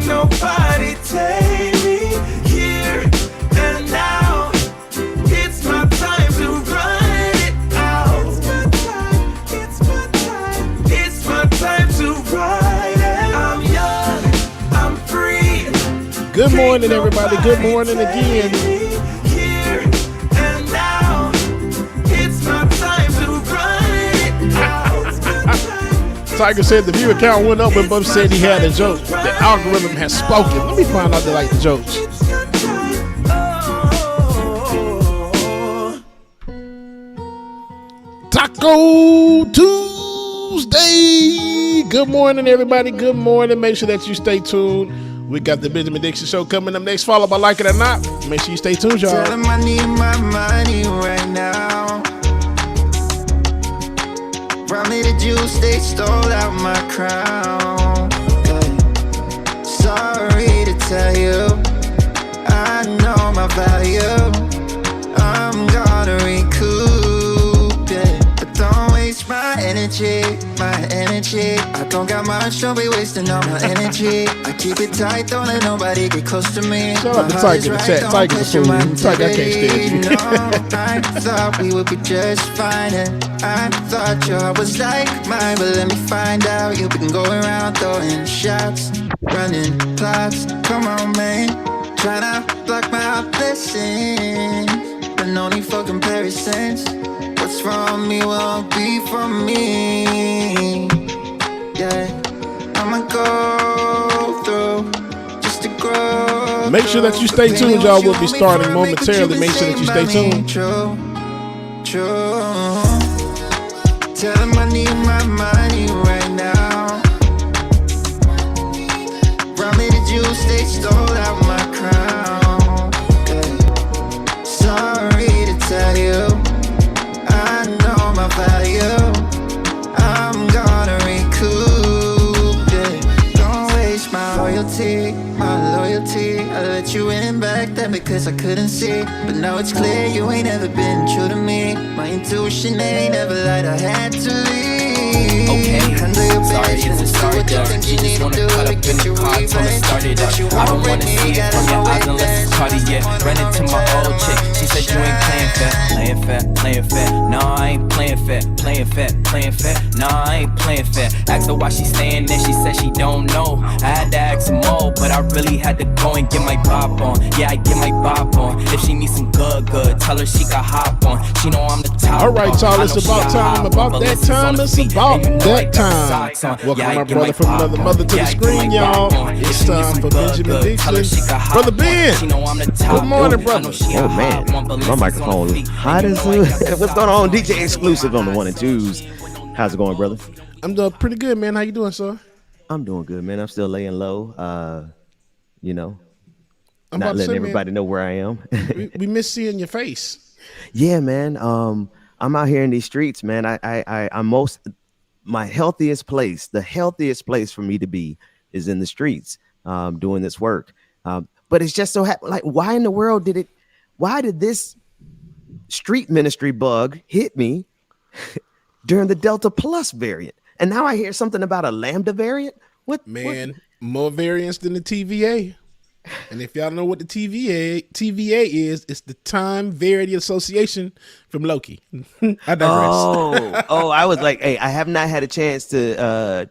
nobody take me here and now. It's my time to run it out. It's my time. It's my time to ride it. I'm young, I'm free. Good morning, everybody. Good morning again. Here and now. It's my time to run it out. Tiger said the viewer count went up when Buff said he had a joke. The algorithm has spoken. Let me find out they like the jokes. Taco Tuesday. Good morning, everybody. Good morning. Make sure that you stay tuned. We got the Benjamin Dixon Show coming up next. Followed by Like It or Not. Make sure you stay tuned, y'all. Tell 'em I need my money right now. Brought me the juice, they stole out my crown. Yeah. Sorry to tell you, I know my value. I'm gonna recoup, yeah. But don't waste my energy, my energy. I don't got much, don't be wasting all my energy. I keep it tight, don't let nobody get close to me. Shout out to Tiger in the chat. Tiger's a fool. Tiger, I can't stand you. I thought we would be just fine, and I thought your heart was like mine. But let me find out, you've been going around throwing shots, running plots. Come on, man, tryna block my blessings, but no need for comparisons. What's from me won't be from me. Yeah, I'ma go through just to grow. Make sure that you stay tuned, y'all. We'll be starting momentarily. Make sure that you stay tuned. True. Tell them I need my money right now. Brought me the juice, they stole out my crown. Yeah. Sorry to tell you, I know my value. I'm gonna recoup, yeah. Don't waste my loyalty, my loyalty. I let you in back then because I couldn't see, but now it's clear you ain't ever been true to me. My intuition ain't never lied, I had to leave. Okay, sorry, it's a start up. You just wanna cut up in the car, tell her start it up. I don't wanna see it from your eyes unless it's party yet. Run into my old chick, she said you ain't playing fair. Playing fair, playing fair. No, I ain't playing fair. Playing fair, playing fair. No, I ain't playing fair. Asked her why she staying there, she said she don't know. I had to ask some more, but I really had to go and get my bop on. Yeah, I get my bop on. If she needs some good, tell her she got hop on. She know I'm the top. All right, y'all, it's about time. About that time. It's about that time. Welcome my brother from another mother to the screen, y'all. It's time for Benjamin Dixon. Brother Ben. Good morning, brother. Oh, man. My microphone hot as what's going on? DJ Exclusive on the 1 and 2s. How's it going, brother? I'm doing pretty good, man. How you doing, sir? I'm doing good, man. I'm still laying low. You know, I'm not about to letting say, everybody man, know where I am. we miss seeing your face. Yeah, man. I'm out here in these streets, man. I'm my healthiest place. The healthiest place for me to be is in the streets, doing this work. But it's just so like, why in the world why did this street ministry bug hit me during the Delta Plus variant? And now I hear something about a Lambda variant. What? More variants than the TVA. And if y'all know what the TVA is, it's the Time Variety Association from Loki. I digress. I was like, hey, I have not had a chance to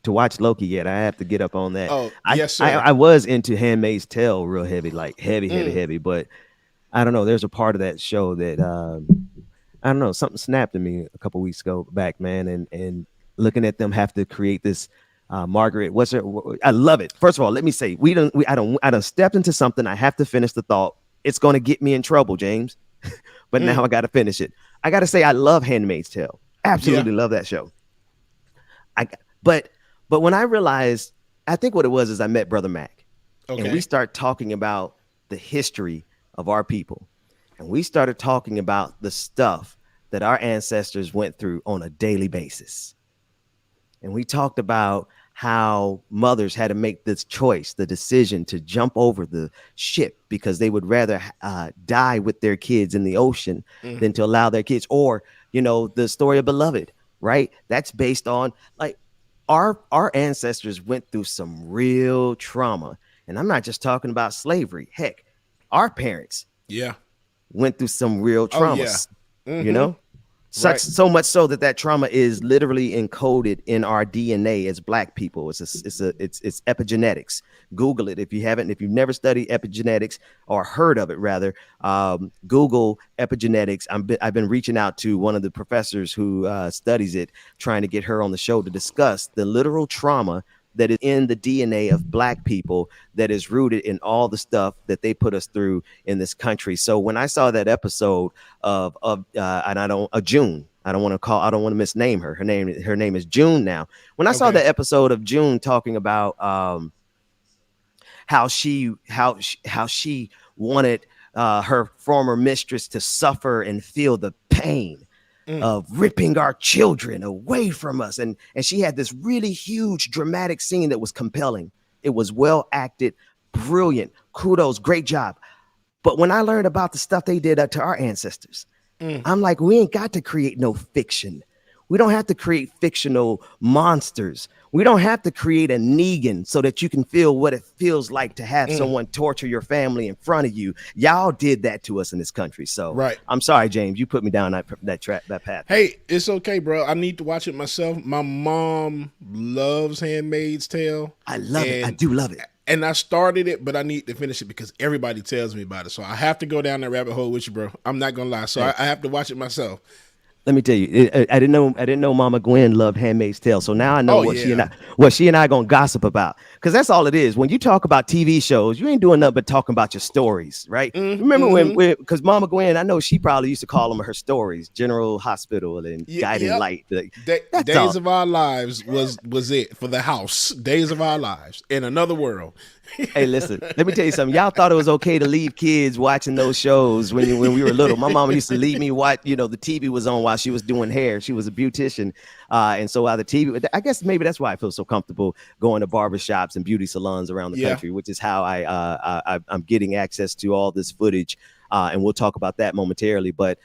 watch Loki yet. I have to get up on that. Oh, yes, sir. I was into Handmaid's Tale real heavy, like heavy, but I don't know. There's a part of that show that I don't know. Something snapped in me a couple weeks back, man, and looking at them have to create this. Margaret, I love it. First of all, let me say I done stepped into something. I have to finish the thought. It's going to get me in trouble, James. But now I got to finish it. I got to say I love Handmaid's Tale. Absolutely love that show. But when I realized, I think what it was is I met Brother Mac, and we start talking about the history of our people, and we started talking about the stuff that our ancestors went through on a daily basis. And we talked about how mothers had to make this choice, the decision to jump over the ship because they would rather die with their kids in the ocean than to allow their kids, or, you know, the story of Beloved, right? That's based on, like, our ancestors went through some real trauma. And I'm not just talking about slavery. Heck, our parents Yeah. went through some real Oh, traumas. yeah. Mm-hmm. You know? Right. So much so that trauma is literally encoded in our DNA as Black people. It's epigenetics. Google it if you've never studied epigenetics or heard of it rather. Google epigenetics. I've been reaching out to one of the professors who studies it, trying to get her on the show to discuss the literal trauma that is in the DNA of Black people that is rooted in all the stuff that they put us through in this country. So when I saw that episode of June, I don't want to misname her. Her name is June now. When I saw the episode of June talking about how she wanted her former mistress to suffer and feel the pain of ripping our children away from us. And she had this really huge dramatic scene that was compelling. It was well acted, brilliant, kudos, great job. But when I learned about the stuff they did to our ancestors, I'm like, we ain't got to create no fiction. We don't have to create fictional monsters. We don't have to create a Negan so that you can feel what it feels like to have someone torture your family in front of you. Y'all did that to us in this country. So right. I'm sorry, James, you put me down that path. Hey, it's okay, bro. I need to watch it myself. My mom loves Handmaid's Tale. I love it. I do love it. And I started it, but I need to finish it because everybody tells me about it. So I have to go down that rabbit hole with you, bro. I'm not gonna lie. So I have to watch it myself. Let me tell you, I didn't know Mama Gwen loved Handmaid's Tale. So now I know what she and I gonna gossip about, because that's all it is. When you talk about TV shows, you ain't doing nothing but talking about your stories, right? Remember when because Mama Gwen, I know she probably used to call them her stories, General Hospital and Guiding Light. Days of Our Lives was it for the house. Days of Our Lives in another world. Hey, listen, let me tell you something. Y'all thought it was okay to leave kids watching those shows when we were little. My mama used to leave me watch, the TV was on while she was doing hair. She was a beautician. And so while the TV, I guess maybe that's why I feel so comfortable going to barbershops and beauty salons around the country, which is how I'm getting access to all this footage. And we'll talk about that momentarily. But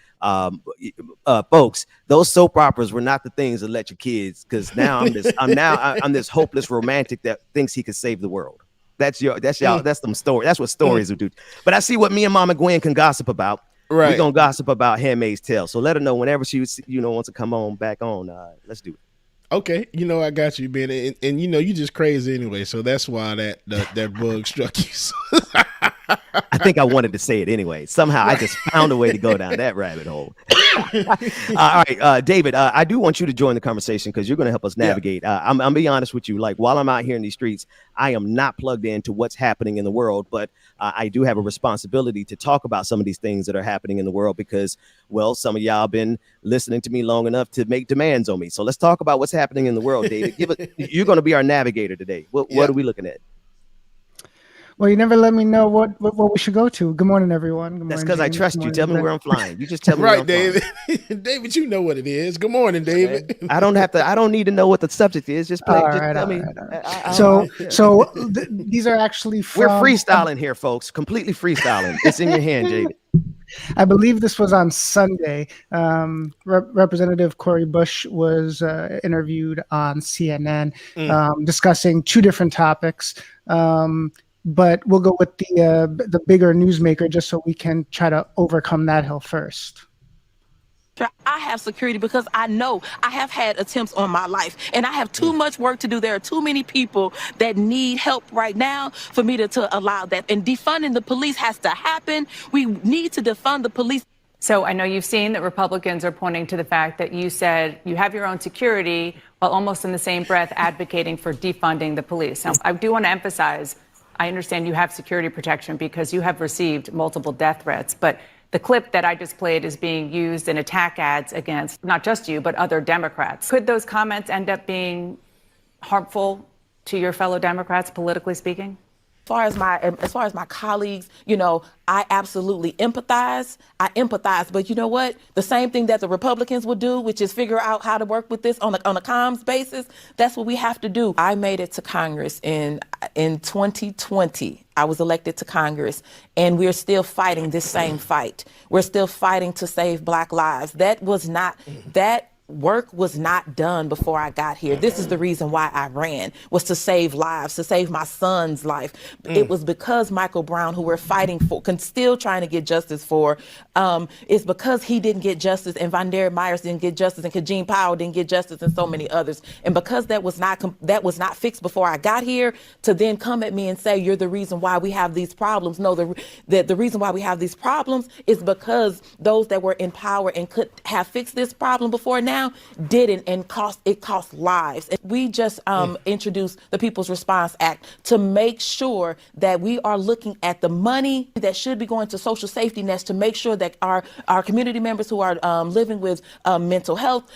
folks, those soap operas were not the things that let your kids, because now I'm this hopeless romantic that thinks he could save the world. That's them story. That's what stories would do. But I see what me and Mama Gwen can gossip about. Right. We're gonna gossip about Handmaid's Tale. So let her know whenever she wants to come back on. Let's do it. Okay, I got you, Ben, and you just crazy anyway. So that's why that bug struck you. I think I wanted to say it anyway. Somehow I just found a way to go down that rabbit hole. All right, David, I do want you to join the conversation because you're going to help us navigate. I'm being honest with you. Like, while I'm out here in these streets, I am not plugged into what's happening in the world, but I do have a responsibility to talk about some of these things that are happening in the world because, well, some of y'all been listening to me long enough to make demands on me. So let's talk about what's happening in the world, David. You're going to be our navigator today. What are we looking at? Well, you never let me know what we should go to. Good morning, everyone. Good morning. That's because I trust you. Tell me where I'm flying. You just tell me. Right, David. David, you know what it is. Good morning, David. I don't need to know what the subject is. Just play. Tell me. These are actually from. We're freestyling here, folks. Completely freestyling. It's in your hand, David. I believe this was on Sunday. Representative Cori Bush was interviewed on CNN discussing two different topics. But we'll go with the bigger newsmaker just so we can try to overcome that hill first. I have security because I know I have had attempts on my life and I have too much work to do. There are too many people that need help right now for me to allow that. And defunding the police has to happen. We need to defund the police. So I know you've seen that Republicans are pointing to the fact that you said you have your own security while almost in the same breath advocating for defunding the police. Now, I do want to emphasize, I understand you have security protection because you have received multiple death threats, but the clip that I just played is being used in attack ads against not just you, but other Democrats. Could those comments end up being harmful to your fellow Democrats, politically speaking? As far as my colleagues, I absolutely empathize. I empathize, but you know what? The same thing that the Republicans would do, which is figure out how to work with this on a comms basis. That's what we have to do. I made it to Congress in 2020. I was elected to Congress, and we're still fighting this same fight. We're still fighting to save Black lives. That work was not done before I got here. This is the reason why I ran, was to save lives, to save my son's life. It was because Michael Brown, who we're fighting for, still trying to get justice for, it's because he didn't get justice, and Vondaire Myers didn't get justice, and Kajeen Powell didn't get justice, and so many others. And because that was not fixed before I got here, to then come at me and say you're the reason why we have these problems. No, the reason why we have these problems is because those that were in power and could have fixed this problem before now didn't, and it cost lives. And we just introduced the People's Response Act to make sure that we are looking at the money that should be going to social safety nets, to make sure that our community members who are living with mental health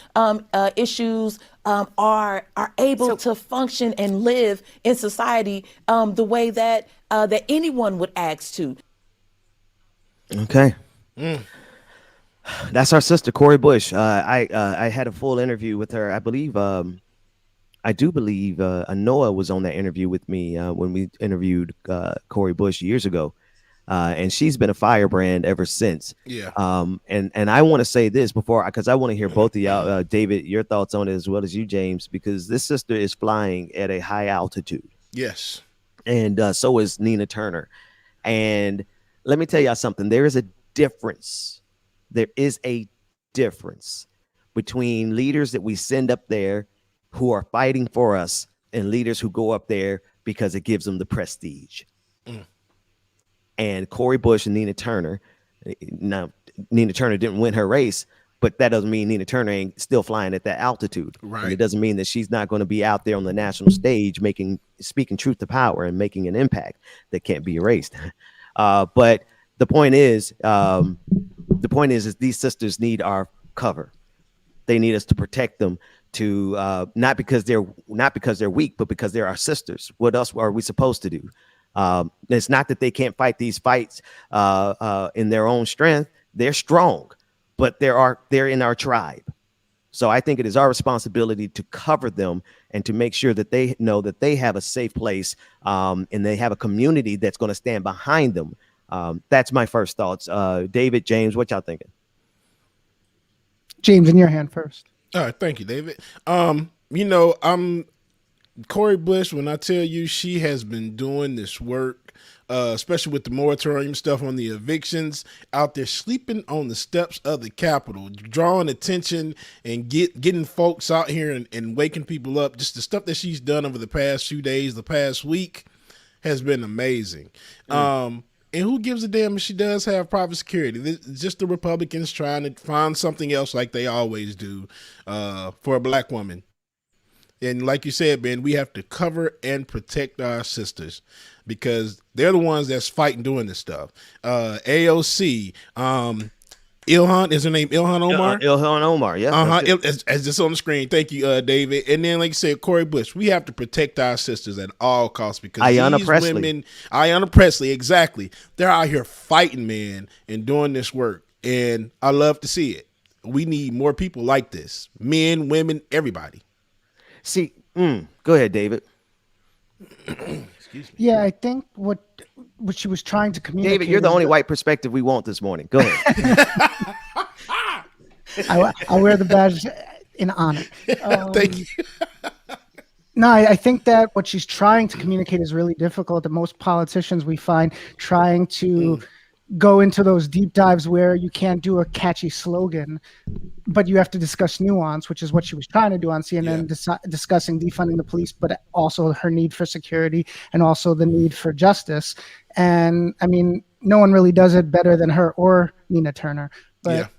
issues are able to function and live in society the way that that anyone would ask to. Okay. That's our sister, Cori Bush. I had a full interview with her. I do believe Anoa was on that interview with me when we interviewed Cori Bush years ago. And she's been a firebrand ever since. Yeah. And I want to say this before, because I want to hear both of y'all, David, your thoughts on it, as well as you, James, because this sister is flying at a high altitude. Yes. And so is Nina Turner. And let me tell y'all something. There is a difference. There is a difference between leaders that we send up there who are fighting for us and leaders who go up there because it gives them the prestige. And Cori Bush and Nina Turner, now Nina Turner didn't win her race, but that doesn't mean Nina Turner ain't still flying at that altitude. Right. And it doesn't mean that she's not going to be out there on the national stage speaking truth to power and making an impact that can't be erased. But the point is these sisters need our cover. They need us to protect them, to not because they're weak, but because they're our sisters. What else are we supposed to do? It's not that they can't fight these fights in their own strength. They're strong, but they're in our tribe. So I think it is our responsibility to cover them and to make sure that they know that they have a safe place and they have a community that's going to stand behind them. That's my first thoughts. David, James, what y'all thinking? James, in your hand first. All right, thank you, David. Cori Bush, when I tell you she has been doing this work, especially with the moratorium stuff on the evictions, out there sleeping on the steps of the Capitol, drawing attention and getting folks out here and waking people up. Just the stuff that she's done over the past few days, the past week, has been amazing. And who gives a damn if she does have private security? It's just the Republicans trying to find something else like they always do for a black woman. And like you said, Ben, we have to cover and protect our sisters because they're the ones that's fighting doing this stuff. AOC, Ilhan, is her name Ilhan Omar? Ilhan Omar, yeah. As just on the screen. Thank you, David. And then, like you said, Cori Bush, we have to protect our sisters at all costs because Ayanna these Pressley. women, Ayanna Pressley, exactly. They're out here fighting, man, and doing this work. And I love to see it. We need more people like this. Men, women, everybody. See, go ahead, David. Excuse me. Yeah, I think what she was trying to communicate. David, you're the is only that- white perspective we want this morning. Go ahead. I wear the badge in honor. Thank you. No, I think that what she's trying to communicate is really difficult. That most politicians we find trying to go into those deep dives where you can't do a catchy slogan, but you have to discuss nuance, which is what she was trying to do on CNN, discussing defunding the police, but also her need for security and also the need for justice. And I mean, no one really does it better than her or Nina Turner, but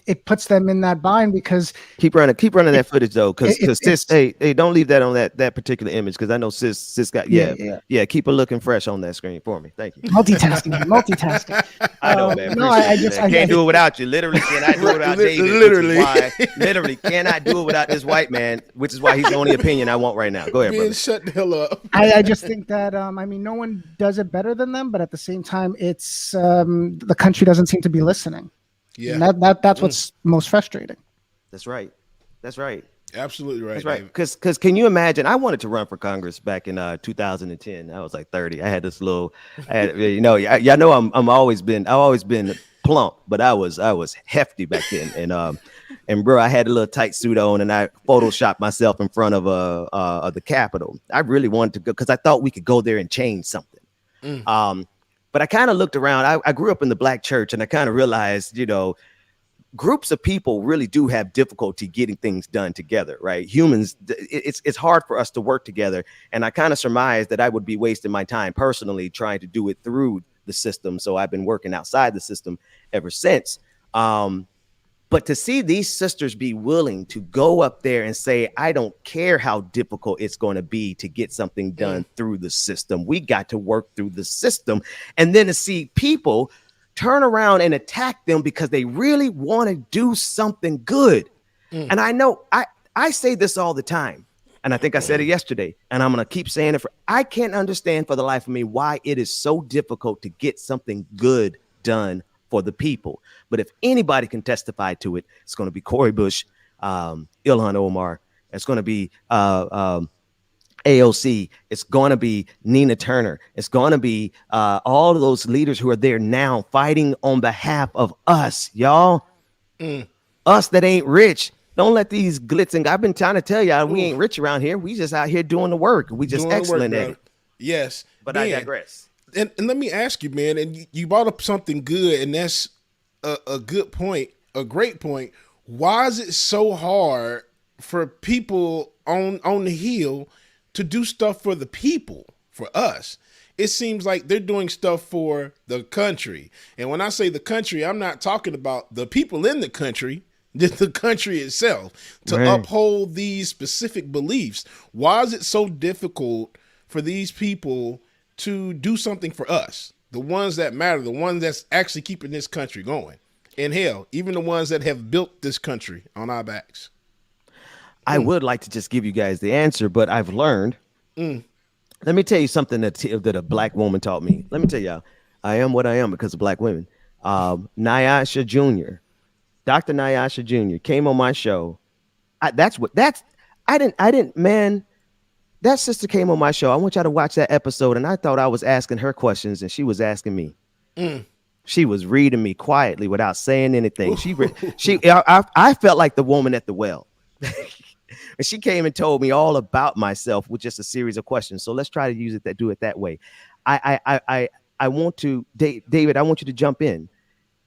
it puts them in that bind because keep running that footage though, because sis, hey, don't leave that on that particular image because I know sis got keep her looking fresh on that screen for me. Thank you. multitasking. I know, man. No, I can't do it without you. Literally cannot do it without David. Literally cannot do it without this white man, which is why he's the only opinion I want right now. Go ahead, Ben, brother. shut the hell up. I just think that I mean, no one does it better than them, but at the same time, it's the country doesn't seem to be listening. Yeah, and that's what's most frustrating. That's right. Absolutely right. That's right. Because can you imagine? I wanted to run for Congress back in 2010. I was like 30. I had this little, y'all know I've always been plump, but I was hefty back then. And bro, I had a little tight suit on, and I photoshopped myself in front of the Capitol. I really wanted to go because I thought we could go there and change something. But I kind of looked around. I grew up in the black church, and I kind of realized, groups of people really do have difficulty getting things done together, right? Humans, it's hard for us to work together. And I kind of surmised that I would be wasting my time personally trying to do it through the system. So I've been working outside the system ever since. But to see these sisters be willing to go up there and say, I don't care how difficult it's going to be to get something done through the system. We got to work through the system. And then to see people turn around and attack them because they really want to do something good. And I know I say this all the time, and I think I said it yesterday, and I'm going to keep saying it. I can't understand for the life of me why it is so difficult to get something good done for the people. But if anybody can testify to it, it's going to be Cori Bush, Ilhan Omar. It's going to be AOC. It's going to be Nina Turner. It's going to be all of those leaders who are there now fighting on behalf of us, y'all. Us that ain't rich. Don't let these glitz and I've been trying to tell y'all we ain't rich around here. We just out here doing the work. We just excellent at it. Yes. But man, I digress. And let me ask you, man, and you brought up something good, and that's a good point, a great point. Why is it so hard for people on the Hill to do stuff for the people, for us? It seems like they're doing stuff for the country. And when I say the country, I'm not talking about the people in the country, just the country itself, to uphold these specific beliefs. Why is it so difficult for these people to do something for us, the ones that matter, the ones that's actually keeping this country going? And hell, even the ones that have built this country on our backs. I would like to just give you guys the answer, but I've learned. Let me tell you something that a black woman taught me. Let me tell y'all, I am what I am because of black women. Nyasha Jr., Dr. Nyasha Jr. came on my show. That sister came on my show. I want y'all to watch that episode. And I thought I was asking her questions and she was asking me. She was reading me quietly without saying anything. I felt like the woman at the well. And she came and told me all about myself with just a series of questions. So let's try to do it that way. I want to, David, I want you to jump in.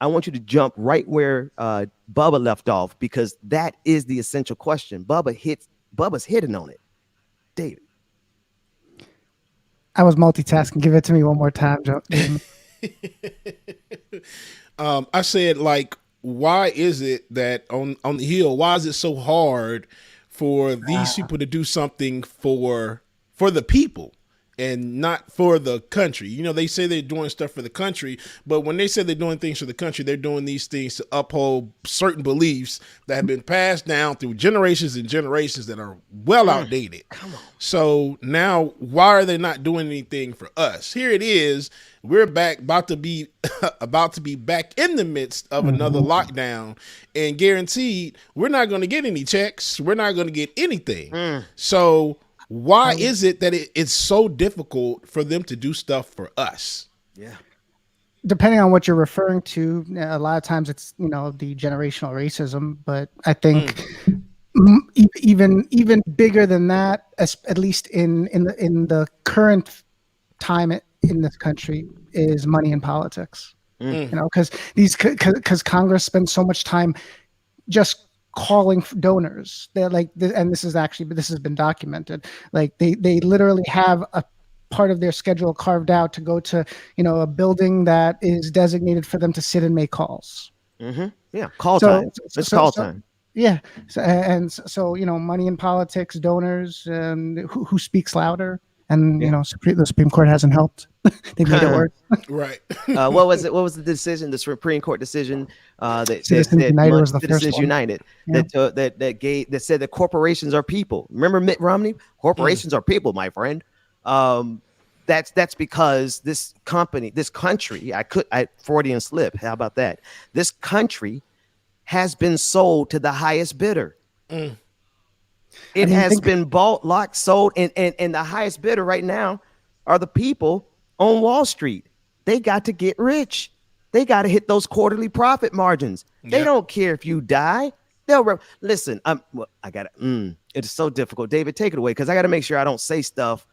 I want you to jump right where Bubba left off, because that is the essential question. Bubba's hitting on it. David. I was multitasking. Give it to me one more time, Joe. I said, like, why is it that on the Hill, why is it so hard for these people to do something for the people and not for the country? You know, they say they're doing stuff for the country, but when they say they're doing things for the country, they're doing these things to uphold certain beliefs that have been passed down through generations and generations that are well outdated. Come on. So now, why are they not doing anything for us? Here it is. We're about to be back in the midst of another lockdown, and guaranteed we're not going to get any checks. We're not going to get anything. So why is it that it's so difficult for them to do stuff for us? Yeah. Depending on what you're referring to, a lot of times it's, the generational racism, but I think even bigger than that, at least in the current time in this country, is money in politics. Because Congress spends so much time just calling for donors. They're like, and this has been documented. Like they literally have a part of their schedule carved out to go to, a building that is designated for them to sit and make calls. Yeah, call time. It's call time. Yeah, so money in politics, donors, and who speaks louder. And the Supreme Court hasn't helped. They made it worse. Right. What was it? What was the decision? The Supreme Court decision that Citizens United was the Citizens first one. United that said that corporations are people. Remember Mitt Romney? Corporations are people, my friend. That's because this country. I Freudian slip. How about that? This country has been sold to the highest bidder. It has been bought, locked, sold, and the highest bidder right now are the people on Wall Street. They got to get rich. They got to hit those quarterly profit margins. They Yep. don't care if you die. Listen. I got to. It's so difficult. David, take it away, because I got to make sure I don't say stuff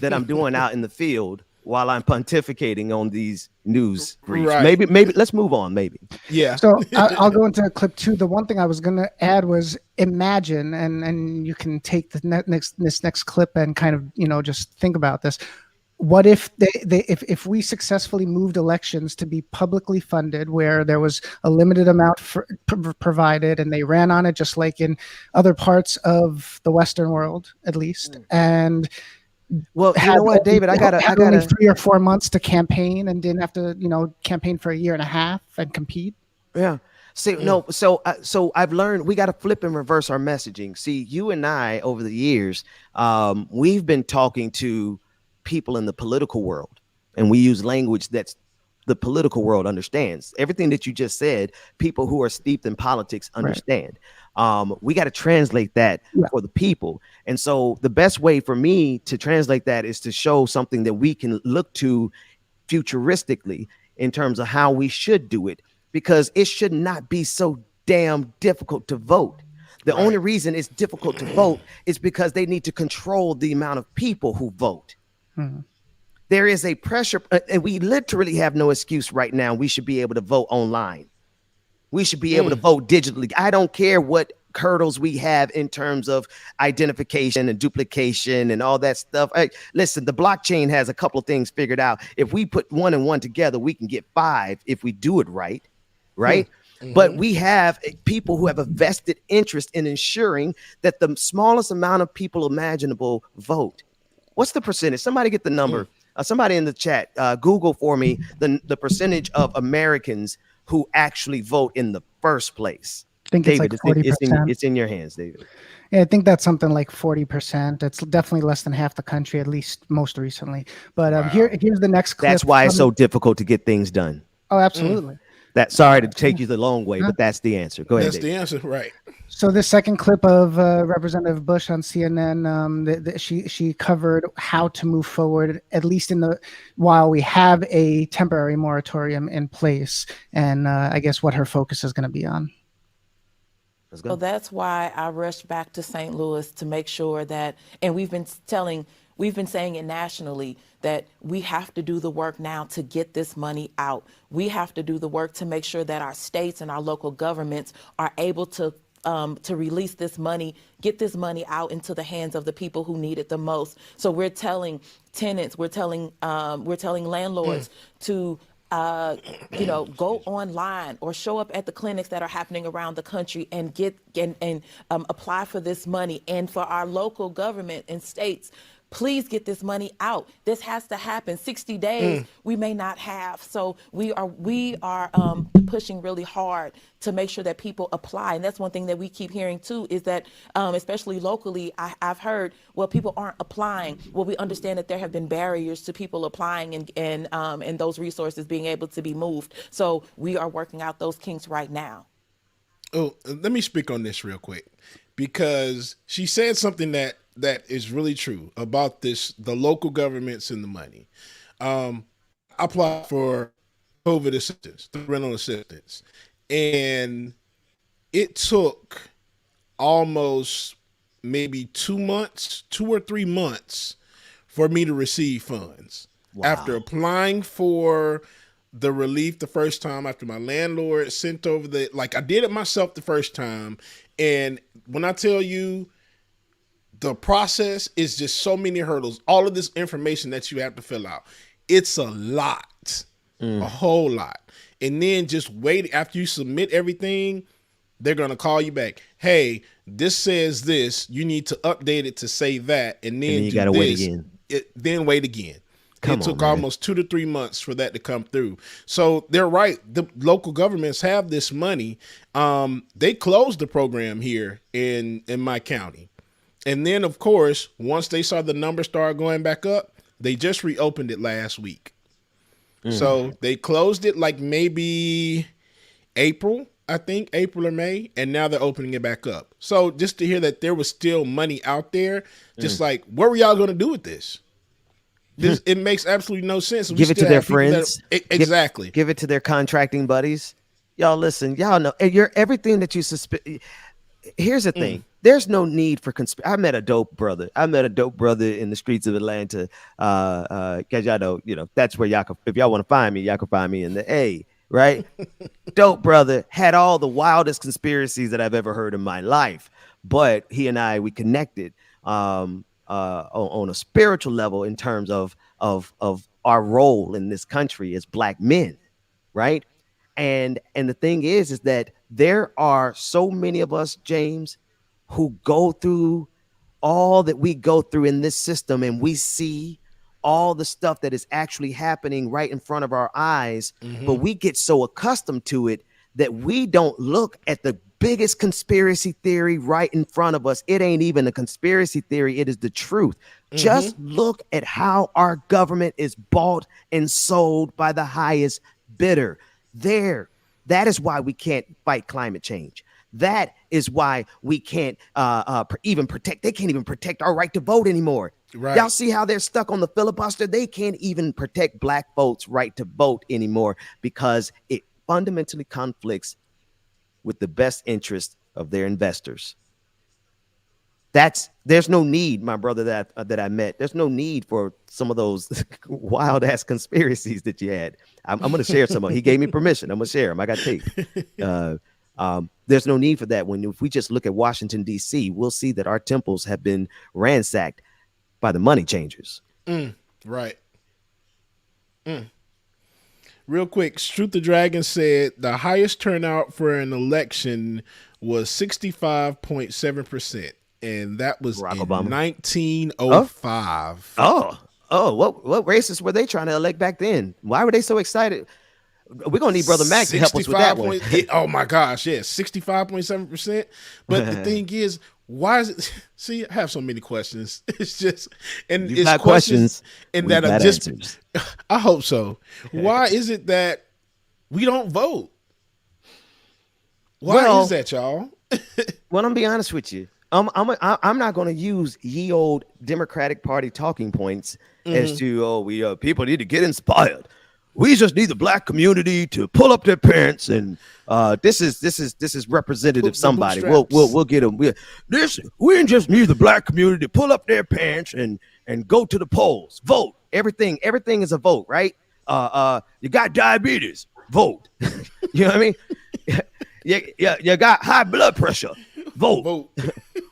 that I'm doing out in the field while I'm pontificating on these news briefs. Right. Maybe let's move on. Maybe. Yeah. So I'll go into clip 2. The one thing I was going to add was imagine, and you can take this next clip and kind of, just think about this. What if if we successfully moved elections to be publicly funded, where there was a limited amount provided, and they ran on it just like in other parts of the Western world, at least, and Well, you know what, David, I gotta only 3 or 4 months to campaign and didn't have to, campaign for a year and a half and compete. Yeah. See, no. So I've learned we got to flip and reverse our messaging. See, you and I over the years, we've been talking to people in the political world, and we use language that's the political world understands. Everything that you just said, people who are steeped in politics understand. We got to translate that for the people. And so the best way for me to translate that is to show something that we can look to futuristically in terms of how we should do it, because it should not be so damn difficult to vote. The only reason it's difficult to vote is because they need to control the amount of people who vote. There is a pressure, and we literally have no excuse right now. We should be able to vote online. We should be able to vote digitally. I don't care what hurdles we have in terms of identification and duplication and all that stuff. Listen, the blockchain has a couple of things figured out. If we put 1 and 1 together, we can get 5 if we do it right. But we have people who have a vested interest in ensuring that the smallest amount of people imaginable vote. What's the percentage? Somebody get the number. Somebody in the chat, Google for me the percentage of Americans who actually vote in the first place. I think David, it's like 40%. it's in your hands, David. Yeah, I think that's something like 40%. It's definitely less than half the country, at least most recently. But here's the next clip. That's why it's so difficult to get things done. Oh, absolutely. Sorry to take you the long way, but that's the answer. Go ahead. That's the answer, right? So this second clip of Representative Bush on CNN, she covered how to move forward, at least while we have a temporary moratorium in place, and I guess what her focus is going to be on. Let's go. So that's why I rushed back to St. Louis to make sure that, and we've been saying it nationally, that we have to do the work now to get this money out. We have to do the work to make sure that our states and our local governments are able to release this money, get this money out into the hands of the people who need it the most. So we're telling tenants, we're telling landlords to go online or show up at the clinics that are happening around the country and apply for this money. And for our local government and states, please get this money out. This has to happen. 60 days we may not have. So we are pushing really hard to make sure that people apply. And that's one thing that we keep hearing too, is that especially locally, I've heard, well, people aren't applying. Well, we understand that there have been barriers to people applying and those resources being able to be moved. So we are working out those kinks right now. Oh, let me speak on this real quick, because she said something that is really true about the local governments and the money. I applied for COVID assistance, the rental assistance, and it took almost maybe 2 or 3 months for me to receive funds. Wow. After applying for the relief the first time, after my landlord sent over I did it myself the first time. And when I tell you, the process is just so many hurdles, all of this information that you have to fill out. It's a lot, a whole lot. And then just wait, after you submit everything, they're going to call you back. Hey, this says this, you need to update it to say that. And then you got to wait again. Then wait again. It took almost 2 to 3 months for that to come through. So they're right. The local governments have this money. They closed the program here in my county. And then, of course, once they saw the numbers start going back up, they just reopened it last week. So they closed it like maybe April or May, and now they're opening it back up. So just to hear that there was still money out there, just like, what were y'all going to do with this? It makes absolutely no sense. Give it to their friends. Exactly. Give it to their contracting buddies. Y'all listen. Y'all know. And you're everything that you suspect. Here's the thing. There's no need for conspiracy. I met a dope brother in the streets of Atlanta. Cause y'all know, that's where y'all can, if y'all want to find me, y'all can find me in the A, right? Dope brother, had all the wildest conspiracies that I've ever heard in my life. But he and we connected on a spiritual level in terms of our role in this country as Black men, right? And the thing is that there are so many of us, James, who go through all that we go through in this system, and we see all the stuff that is actually happening right in front of our eyes, but we get so accustomed to it that we don't look at the biggest conspiracy theory right in front of us. It ain't even a conspiracy theory. It is the truth. Just look at how our government is bought and sold by the highest bidder. That is why we can't fight climate change. That is why we can't even protect. They can't even protect our right to vote anymore. Right. Y'all see how they're stuck on the filibuster? They can't even protect Black folks' right to vote anymore because it fundamentally conflicts with the best interest of their investors. There's no need, my brother that I met. There's no need for some of those wild ass conspiracies that you had. I'm going to share some of them. He gave me permission. I'm going to share them. I got tape. There's no need for that. If we just look at Washington, D.C., we'll see that our temples have been ransacked by the money changers. Right. Real quick, Truth the Dragon said the highest turnout for an election was 65.7%. And that was Barack in Obama. 1905. What racists were they trying to elect back then? Why were they so excited? We're gonna need Brother Mac to help us with that one. Oh my gosh, yes, 65.7%. But the thing is, why is it? See, I have so many questions. It's just, and You've it's got questions, and We've that are got just. answers. I hope so. Why is it that we don't vote? Why is that, y'all? Well, I'm gonna be honest with you. I'm not going to use ye old Democratic Party talking points as to people need to get inspired. We just need the Black community to pull up their pants, and this is representative somebody. We'll get them. We just need the Black community to pull up their pants and go to the polls, vote. Everything is a vote, right? You got diabetes, vote. You know what I mean? You got high blood pressure, vote.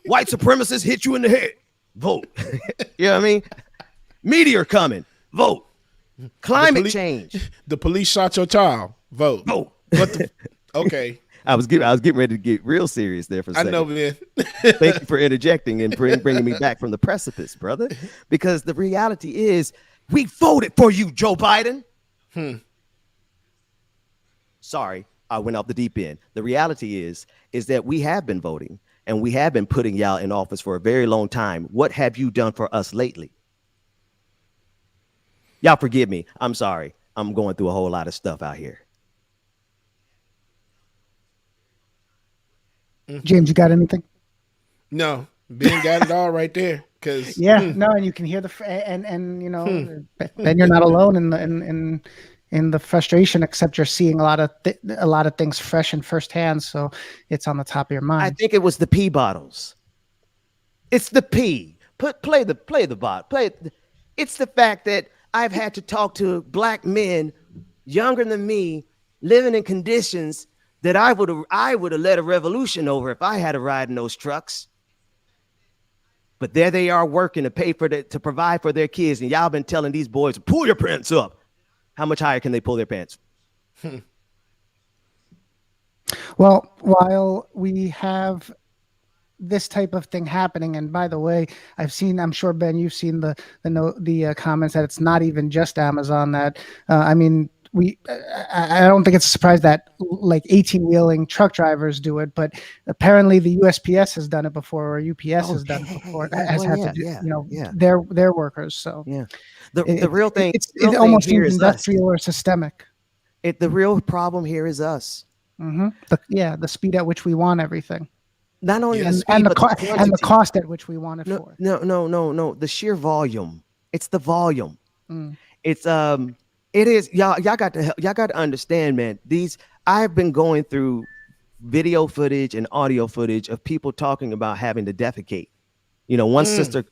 White supremacists hit you in the head, vote. You know what I mean? Meteor coming, vote. Climate change. The police shot your child, vote. Vote. Okay. I was getting ready to get real serious there for a second. I know, man. Thank you for interjecting and bringing me back from the precipice, brother. Because the reality is, we voted for you, Joe Biden. Sorry, I went off the deep end. The reality is that we have been voting, and we have been putting y'all in office for a very long time. What have you done for us lately? Y'all forgive me. I'm sorry. I'm going through a whole lot of stuff out here. James, you got anything? No, Ben got it all right there. Cause no, and you can hear then you're not alone in the frustration, except you're seeing a lot of things fresh and firsthand, so it's on the top of your mind. I think it was the pee bottles. It's the pee. Play the bot. It's the fact that I've had to talk to Black men younger than me, living in conditions that I would have led a revolution over if I had a ride in those trucks. But there they are working to to provide for their kids, and y'all been telling these boys to pull your pants up. How much higher can they pull their pants? Well, while we have this type of thing happening, and by the way, I'm sure, Ben, you've seen the comments that it's not even just Amazon that, I don't think it's a surprise that like 18-wheeling truck drivers do it, but apparently the USPS has done it before, or UPS has done it before. Their workers. So the real thing, it's almost industrial or systemic. The real problem here is us. The speed at which we want everything. Not only the speed, and but the cost at which we want it for. No. The sheer volume. It's the volume. It's it is y'all got to understand, man. I've been going through video footage and audio footage of people talking about having to defecate. You know, one sister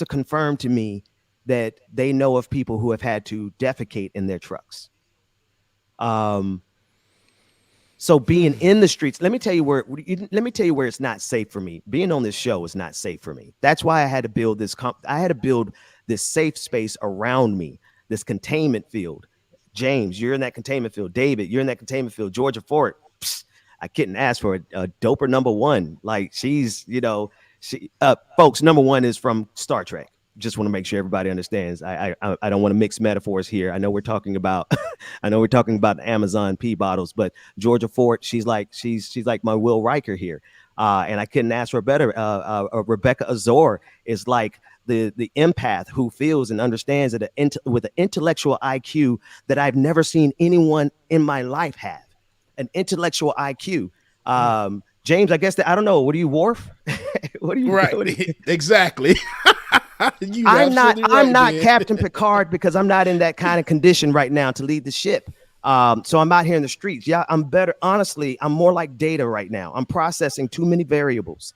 confirmed to me that they know of people who have had to defecate in their trucks. So being in the streets, let me tell you where it's not safe for me. Being on this show is not safe for me. That's why I had to build this safe space around me, this containment field. James, you're in that containment field. David, you're in that containment field. Georgia Fort, I couldn't ask for a doper number one. Like she's, folks, number one is from Star Trek. Just want to make sure everybody understands. I don't want to mix metaphors here. I know we're talking about the Amazon pee bottles, but Georgia Fort, she's like my Will Riker here. And I couldn't ask for a better. Rebecca Azor is like the empath who feels and understands with an intellectual IQ that I've never seen anyone in my life have. An intellectual IQ. James, I guess I don't know. What are you, Worf? What are you? Right. Exactly. I'm not Captain Picard because I'm not in that kind of condition right now to lead the ship. So I'm out here in the streets. Yeah, I'm better. Honestly, I'm more like Data right now. I'm processing too many variables.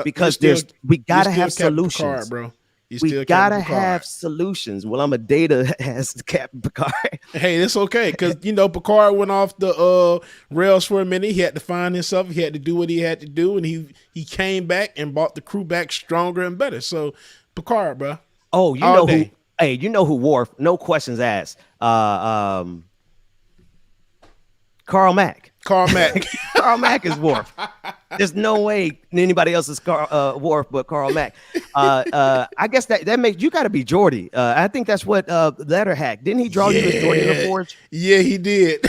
Because we gotta have solutions, Picard, bro. We gotta have solutions. Well, I'm a Data as Captain Picard. Hey, it's okay because Picard went off the rails for a minute. He had to find himself. He had to do what he had to do, and he came back and brought the crew back stronger and better. So Picard, bro. Oh, you know who? Hey, you know who Worf? No questions asked. Carl Mack. Carl Mack. Carl Mack is Worf. There's no way anybody else is Worf but Carl Mack. I guess that makes you got to be Geordi. I think that's what Letterhack. Didn't he draw you as Geordi the Forge? Yeah, he did.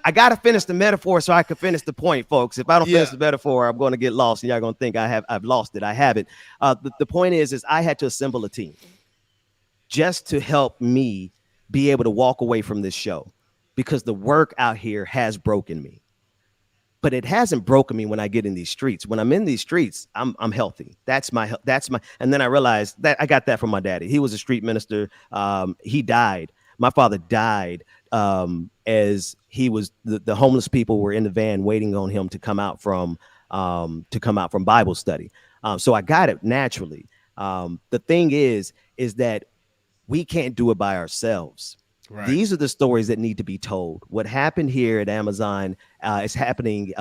I got to finish the metaphor so I can finish the point, folks. If I don't finish the metaphor, I'm going to get lost, and y'all going to think I've lost it. I haven't. The point is I had to assemble a team just to help me be able to walk away from this show because the work out here has broken me. But it hasn't broken me when I get in these streets. When I'm in these streets, I'm healthy. That's my. And then I realized that I got that from my daddy. He was a street minister. He died. My father died as he was. The homeless people were in the van waiting on him to come out from Bible study. So I got it naturally. The thing is that we can't do it by ourselves. Right. These are the stories that need to be told. What happened here at Amazon is happening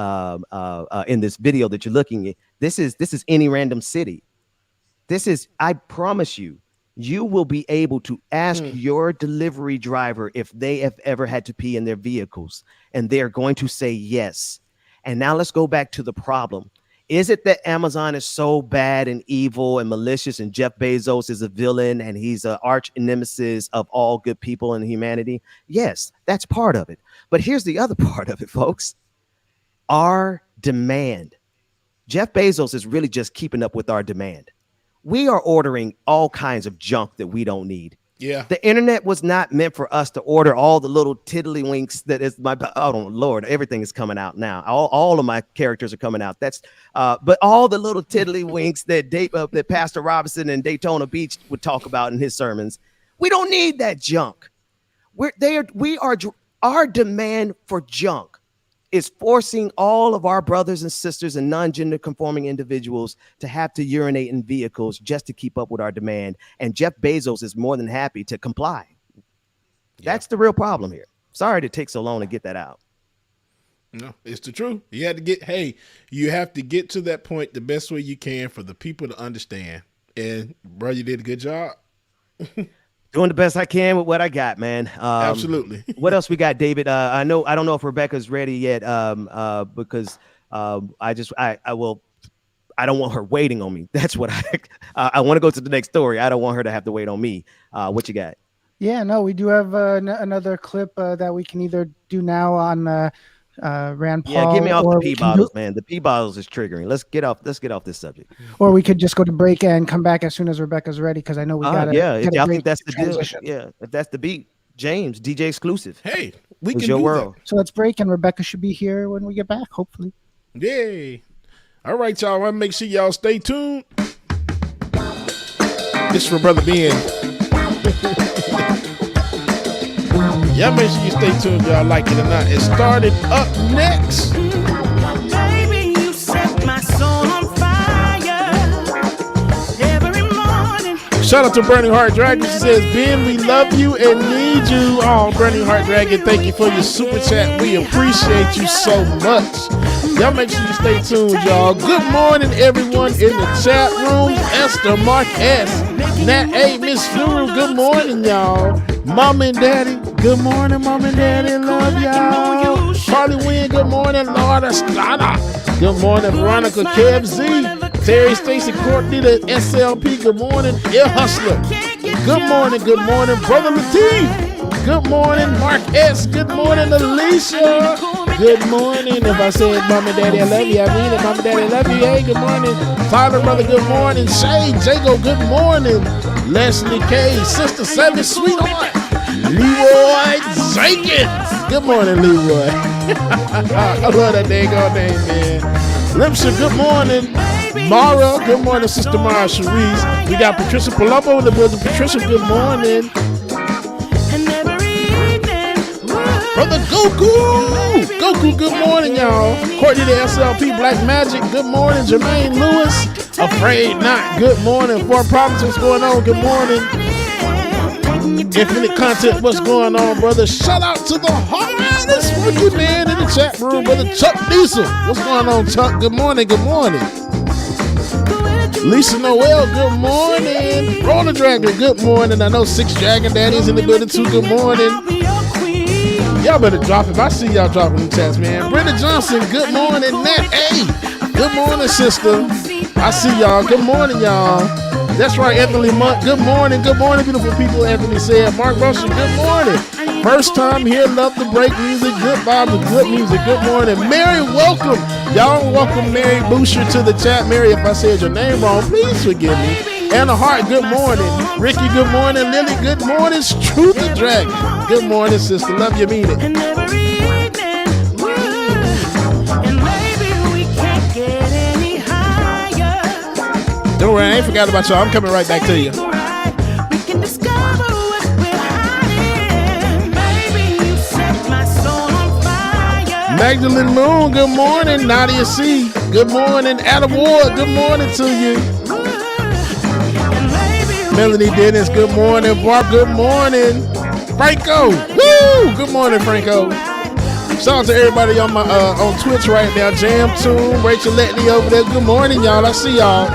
in this video that you're looking at. This is any random city. I promise you, you will be able to ask your delivery driver if they have ever had to pee in their vehicles, and they're going to say yes. And now let's go back to the problem. Is it that Amazon is so bad and evil and malicious and Jeff Bezos is a villain and he's an arch nemesis of all good people in humanity? Yes, that's part of it. But here's the other part of it, folks. Our demand. Jeff Bezos is really just keeping up with our demand. We are ordering all kinds of junk that we don't need. Yeah. The internet was not meant for us to order all the little tiddlywinks that is Lord, everything is coming out now. All of my characters are coming out. But all the little tiddlywinks that Pastor Robinson in Daytona Beach would talk about in his sermons. We don't need that junk. Our demand for junk is forcing all of our brothers and sisters and non-gender conforming individuals to have to urinate in vehicles just to keep up with our demand. And Jeff Bezos is more than happy to comply. Yeah. That's the real problem here. Sorry to take so long to get that out. No, it's the truth. You have to get to that point the best way you can for the people to understand. And bro, you did a good job. Doing the best I can with what I got, man. Absolutely. What else we got, David? I don't know if Rebecca's ready yet, because I don't want her waiting on me. That's what I want to go to the next story. I don't want her to have to wait on me. What you got? Yeah, no, we do have another clip that we can either do now on Rand Paul. Yeah, get me off the pee bottles, man. The pee bottles is triggering. Let's get off this subject. Or we could just go to break and come back as soon as Rebecca's ready, because I know we got I think that's the deal. Yeah, if that's the beat, James, DJ exclusive. Hey, we can do world. So let's break, and Rebecca should be here when we get back, hopefully. Yay! All right, y'all. I want to make sure y'all stay tuned. This is for Brother Ben. Y'all make sure you stay tuned, y'all like it or not. It started up next. Baby, you set my soul on fire every morning. Shout out to Burning Heart Dragon. She says, Ben, we love you and need you. Oh, Burning Heart Dragon, thank you for your super chat. We appreciate you so much. Y'all make sure you stay tuned, y'all. Good morning, everyone in the chat room. Esther, Mark S, Nat A, Miss Furu, good morning, y'all. Mom and Daddy, good morning, Mom and Daddy, love y'all. Harley Wynn, good morning, Lord Estrada. Good morning, Veronica, Kev Z, Terry, Stacy, Courtney, the SLP, good morning, Air Hustler. Good morning, Brother Latif. Good morning, Mark S. Good morning, Alicia. Good morning. If I said Mom and Daddy, I love you, I mean it. Mom and Daddy, I love you. Hey, good morning. Tyler, brother, good morning. Shay, Jago, good morning. Leslie K, Sister Seven, sweetheart. Leroy Jenkins. Good morning, Leroy. I love that dang old name, man. Limpsha, good morning. Mara, good morning, Sister Mara Cherise. We got Patricia Palumbo in the building. Patricia, good morning. Brother Goku! Goku, good morning, y'all. Courtney, the SLP, Black Magic, good morning. Jermaine Lewis, Afraid Not, good morning. Four Problems, what's going on? Good morning. Infinite Content, what's going on, brother? Shout out to the hardest working man in the chat room, brother Chuck Diesel. What's going on, Chuck? Good morning, good morning. Lisa Noel, good morning. Roller Dragon, good morning. I know Six Dragon Daddy's in the building too, good morning. Y'all better drop it. I see y'all dropping the chats, man. Brenda Johnson, good morning. Nat A, good morning, sister. I see y'all. Good morning, y'all. That's right, Anthony Monk. Good morning, beautiful people. Anthony said. Mark Russell, good morning. First time here, love the break music. Good vibes and good music. Good morning. Mary, welcome. Y'all welcome Mary Boucher to the chat. Mary, if I said your name wrong, please forgive me. Anna Hart, good morning. Ricky, good morning. Lily, good morning. Truth the Dragon. Good morning, sister. Love you, mean it. And every evening, and maybe we can't get any higher. Don't worry, I ain't forgot about y'all. I'm coming right back to you. We can discover what we're hiding. Maybe you set my soul on fire. Magdalene Moon, good morning. Nadia C, good morning. Adam Ward, good morning to you. Melanie Dennis, good morning. Barb, good morning. Franco, woo! Good morning, Franco. Shout out to everybody on my on Twitch right now. Jam Tune, Rachel Letney over there. Good morning, y'all. I see y'all.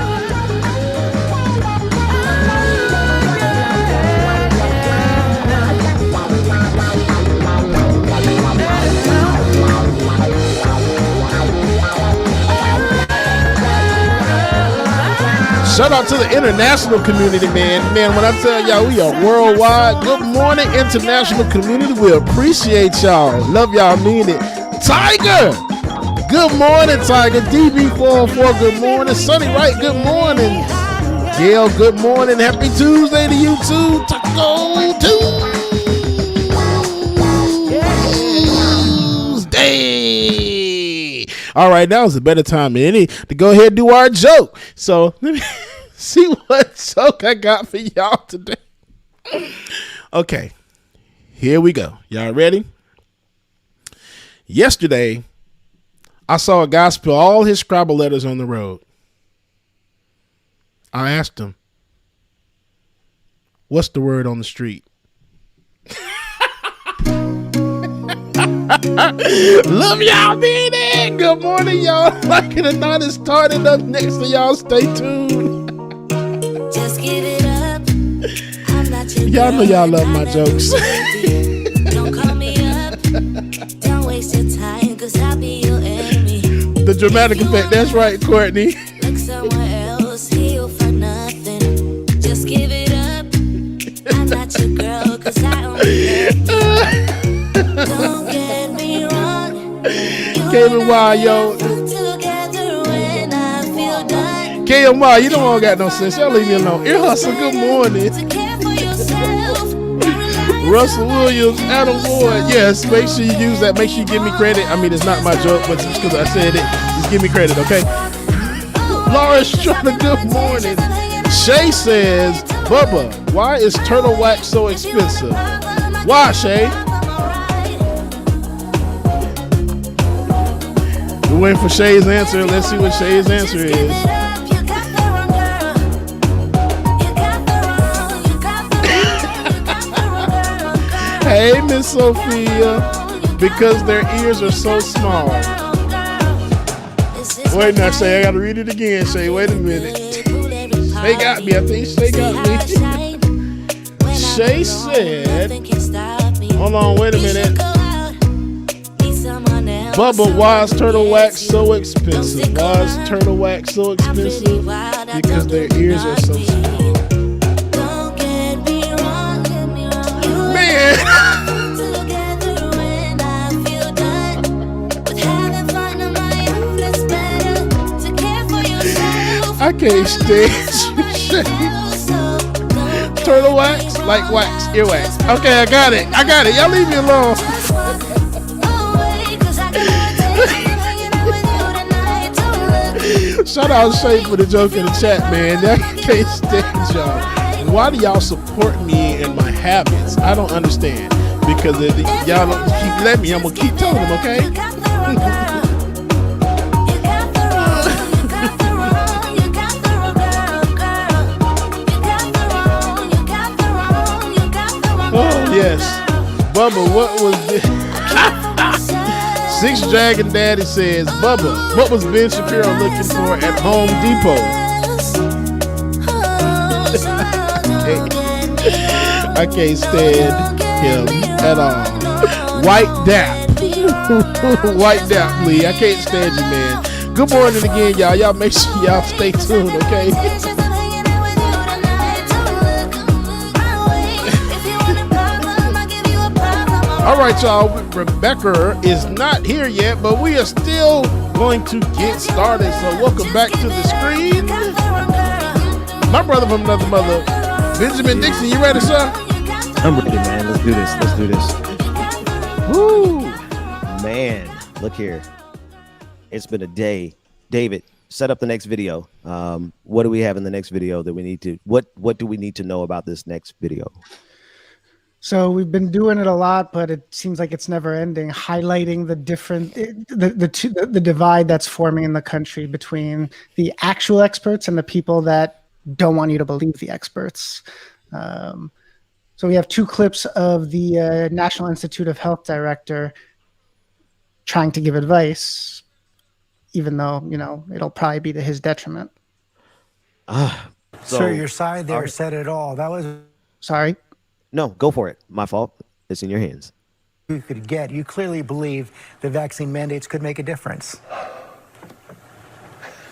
Shout out to the international community, man. Man, when I tell y'all we are worldwide, good morning, international community. We appreciate y'all. Love y'all, mean it. Tiger, good morning, Tiger. DB404, good morning. Sunny Wright, good morning. Gail, good morning. Happy Tuesday to you too. Taco Tuesday. All right, that was a better time than any to go ahead and do our joke. So let me see what joke I got for y'all today. Okay, here we go. Y'all ready? Yesterday, I saw a guy spill all his Scrabble letters on the road. I asked him, what's the word on the street? Love y'all, being it. Good morning, y'all. Like it or not, it started up next to y'all. Stay tuned. Just give it up. I'm not your Y'all know y'all love my jokes. Don't call me up. Don't waste your time, cause I'll be your enemy. The dramatic effect. That's right, Courtney. Look somewhere else, heal for nothing. Just give it up. I'm not your girl, cause I only love you. Don't get me wrong. KMY, yo. KMY, you don't got no sense. Y'all leave me alone. Ear Hustle, good morning. Russell Williams, Adam Ward. Yes, make sure you use that. Make sure you give me credit. I mean, it's not my joke, but just because I said it, just give me credit, okay? Laura Strada, good morning. Shay says, Bubba, why is turtle wax so expensive? Why, Shay? We're waiting for Shay's answer. Let's see what Shay's answer is. Hey, Miss Sophia. Because their ears are so small. Wait now, Shay. I gotta read it again, Shay. Wait a minute. Shay got me. I think Shay got me. Shay said, hold on, wait a minute. Bubba, why is turtle wax so expensive? Why is turtle wax so expensive? Because their ears are so small. Man! I can't stand you. Turtle wax? Like wax, earwax. Okay, I got it. Y'all leave me alone. Shout out Shay for the joke in the chat, man. I can't stand y'all. Why do y'all support me and my habits? I don't understand. Because if y'all don't keep letting me, I'm going to keep telling them, okay? Oh, yes. Bubba, what was this? Six Dragon Daddy says, Bubba, what was Ben Shapiro looking for at Home Depot? I can't stand him at all. White Dap. White Dap, Lee. I can't stand you, man. Good morning again, y'all. Y'all make sure y'all stay tuned, okay? All right, y'all. Rebecca is not here yet, but we are still going to get started. So welcome back to the screen. My brother from another mother, Benjamin Dixon. You ready, sir? I'm ready, man. Let's do this. Let's do this. Woo! Man, look here. It's been a day. David, set up the next video. What do we have in the next video that we need to, what do we need to know about this next video? So we've been doing it a lot, but it seems like it's never ending, highlighting the different, the divide that's forming in the country between the actual experts and the people that don't want you to believe the experts. So we have two clips of the National Institute of Health director trying to give advice, even though, you know, it'll probably be to his detriment. Sir, your side there said it all. That was... Sorry? No, go for it. My fault. It's in your hands. You could get. You clearly believe the vaccine mandates could make a difference.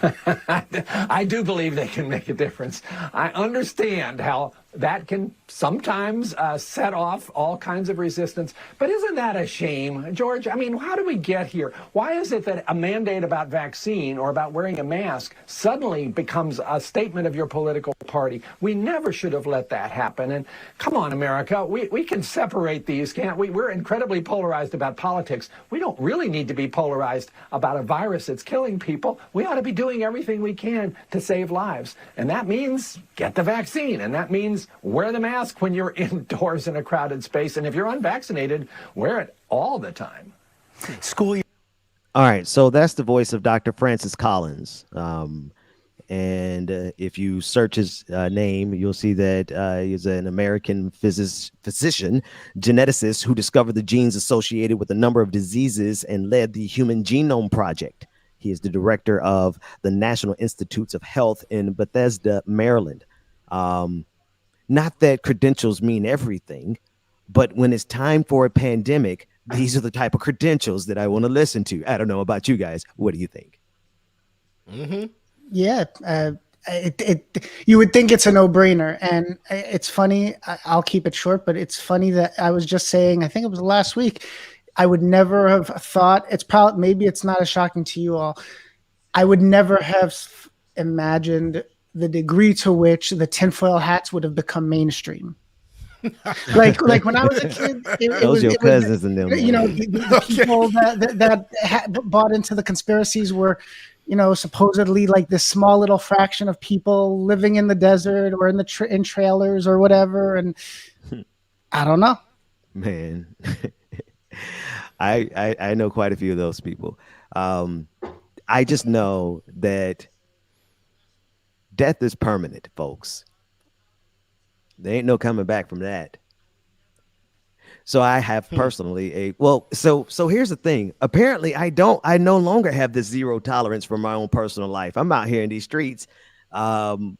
I do believe they can make a difference. I understand how that can sometimes set off all kinds of resistance. But isn't that a shame, George? I mean, how do we get here? Why is it that a mandate about vaccine or about wearing a mask suddenly becomes a statement of your political party? We never should have let that happen. And come on, America, we can separate these, can't we? We're incredibly polarized about politics. We don't really need to be polarized about a virus that's killing people. We ought to be doing everything we can to save lives. And that means get the vaccine. And that means wear the mask when you're indoors in a crowded space. And if you're unvaccinated, wear it all the time. School. All right. So that's the voice of Dr. Francis Collins. And if you search his name, you'll see that he's an American physician, geneticist who discovered the genes associated with a number of diseases and led the Human Genome Project. He is the director of the National Institutes of Health in Bethesda, Maryland. Not that credentials mean everything, but when it's time for a pandemic, these are the type of credentials that I want to listen to. I don't know about you guys. What do you think? Mm-hmm. Yeah, you would think it's a no-brainer, and it's funny. I'll keep it short, but it's funny that I was just saying, I think it was last week, I would never have thought, it's probably, maybe it's not as shocking to you all, I would never have imagined the degree to which the tinfoil hats would have become mainstream. like when I was a kid, those your cousins and them, you know, the people that bought into the conspiracies were, supposedly like this small little fraction of people living in the desert or in the in trailers or whatever. And I don't know. Man, I know quite a few of those people. I just know that death is permanent, folks. There ain't no coming back from that. So I have personally so here's the thing. Apparently I no longer have this zero tolerance for my own personal life. I'm out here in these streets. I'm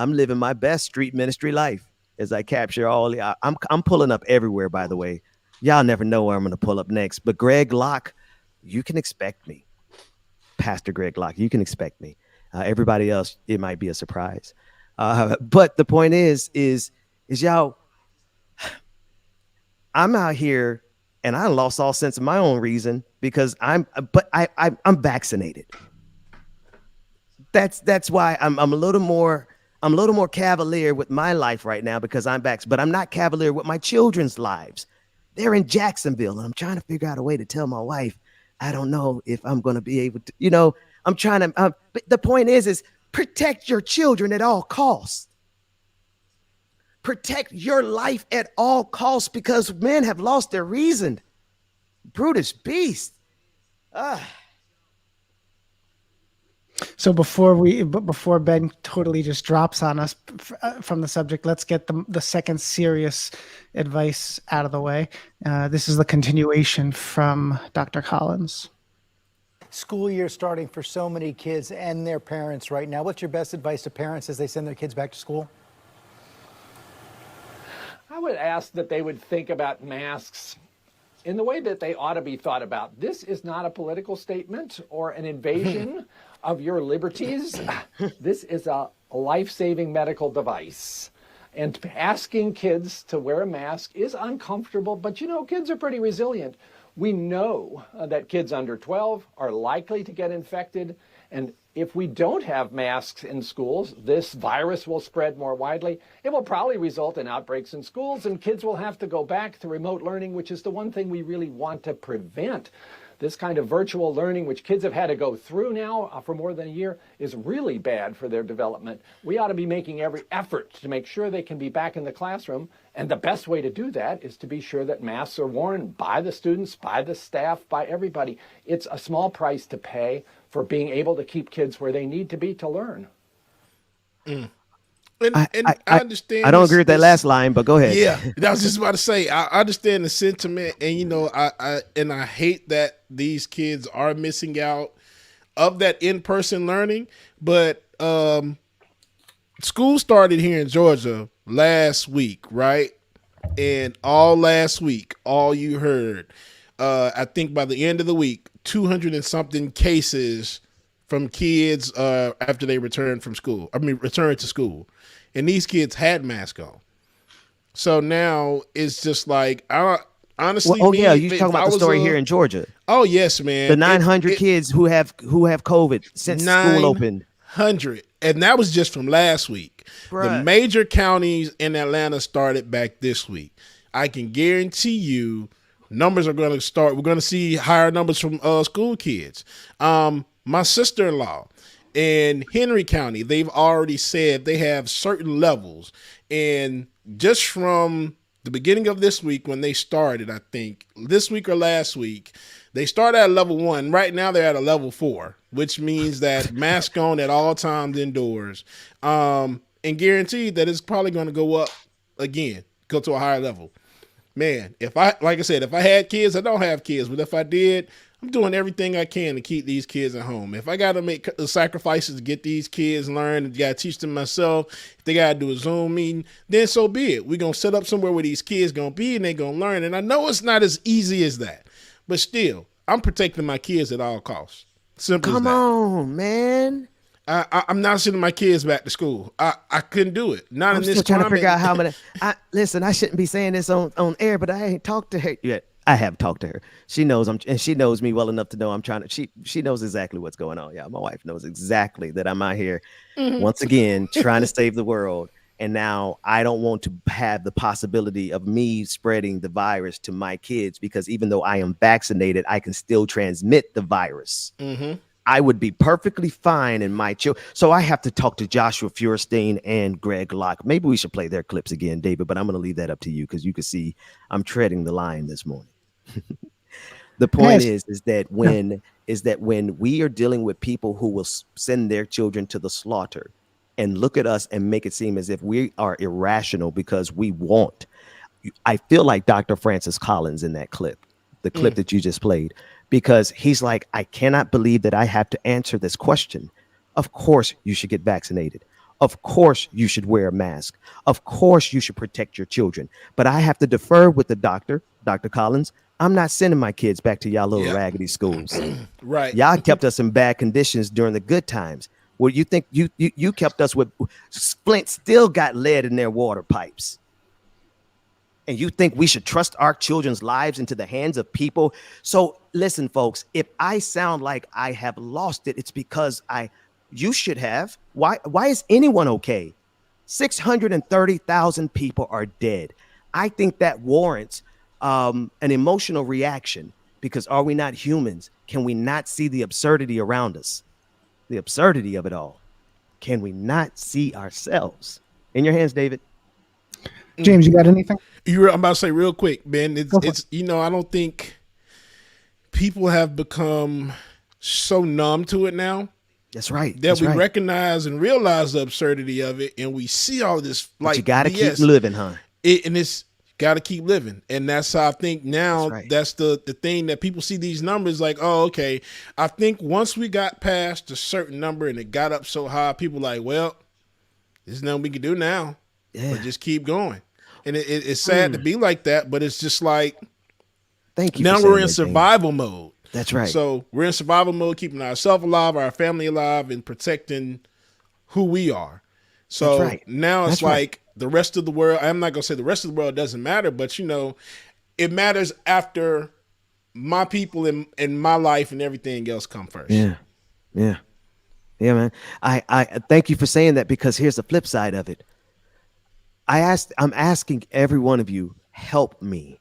living my best street ministry life as I capture I'm pulling up everywhere, by the way. Y'all never know where I'm going to pull up next, but Greg Locke, you can expect me. Pastor Greg Locke, you can expect me. Everybody else, it might be a surprise. But the point is y'all, I'm out here and I lost all sense of my own reason because I'm vaccinated. That's why I'm a little more cavalier with my life right now because I'm vaccinated, but I'm not cavalier with my children's lives. They're in Jacksonville and I'm trying to figure out a way to tell my wife, I don't know if I'm going to be able to, I'm trying to, but the point is protect your children at all costs. Protect your life at all costs because men have lost their reason. Brutish beast. So before Ben totally just drops on us from the subject, let's get the second serious advice out of the way. This is the continuation from Dr. Collins. School year starting for so many kids and their parents right now. What's your best advice to parents as they send their kids back to school? I would ask that they would think about masks in the way that they ought to be thought about. This is not a political statement or an invasion of your liberties. This is a life-saving medical device. And asking kids to wear a mask is uncomfortable, but kids are pretty resilient. We know that kids under 12 are likely to get infected. And if we don't have masks in schools, this virus will spread more widely. It will probably result in outbreaks in schools, and kids will have to go back to remote learning, which is the one thing we really want to prevent. This kind of virtual learning, which kids have had to go through now for more than a year, is really bad for their development. We ought to be making every effort to make sure they can be back in the classroom. And the best way to do that is to be sure that masks are worn by the students, by the staff, by everybody. It's a small price to pay for being able to keep kids where they need to be to learn. And I understand. I don't agree with that last line, but go ahead. Yeah, I was just about to say I understand the sentiment, and I hate that these kids are missing out of that in-person learning. But school started here in Georgia last week, right? And all last week, all you heard, I think by the end of the week, 200 and something cases from kids after they returned to school. And these kids had masks on. So now it's just like, honestly. You talking about the story here in Georgia? Oh, yes, man. The 900 kids who have COVID since school opened. 900. And that was just from last week. Bruh. The major counties in Atlanta started back this week. I can guarantee you numbers are going to start. We're going to see higher numbers from school kids. My sister-in-law in Henry County, they've already said they have certain levels. And just from the beginning of this week when they started, I think this week or last week, they started at level 1. Right now they're at a level 4, which means that mask on at all times indoors. And guaranteed that it's probably going to go up again, go to a higher level. Man, like I said, if I had kids, I don't have kids, but if I did, I'm doing everything I can to keep these kids at home. If I got to make sacrifices to get these kids learn, got to teach them myself, if they got to do a Zoom meeting, then so be it. We're going to set up somewhere where these kids going to be and they're going to learn. And I know it's not as easy as that, but still, I'm protecting my kids at all costs. Simple as that. Come on, man. I'm not sending my kids back to school. I couldn't do it. Not I'm in this still trying to figure out how climate. many. Listen, I shouldn't be saying this on air, but I ain't talked to her yet. I have talked to her. She knows and she knows me well enough to know I'm trying to. She knows exactly what's going on. Yeah, my wife knows exactly that I'm out here once again trying to save the world. And now I don't want to have the possibility of me spreading the virus to my kids because even though I am vaccinated, I can still transmit the virus. I would be perfectly fine in my So I have to talk to Joshua Feuerstein and Greg Locke. Maybe we should play their clips again, David, but I'm going to leave that up to you because you can see I'm treading the line this morning. The point is that when we are dealing with people who will send their children to the slaughter and look at us and make it seem as if we are irrational because we want. I feel like Dr. Francis Collins in that clip, the clip that you just played, because he's like, I cannot believe that I have to answer this question. Of course you should get vaccinated. Of course you should wear a mask. Of course you should protect your children. But I have to defer with the Dr. Collins. I'm not sending my kids back to y'all little raggedy schools. Right. Y'all kept us in bad conditions during the good times. Well, you think you kept us with Flint still got lead in their water pipes. And you think we should trust our children's lives into the hands of people? So listen, folks, if I sound like I have lost it, it's because you should have. Why is anyone okay? 630,000 people are dead. I think that warrants an emotional reaction, because are we not humans? Can we not see the absurdity around us? The absurdity of it all. Can we not see ourselves? In your hands, David. James, you got anything? I'm about to say real quick, Ben. It's I don't think people have become so numb to it now. That's right. That we recognize and realize the absurdity of it, and we see all this you gotta keep living, huh? It's got to keep living, and that's how I think now. That's the thing that people see these numbers like, oh, okay. I think once we got past a certain number and it got up so high, people like, well, there's nothing we can do now, but just keep going. And it's sad to be like that, but it's just like, thank you. Now we're in survival mode. That's right. So we're in survival mode, keeping ourselves alive, our family alive, and protecting who we are. So now it's like the rest of the world. I'm not going to say the rest of the world doesn't matter, but it matters after my people and my life and everything else come first. Yeah, man. I thank you for saying that, because here's the flip side of it. I'm asking every one of you, help me.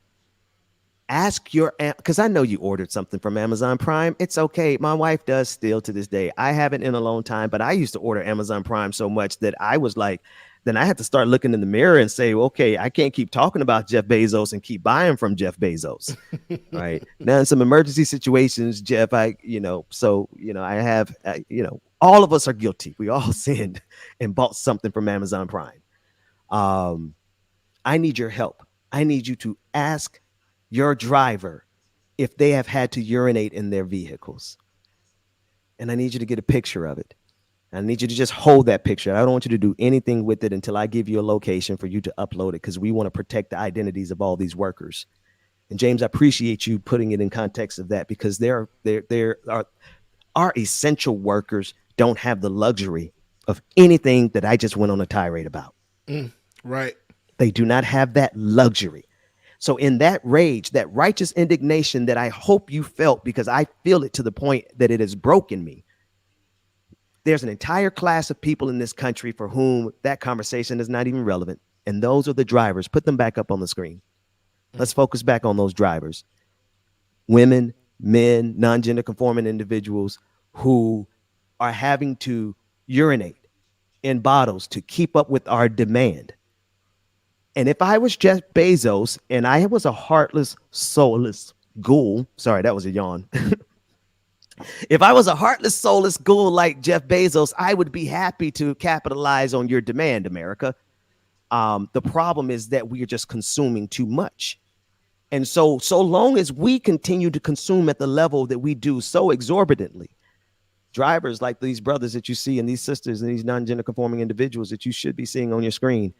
Ask because I know you ordered something from Amazon Prime. It's okay. My wife does still to this day. I haven't in a long time, but I used to order Amazon Prime so much that I was like, then I had to start looking in the mirror and say, okay, I can't keep talking about Jeff Bezos and keep buying from Jeff Bezos. Right. Now in some emergency situations, Jeff, I have, all of us are guilty. We all sinned and bought something from Amazon Prime. I need your help. I need you to ask your driver if they have had to urinate in their vehicles. And I need you to get a picture of it. I need you to just hold that picture. I don't want you to do anything with it until I give you a location for you to upload it, because we want to protect the identities of all these workers. And James, I appreciate you putting it in context of that, because our essential workers don't have the luxury of anything that I just went on a tirade about. Right. They do not have that luxury. So in that rage, that righteous indignation that I hope you felt, because I feel it to the point that it has broken me, there's an entire class of people in this country for whom that conversation is not even relevant. And those are the drivers. Put them back up on the screen. Let's focus back on those drivers. Women, men, non-gender conforming individuals who are having to urinate in bottles to keep up with our demand. And if I was Jeff Bezos and I was a heartless, soulless ghoul, sorry, that was a yawn. If I was a heartless, soulless ghoul like Jeff Bezos, I would be happy to capitalize on your demand, America. The problem is that we are just consuming too much. And so long as we continue to consume at the level that we do so exorbitantly, drivers like these brothers that you see and these sisters and these non-gender conforming individuals that you should be seeing on your screen,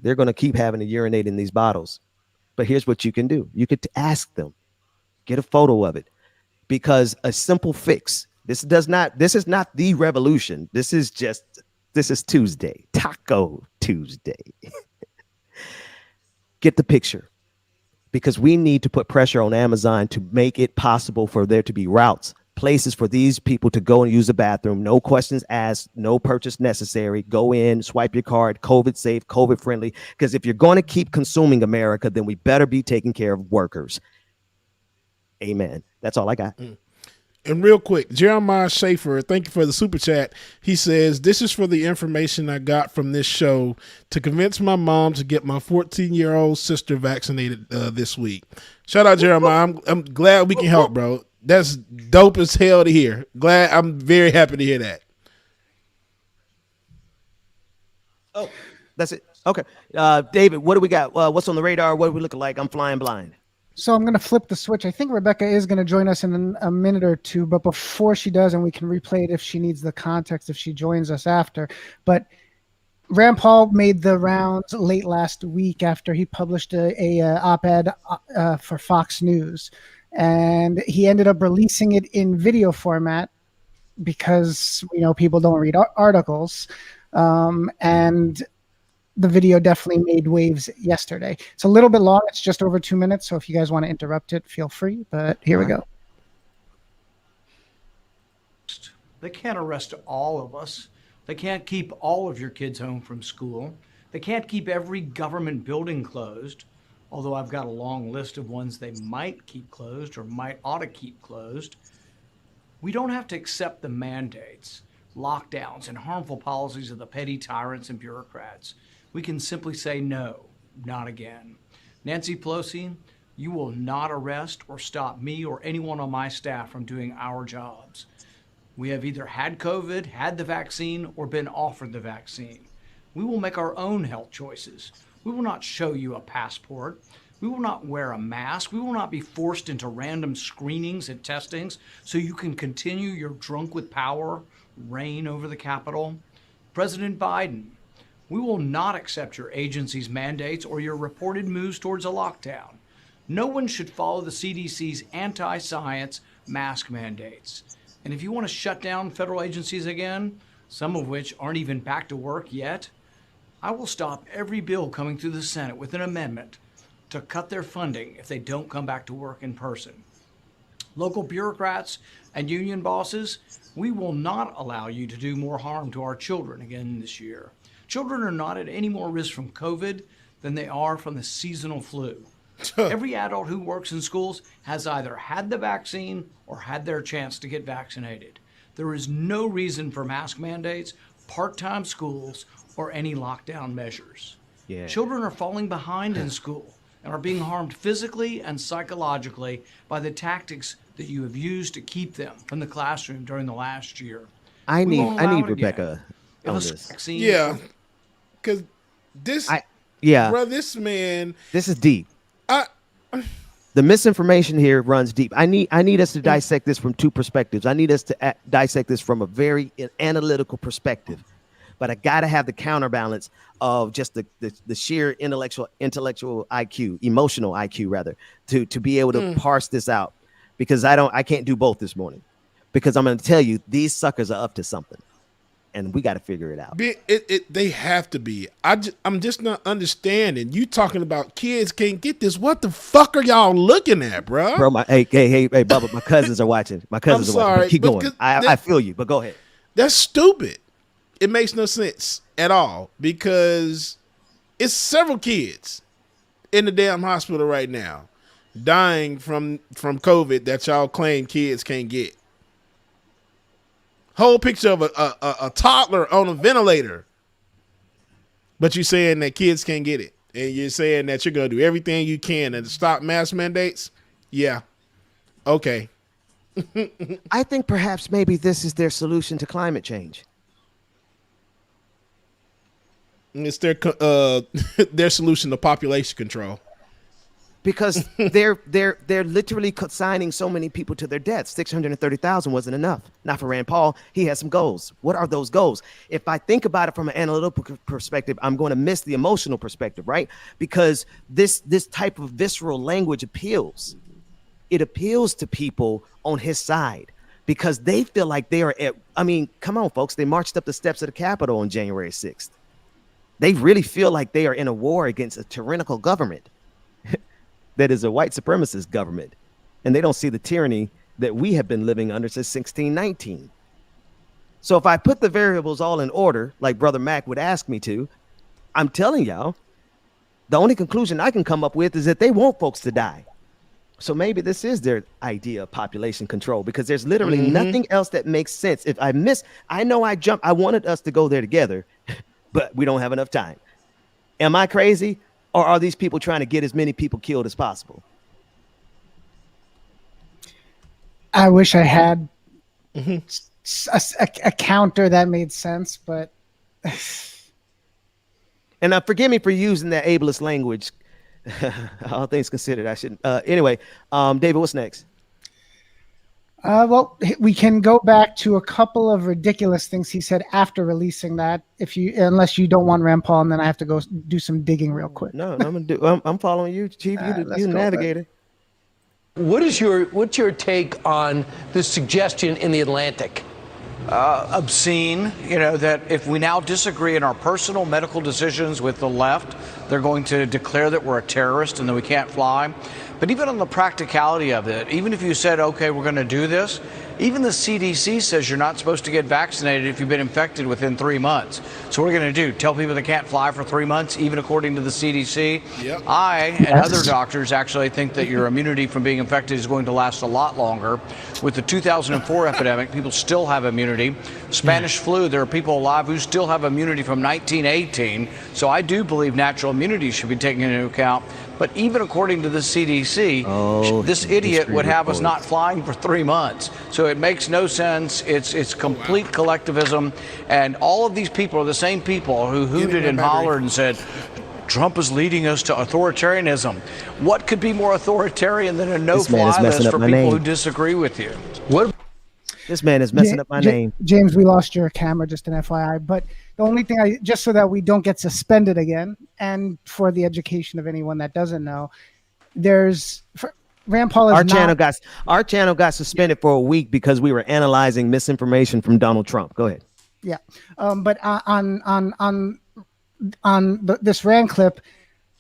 they're going to keep having to urinate in these bottles. But here's what you can do. You could ask them, get a photo of it, because a simple fix, this is not the revolution. This is Tuesday, Taco Tuesday. Get the picture, because we need to put pressure on Amazon to make it possible for there to be routes, places for these people to go and use a bathroom. No questions asked, no purchase necessary. Go in, swipe your card, COVID safe, COVID friendly. Because if you're going to keep consuming America, then we better be taking care of workers. Amen. That's all I got. And real quick, Jeremiah Schaefer, thank you for the super chat. He says, this is for the information I got from this show to convince my mom to get my 14-year-old sister vaccinated this week. Shout out, Jeremiah. I'm glad we can help, bro. That's dope as hell to hear. I'm very happy to hear that. Oh, that's it. Okay. David, what do we got? What's on the radar? What are we looking like? I'm flying blind. So I'm going to flip the switch. I think Rebecca is going to join us in a minute or two, but before she does, and we can replay it if she needs the context, if she joins us after. But Rand Paul made the rounds late last week after he published a op-ed for Fox News, and he ended up releasing it in video format because people don't read articles, and the video definitely made waves yesterday. It's a little bit long. It's just over 2 minutes. So if you guys want to interrupt it, feel free. But here we go. They can't arrest all of us. They can't keep all of your kids home from school. They can't keep every government building closed, although I've got a long list of ones they might keep closed or might ought to keep closed. We don't have to accept the mandates, lockdowns, and harmful policies of the petty tyrants and bureaucrats. We can simply say no, not again. Nancy Pelosi, you will not arrest or stop me or anyone on my staff from doing our jobs. We have either had COVID, had the vaccine, or been offered the vaccine. We will make our own health choices. We will not show you a passport. We will not wear a mask. We will not be forced into random screenings and testings so you can continue your drunk with power reign over the Capitol. President Biden, we will not accept your agency's mandates or your reported moves towards a lockdown. No one should follow the CDC's anti-science mask mandates. And if you want to shut down federal agencies again, some of which aren't even back to work yet, I will stop every bill coming through the Senate with an amendment to cut their funding if they don't come back to work in person. Local bureaucrats and union bosses, we will not allow you to do more harm to our children again this year. Children are not at any more risk from COVID than they are from the seasonal flu. Every adult who works in schools has either had the vaccine or had their chance to get vaccinated. There is no reason for mask mandates, part-time schools, or any lockdown measures. Yeah. Children are falling behind in school and are being harmed physically and psychologically by the tactics that you have used to keep them from the classroom during the last year. I We need won't allow it again. Rebecca If on a this. vaccine- Yeah. Because this, Yeah. bro, this man. This is deep. I, The misinformation here runs deep. I need us to dissect this from two perspectives. I need us to dissect this from a very analytical perspective, but I got to have the counterbalance of just the sheer intellectual IQ, emotional IQ rather, to be able to parse this out, because I can't do both this morning, because I'm going to tell you these suckers are up to something, and we got to figure it out. They have to be. I'm just not understanding. You talking about kids can't get this? What the fuck are y'all looking at, bro? Bro, hey, Bubba, my cousins are watching. My cousins are watching. Keep going. I feel you, but go ahead. That's stupid. It makes no sense at all, because it's several kids in the damn hospital right now dying from COVID that y'all claim kids can't get. Whole picture of a toddler on a ventilator, but you're saying that kids can't get it, and you're saying that you're going to do everything you can to stop mask mandates. Yeah. Okay. I think perhaps maybe this is their solution to climate change. It's their their solution to population control. Because they're literally signing so many people to their deaths. 630,000 wasn't enough. Not for Rand Paul. He has some goals. What are those goals? If I think about it from an analytical perspective, I'm going to miss the emotional perspective, right? Because this type of visceral language appeals. It appeals to people on his side because they feel like they are come on, folks. They marched up the steps of the Capitol on January 6th. They really feel like they are in a war against a tyrannical government that is a white supremacist government, and they don't see the tyranny that we have been living under since 1619. So if I put the variables all in order, like Brother Mac would ask me to, I'm telling y'all, the only conclusion I can come up with is that they want folks to die. So maybe this is their idea of population control, because there's literally nothing else that makes sense. If I know I jumped. I wanted us to go there together, but we don't have enough time. Am I crazy, or are these people trying to get as many people killed as possible? I wish I had a counter that made sense, but And forgive me for using that ableist language. All things considered, I shouldn't. Anyway, David, what's next? well, we can go back to a couple of ridiculous things he said after releasing that. Unless you don't want Rand Paul, and then I have to go do some digging real quick. No, I'm following you, Chief. You the navigator. What's your take on the suggestion in the Atlantic? Obscene, that if we now disagree in our personal medical decisions with the left, they're going to declare that we're a terrorist and that we can't fly. But even on the practicality of it, even if you said, okay, we're going to do this, even the CDC says you're not supposed to get vaccinated if you've been infected within 3 months. So what are we going to do? Tell people they can't fly for 3 months, even according to the CDC? Yep. I and other doctors actually think that your immunity from being infected is going to last a lot longer. With the 2004 epidemic, people still have immunity. Spanish flu, there are people alive who still have immunity from 1918. So I do believe natural immunity should be taken into account. But even according to the CDC, this idiot would have us not flying for 3 months. So it makes no sense. It's complete collectivism. And all of these people are the same people who hooted and hollered and said, Trump is leading us to authoritarianism. What could be more authoritarian than a no-fly list for people who disagree with you? This man is messing up my name. James, we lost your camera, just an FYI. But the only thing just so that we don't get suspended again, and for the education of anyone that doesn't know, Rand Paul is our channel got suspended for a week because we were analyzing misinformation from Donald Trump. Go ahead. Yeah. But this Rand clip,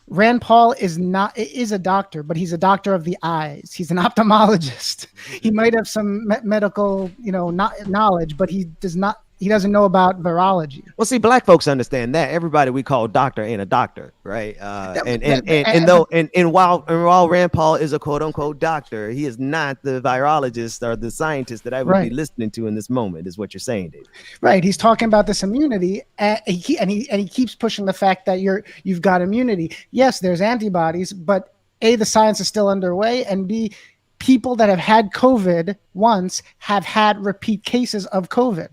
Rand Paul is a doctor, but he's a doctor of the eyes. He's an ophthalmologist. He might have some medical, knowledge, but he doesn't know about virology. Well, see, black folks understand that. Everybody we call doctor ain't a doctor, right? And while Rand Paul is a quote unquote doctor, he is not the virologist or the scientist that I would be listening to in this moment. Is what you're saying, David? Right. He's talking about this immunity, and he keeps pushing the fact that you've got immunity. Yes, there's antibodies, but A, the science is still underway, and B, people that have had COVID once have had repeat cases of COVID.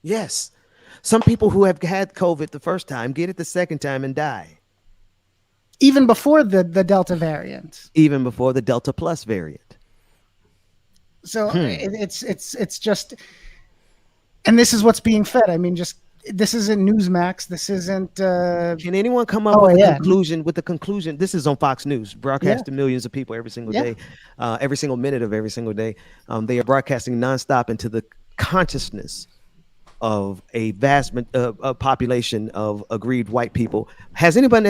Yes. Some people who have had COVID the first time get it the second time and die. Even before the Delta variant. Even before the Delta Plus variant. So it's just, and this is what's being fed. I mean, this isn't Newsmax. This isn't. Can anyone come up with a conclusion? With the conclusion, this is on Fox News, broadcast to millions of people every single day, every single minute of every single day. They are broadcasting nonstop into the consciousness of a vast population of aggrieved white people. Has anyone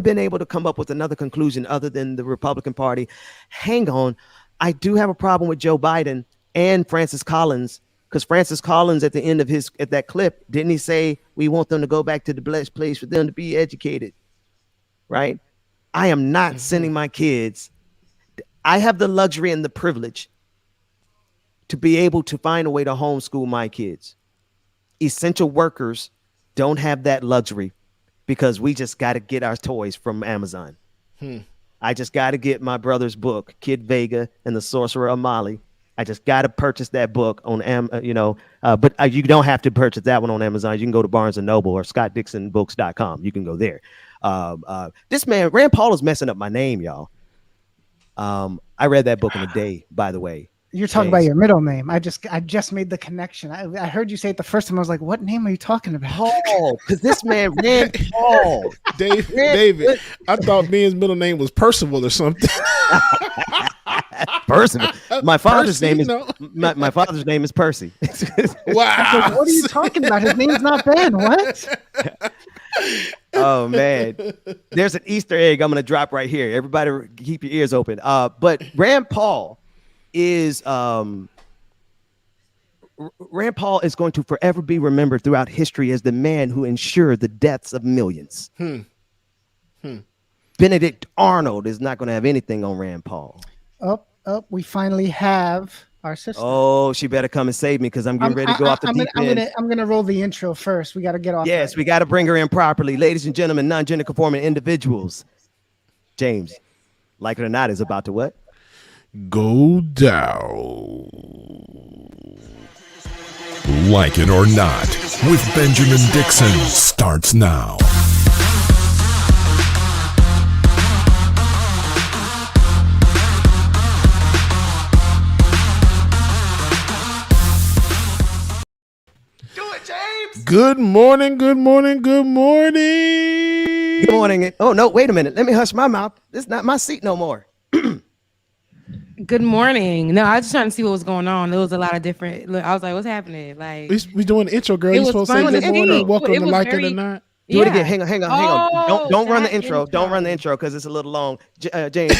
been able to come up with another conclusion other than the Republican Party? Hang on, I do have a problem with Joe Biden and Francis Collins, because Francis Collins at the end of that clip, didn't he say we want them to go back to the blessed place for them to be educated? Right? I am not sending my kids. I have the luxury and the privilege to be able to find a way to homeschool my kids. Essential workers don't have that luxury because we just got to get our toys from Amazon. I just got to get my brother's book, Kid Vega and the Sorcerer of Mali. I just got to purchase that book on but you don't have to purchase that one on Amazon. You can go to Barnes & Noble or ScottDixonBooks.com. You can go there. This man, Rand Paul, is messing up my name, y'all. I read that book in a day, by the way. You're talking about your middle name. I just made the connection. I heard you say it the first time. I was like, what name are you talking about? Paul, because this man, Rand Paul. David, I thought Ben's middle name was Percival or something. Percival. My father's name is my father's name is Percy. Wow. What are you talking about? His name's not Ben. What? Oh man, there's an Easter egg I'm gonna drop right here. Everybody, keep your ears open. But Rand Paul is Rand Paul is going to forever be remembered throughout history as the man who ensured the deaths of millions. Benedict Arnold is not going to have anything on Rand Paul. Up, we finally have our sister. Oh, she better come and save me because I'm getting ready to go off the deep end. I'm gonna roll the intro first. We got to get off. Yes, we got to bring her in properly. Ladies and gentlemen, non-gender conforming individuals. James, like it or not, is about to what? Go down. Like It or Not with Benjamin Dixon starts now. Good morning, good morning, good morning. Good morning. Oh, no, wait a minute. Let me hush my mouth. This is not my seat no more. Good morning. No, I was just trying to see what was going on. There was a lot of different. Look, I was like, "What's happening?" Like we doing the intro, girl. You supposed to say good morning, welcome to Like It or Not. Do it again. Hang on. Don't run the intro. Don't run the intro because it's a little long. James,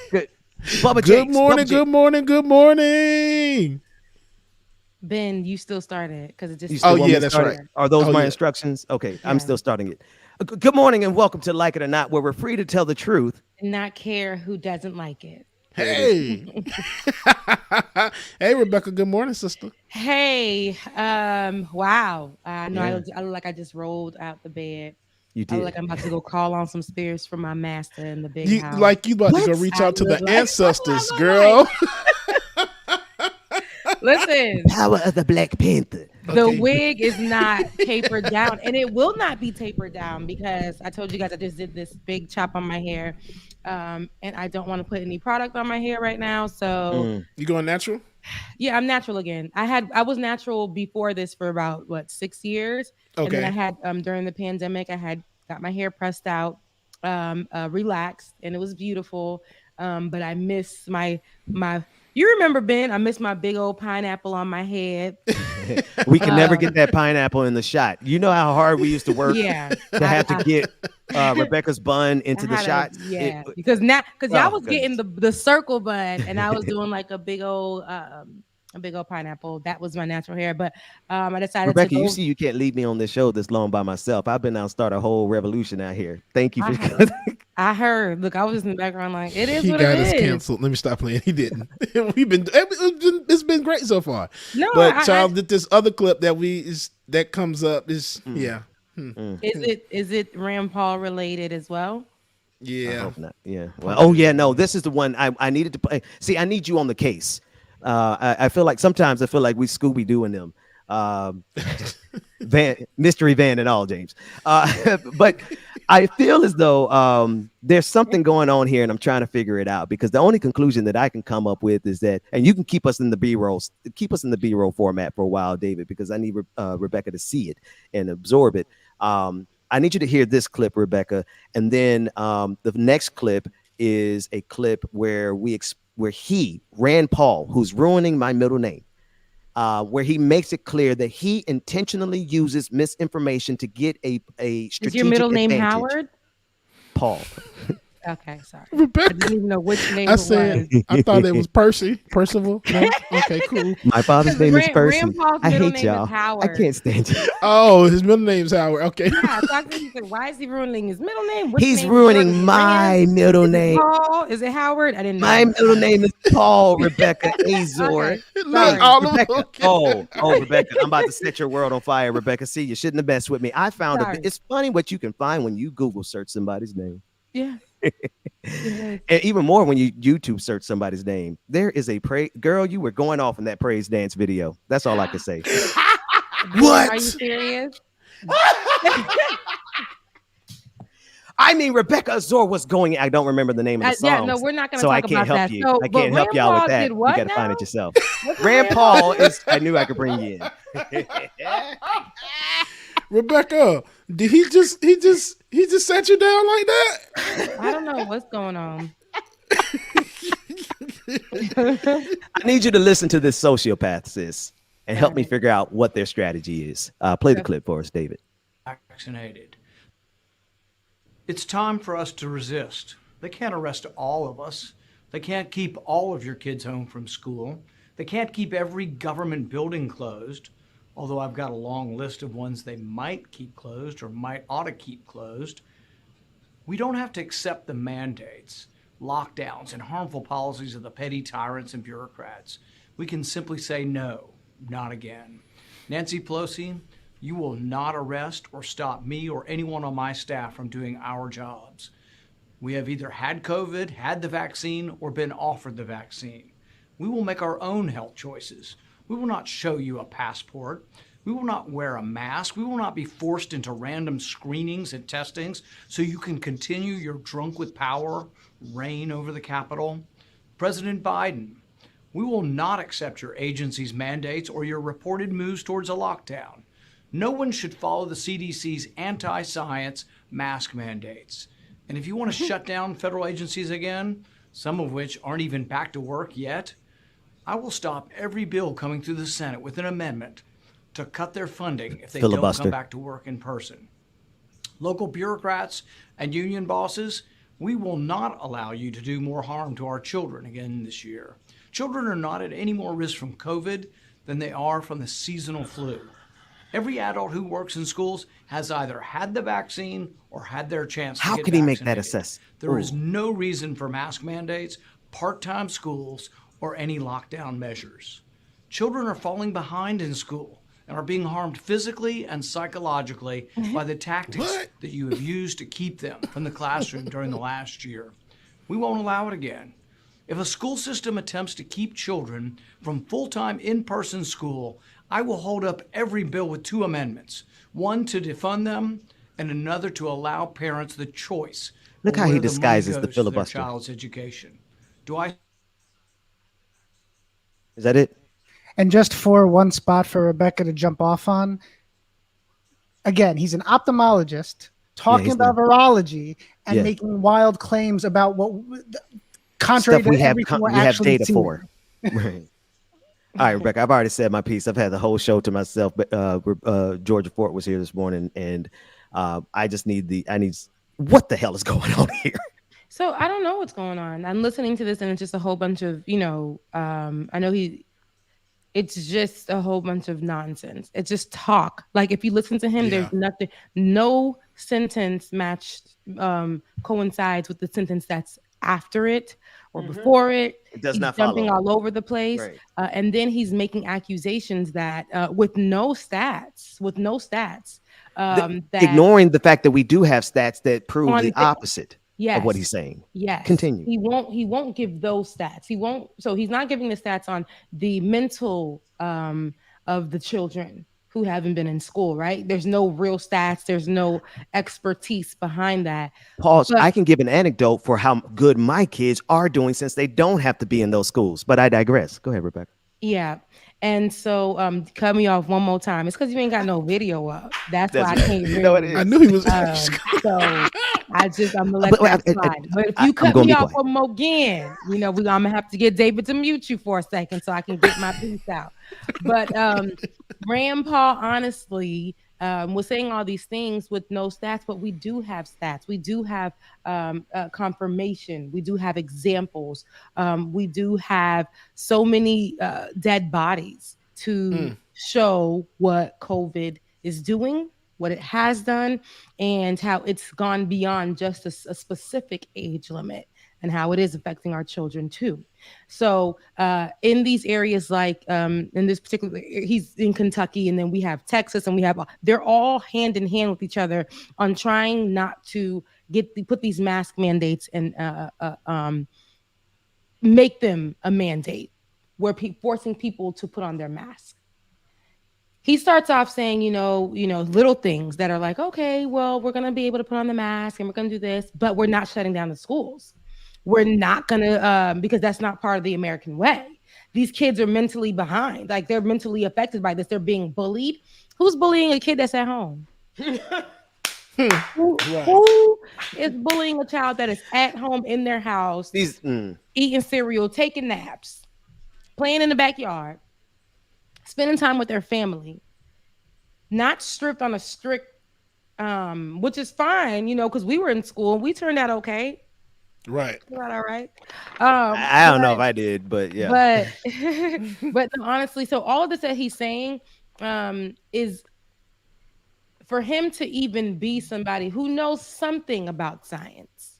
good. Bubba Good morning, good morning, good morning. Ben, you still started because it just. Oh yeah, that's right. Are those my instructions? Okay, yeah. I'm still starting it. Good morning and welcome to Like It or Not, where we're free to tell the truth and not care who doesn't like it. Hey, hey, Rebecca. Good morning, sister. Hey, wow. I know I look like I just rolled out the bed. You did. I look like I'm about to go call on some spirits from my master in the big house. Like you about to go reach out to the ancestors, girl. Listen, power of the Black Panther. The wig is not tapered down, and it will not be tapered down because I told you guys I just did this big chop on my hair, and I don't want to put any product on my hair right now. So you going natural? Yeah, I'm natural again. I was natural before this for about 6 years, and then I had during the pandemic I had got my hair pressed out, relaxed, and it was beautiful. But I miss my. You remember, Ben? I missed my big old pineapple on my head. We can never get that pineapple in the shot. You know how hard we used to work to have to get Rebecca's bun into the shot. Because y'all was getting the circle bun, and I was doing like a big old pineapple. That was my natural hair. But I decided Rebecca, you see, you can't leave me on this show this long by myself. I've been out start a whole revolution out here. Thank you for I heard. Look, I was just in the background like, it is he what it is. He got us canceled. Let me stop playing. He didn't. It's been great so far. No, but child, this other clip that comes up is Is it Rand Paul related as well? Yeah. I hope not. Yeah. Well, no, this is the one I needed to play. See, I need you on the case. I feel like sometimes we Scooby-Dooing them. Mystery van and all, James. But I feel as though there's something going on here, and I'm trying to figure it out because the only conclusion that I can come up with is that, and you can keep us in the B-roll format for a while, David, because I need Rebecca to see it and absorb it. I need you to hear this clip, Rebecca, and then the next clip is a clip where Rand Paul, who's ruining my middle name, where he makes it clear that he intentionally uses misinformation to get a strategic Is your middle name advantage. Howard? Paul. Okay, sorry. Rebecca. I didn't even know which name I said, it was. I thought it was Percival. No? Okay, cool. My father's name is Percy. Rand Paul's I middle hate name y'all. is Howard. I can't stand you. Oh, his middle name's Howard. Okay. Yeah, so I said, why is he ruining his middle name? Which He's name ruining my middle name. Paul? Is it Howard? I didn't know. My middle name is Paul Rebecca Azor. Rebecca. Oh, Rebecca, I'm about to set your world on fire, Rebecca. See, you shouldn't have messed with me. I found it's funny what you can find when you Google search somebody's name. Yeah. And even more when you YouTube search somebody's name. There is a girl, you were going off in that praise dance video. That's all I can say. What? Are you serious? I mean, Rebecca Azor was going. I don't remember the name of the song. Yeah, no, we're not going to so talk I can't about help that. you. So, I can't help y'all with that. You got to find it yourself. Rand Paul is. I knew I could bring you in. Rebecca, did he just set you down like that? I don't know what's going on. I need you to listen to this sociopath, sis, and help me figure out what their strategy is. Play the clip for us, David. Vaccinated. It's time for us to resist. They can't arrest all of us. They can't keep all of your kids home from school. They can't keep every government building closed, although I've got a long list of ones they might keep closed or might ought to keep closed. We don't have to accept the mandates, lockdowns, and harmful policies of the petty tyrants and bureaucrats. We can simply say no, not again. Nancy Pelosi, you will not arrest or stop me or anyone on my staff from doing our jobs. We have either had COVID, had the vaccine, or been offered the vaccine. We will make our own health choices. We will not show you a passport. We will not wear a mask. We will not be forced into random screenings and testings so you can continue your drunk with power reign over the Capitol. President Biden, we will not accept your agency's mandates or your reported moves towards a lockdown. No one should follow the CDC's anti-science mask mandates. And if you want to shut down federal agencies again, some of which aren't even back to work yet, I will stop every bill coming through the Senate with an amendment to cut their funding if they don't come back to work in person. Local bureaucrats and union bosses, we will not allow you to do more harm to our children again this year. Children are not at any more risk from COVID than they are from the seasonal flu. Every adult who works in schools has either had the vaccine or had their chance to How get can he make vaccinated. that assess? There is no reason for mask mandates, part-time schools, or any lockdown measures. Children are falling behind in school and are being harmed physically and psychologically by the tactics that you have used to keep them from the classroom during the last year. We won't allow it again. If a school system attempts to keep children from full-time in-person school, I will hold up every bill with 2 amendments, one to defund them and another to allow parents the choice. Look of how he where the money disguises the goes to their filibuster. child's education. Do I? Is that it? And just for one spot for Rebecca to jump off on, again, he's an ophthalmologist talking he's about virology and Yeah. making wild claims about what contrary Stuff we to have everything we're we have actually data seeing. for. Right. All right, Rebecca, I've already said my piece. I've had the whole show to myself, but Georgia Fort was here this morning, and I just need what the hell is going on here? So I don't know what's going on. I'm listening to this and it's just a whole bunch of, I know it's just a whole bunch of nonsense. It's just talk. Like if you listen to him, there's nothing, no sentence coincides with the sentence that's after it or before it. It does He's not jumping follow. all over the place. Right. And then he's making accusations that with no stats, that Ignoring the fact that we do have stats that prove On the the- opposite of what Yes. he's saying. Yes. Continue. He won't give those stats. So he's not giving the stats on the mental of the children who haven't been in school, right? There's no real stats, there's no expertise behind that. Pause. But- I can give an anecdote for how good my kids are doing since they don't have to be in those schools, but I digress. Go ahead, Rebecca. Yeah. And so cut me off one more time. It's because you ain't got no video up. That's why I That's- can't you know it is. I knew he was. so I'm gonna let But- that I- slide. But if I'm you cut gonna me be off quiet. one more again, I'm gonna have to get David to mute you for a second so I can get my piece out. But Rand Paul honestly was saying all these things with no stats, but we do have stats. We do have confirmation. We do have examples. We do have so many dead bodies to show what COVID is doing, what it has done, and how it's gone beyond just a specific age limit and how it is affecting our children too. So in these areas, like in this particular, he's in Kentucky, and then we have Texas, and they're all hand in hand with each other on trying not to put these mask mandates and make them a mandate where forcing people to put on their mask. He starts off saying, little things that are like, okay, well, we're going to be able to put on the mask and we're going to do this, but we're not shutting down the schools. We're not going to, because that's not part of the American way. These kids are mentally behind. Like they're mentally affected by this. They're being bullied. Who's bullying a kid that's at home? Who is bullying a child that is at home in their house, eating cereal, taking naps, playing in the backyard, spending time with their family, not stripped on a strict, which is fine, because we were in school and we turned out okay. Right. Turned out all right. I don't know if I did, but yeah. But no, honestly, so all of this that he's saying is for him to even be somebody who knows something about science,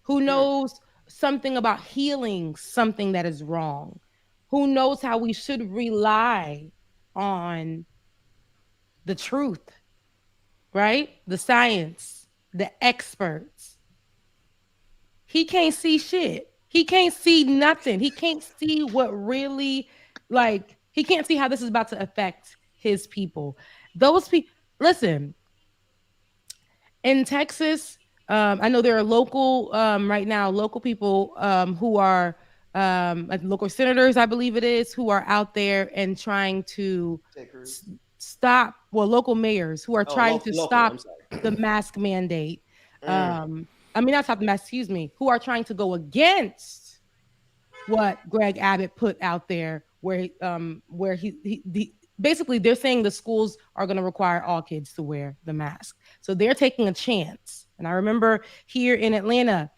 who knows something about healing something that is wrong, who knows how we should rely on the truth, right? The science, the experts. He can't see shit. He can't see nothing. He can't see what really, like, he can't see how this is about to affect his people. Those people, listen, in Texas, I know there are local, right now, local people who are, like local senators, I believe it is, who are out there and trying to stop, well, local mayors who are trying to stop the mask mandate. I mean, not stop the mask, excuse me, who are trying to go against what Greg Abbott put out there, where he basically they're saying the schools are going to require all kids to wear the mask. So they're taking a chance. And I remember here in Atlanta,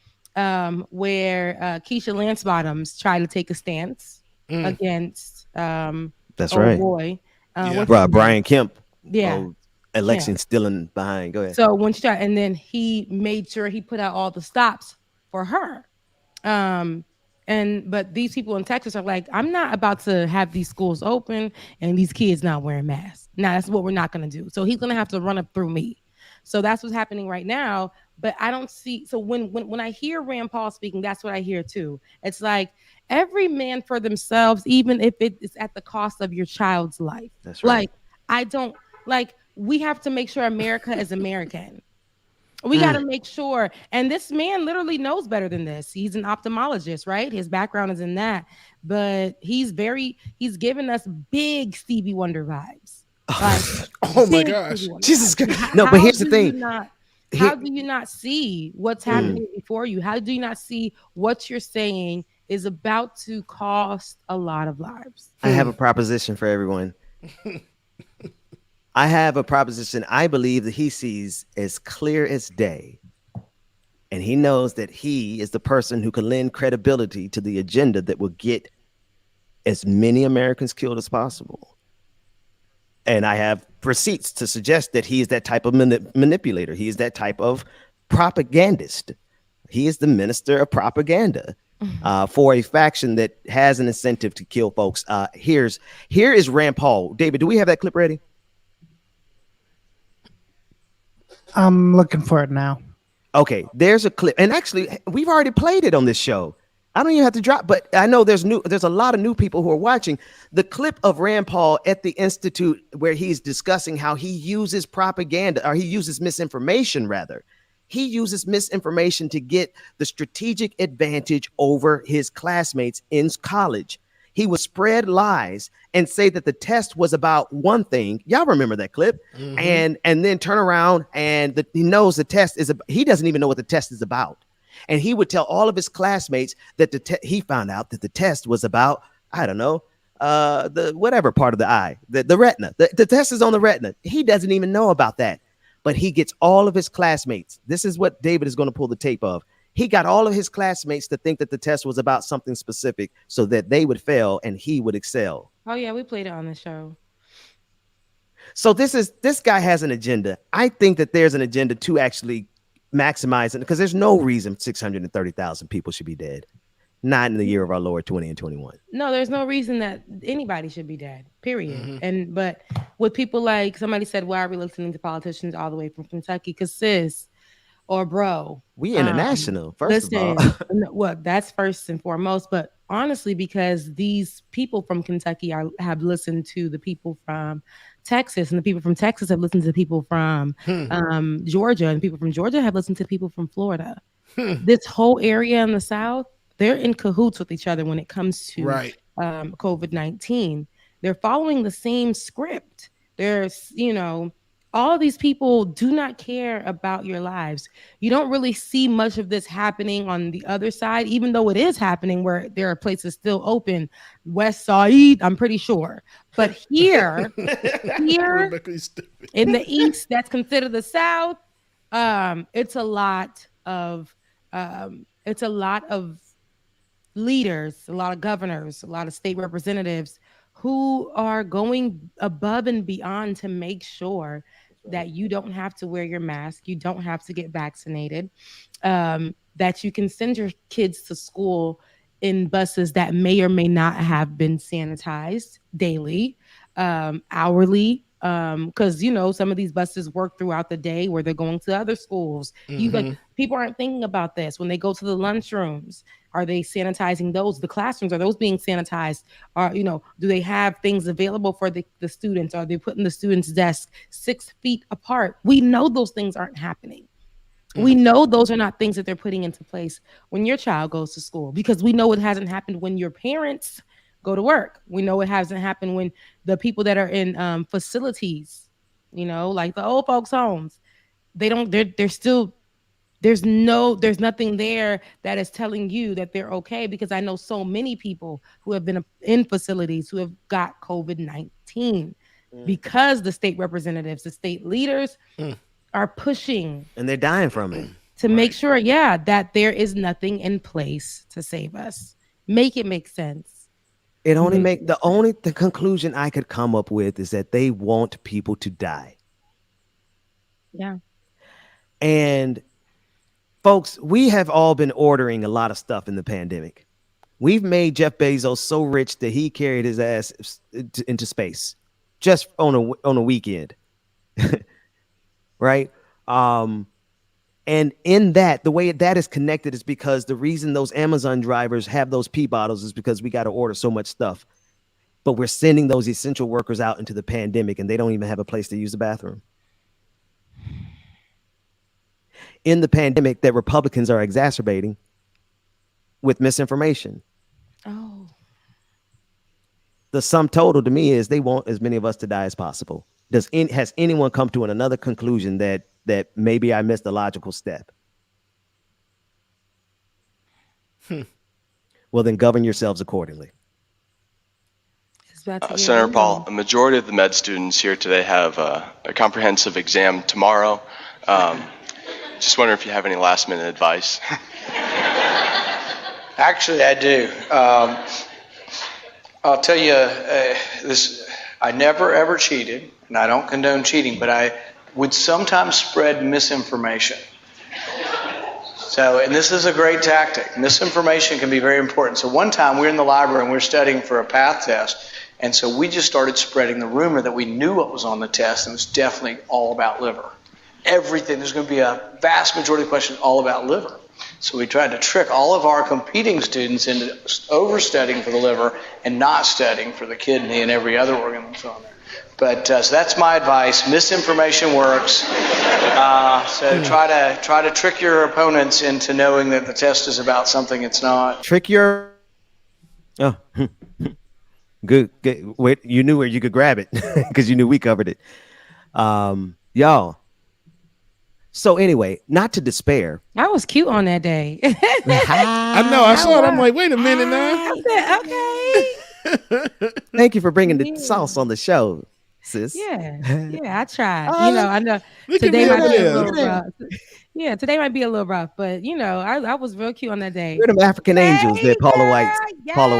where Keisha Lance Bottoms tried to take a stance against that's right. Boy, Brian Kemp. Yeah. Election stealing behind. Go ahead. So when she tried, and then he made sure he put out all the stops for her. But these people in Texas are like, I'm not about to have these schools open and these kids not wearing masks. Now that's what we're not going to do. So he's going to have to run up through me. So that's what's happening right now. But I don't see. So when I hear Rand Paul speaking, that's what I hear too. It's like every man for themselves, even if it is at the cost of your child's life. That's right. Like I don't like. We have to make sure America is American. We got to make sure. And this man literally knows better than this. He's an ophthalmologist, right? His background is in that. But he's giving us big Stevie Wonder vibes. Like, oh my gosh. Jesus Christ. No, but here's the thing. How do you not see what's happening before you? How do you not see what you're saying is about to cost a lot of lives? I have a proposition for everyone. I have a proposition I believe that he sees as clear as day. And he knows that he is the person who can lend credibility to the agenda that will get as many Americans killed as possible. And I have receipts to suggest that he is that type of manipulator. He is that type of propagandist. He is the minister of propaganda for a faction that has an incentive to kill folks. Here is Rand Paul. David, do we have that clip ready? I'm looking for it now. Okay, there's a clip, and actually, we've already played it on this show. I don't even have to drop, but I know there's a lot of new people who are watching the clip of Rand Paul at the Institute where he's discussing how he uses propaganda, or he uses misinformation rather. He uses misinformation to get the strategic advantage over his classmates in college. He would spread lies and say that the test was about one thing. Y'all remember that clip? And then turn around and he knows the test is, he doesn't even know what the test is about. And he would tell all of his classmates that he found out that the test was about, I don't know, the whatever part of the eye, the retina. The test is on the retina. He doesn't even know about that. But he gets all of his classmates. This is what David is going to pull the tape of. He got all of his classmates to think that the test was about something specific so that they would fail and he would excel. Oh, yeah, we played it on the show. So this guy has an agenda. I think that there's an agenda to actually maximize it because there's no reason 630,000 people should be dead. Not in the year of our Lord 20 and 21. No, there's no reason that anybody should be dead, period. But with people like, somebody said, why are we listening to politicians all the way from Kentucky? Because sis, or bro, we international. First of all, well, that's first and foremost. But honestly, because these people from Kentucky have listened to the people from Texas, and the people from Texas have listened to the people from Georgia, and people from Georgia have listened to people from Florida. This whole area in the South, they're in cahoots with each other when it comes to COVID-19. They're following the same script. There's, all of these people do not care about your lives. You don't really see much of this happening on the other side, even though it is happening where there are places still open. West Side, I'm pretty sure. But here in the East, that's considered the South, it's a lot of leaders, a lot of governors, a lot of state representatives who are going above and beyond to make sure that you don't have to wear your mask, you don't have to get vaccinated, that you can send your kids to school in buses that may or may not have been sanitized daily, hourly, because some of these buses work throughout the day where they're going to other schools. People aren't thinking about this when they go to the lunchrooms. Are they sanitizing those? The classrooms, are those being sanitized? Or do they have things available for the students? Are they putting the students' desks 6 feet apart? We know those things aren't happening. We know those are not things that they're putting into place when your child goes to school, because we know it hasn't happened when your parents go to work. We know it hasn't happened when the people that are in facilities, like the old folks' homes, they're still, there's nothing there that is telling you that they're okay, because I know so many people who have been in facilities who have got COVID-19 because the state representatives, the state leaders are pushing, and they're dying from it, to make sure, that there is nothing in place to save us. Make it make sense. It only the conclusion I could come up with is that they want people to die. Yeah. And folks, we have all been ordering a lot of stuff in the pandemic. We've made Jeff Bezos so rich that he carried his ass into space just on a weekend. Right? And in that, the way that is connected is because the reason those Amazon drivers have those pee bottles is because we got to order so much stuff. But we're sending those essential workers out into the pandemic and they don't even have a place to use the bathroom. In the pandemic that Republicans are exacerbating with misinformation. Oh. The sum total to me is they want as many of us to die as possible. Has anyone come to another conclusion that maybe I missed a logical step? Well, then govern yourselves accordingly. Senator Paul, a majority of the med students here today have a comprehensive exam tomorrow. Just wonder if you have any last minute advice. Actually, I do. I'll tell you this. I never ever cheated, and I don't condone cheating, but I would sometimes spread misinformation. So, and this is a great tactic. Misinformation can be very important. So one time we were in the library and we were studying for a PATH test, and so we just started spreading the rumor that we knew what was on the test, and it was definitely all about liver. Everything, there's going to be a vast majority of questions all about liver. So we tried to trick all of our competing students into overstudying for the liver and not studying for the kidney and every other organ that's on there. But so that's my advice. Misinformation works. So try to trick your opponents into knowing that the test is about something it's not. Trick your. Oh, good. Wait, you knew where you could grab it because you knew we covered it. Y'all. So anyway, not to despair. I was cute on that day. I know. I saw it. I'm like, wait a minute now. Okay. Thank you for bringing the sauce on the show, sis. Yeah, I tried. I know today might be a little rough. Yeah, today might be a little rough, but I was real cute on that day. We're them African angels that Paula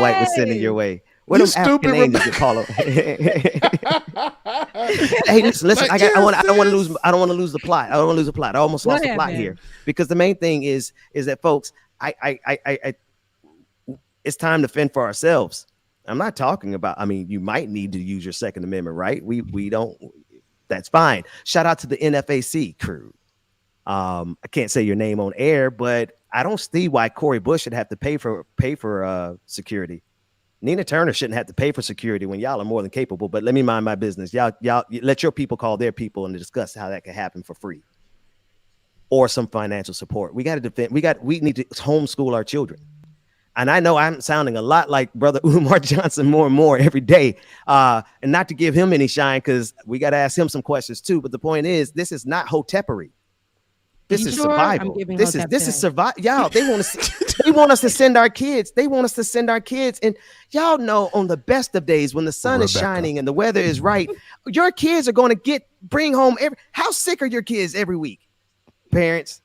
White was sending your way. What them African angels that Paula? Hey, listen. I don't want to lose the plot. I almost lost the plot here because the main thing is that folks, it's time to fend for ourselves. I'm not talking about. I mean, you might need to use your Second Amendment, right? We don't. That's fine. Shout out to the NFAC crew. I can't say your name on air, but I don't see why Cori Bush should have to pay for security. Nina Turner shouldn't have to pay for security when y'all are more than capable. But let me mind my business. Y'all let your people call their people and discuss how that can happen for free or some financial support. We got to defend. We need to homeschool our children. And I know I'm sounding a lot like Brother Umar Johnson more and more every day. And not to give him any shine because we got to ask him some questions too. But the point is, this is not hotepery. This is survival. This is survival. Y'all, they want us to send our kids. They want us to send our kids. And y'all know on the best of days when the sun is shining and the weather is right, your kids are going to bring home how sick are your kids every week? Parents,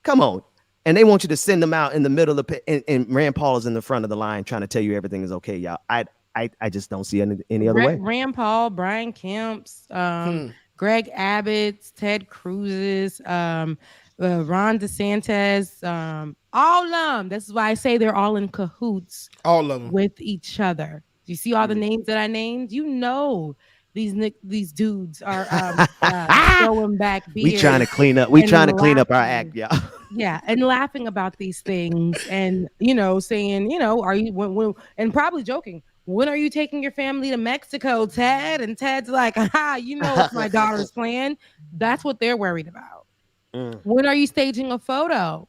come on. And they want you to send them out in the middle of and Rand Paul is in the front of the line trying to tell you everything is okay, y'all. I just don't see any other way. Rand Paul, Brian Kemp's, Greg Abbott's, Ted Cruz's, Ron DeSantis, all of them. This is why I say they're all in cahoots. All of them with each other. Do you see all the names that I named? You know, these dudes are throwing back beers. We trying to clean up. We trying to clean up our act, y'all. Yeah, and laughing about these things, and saying, are you when and probably joking. When are you taking your family to Mexico, Ted? And Ted's like, it's my daughter's plan. That's what they're worried about. When are you staging a photo?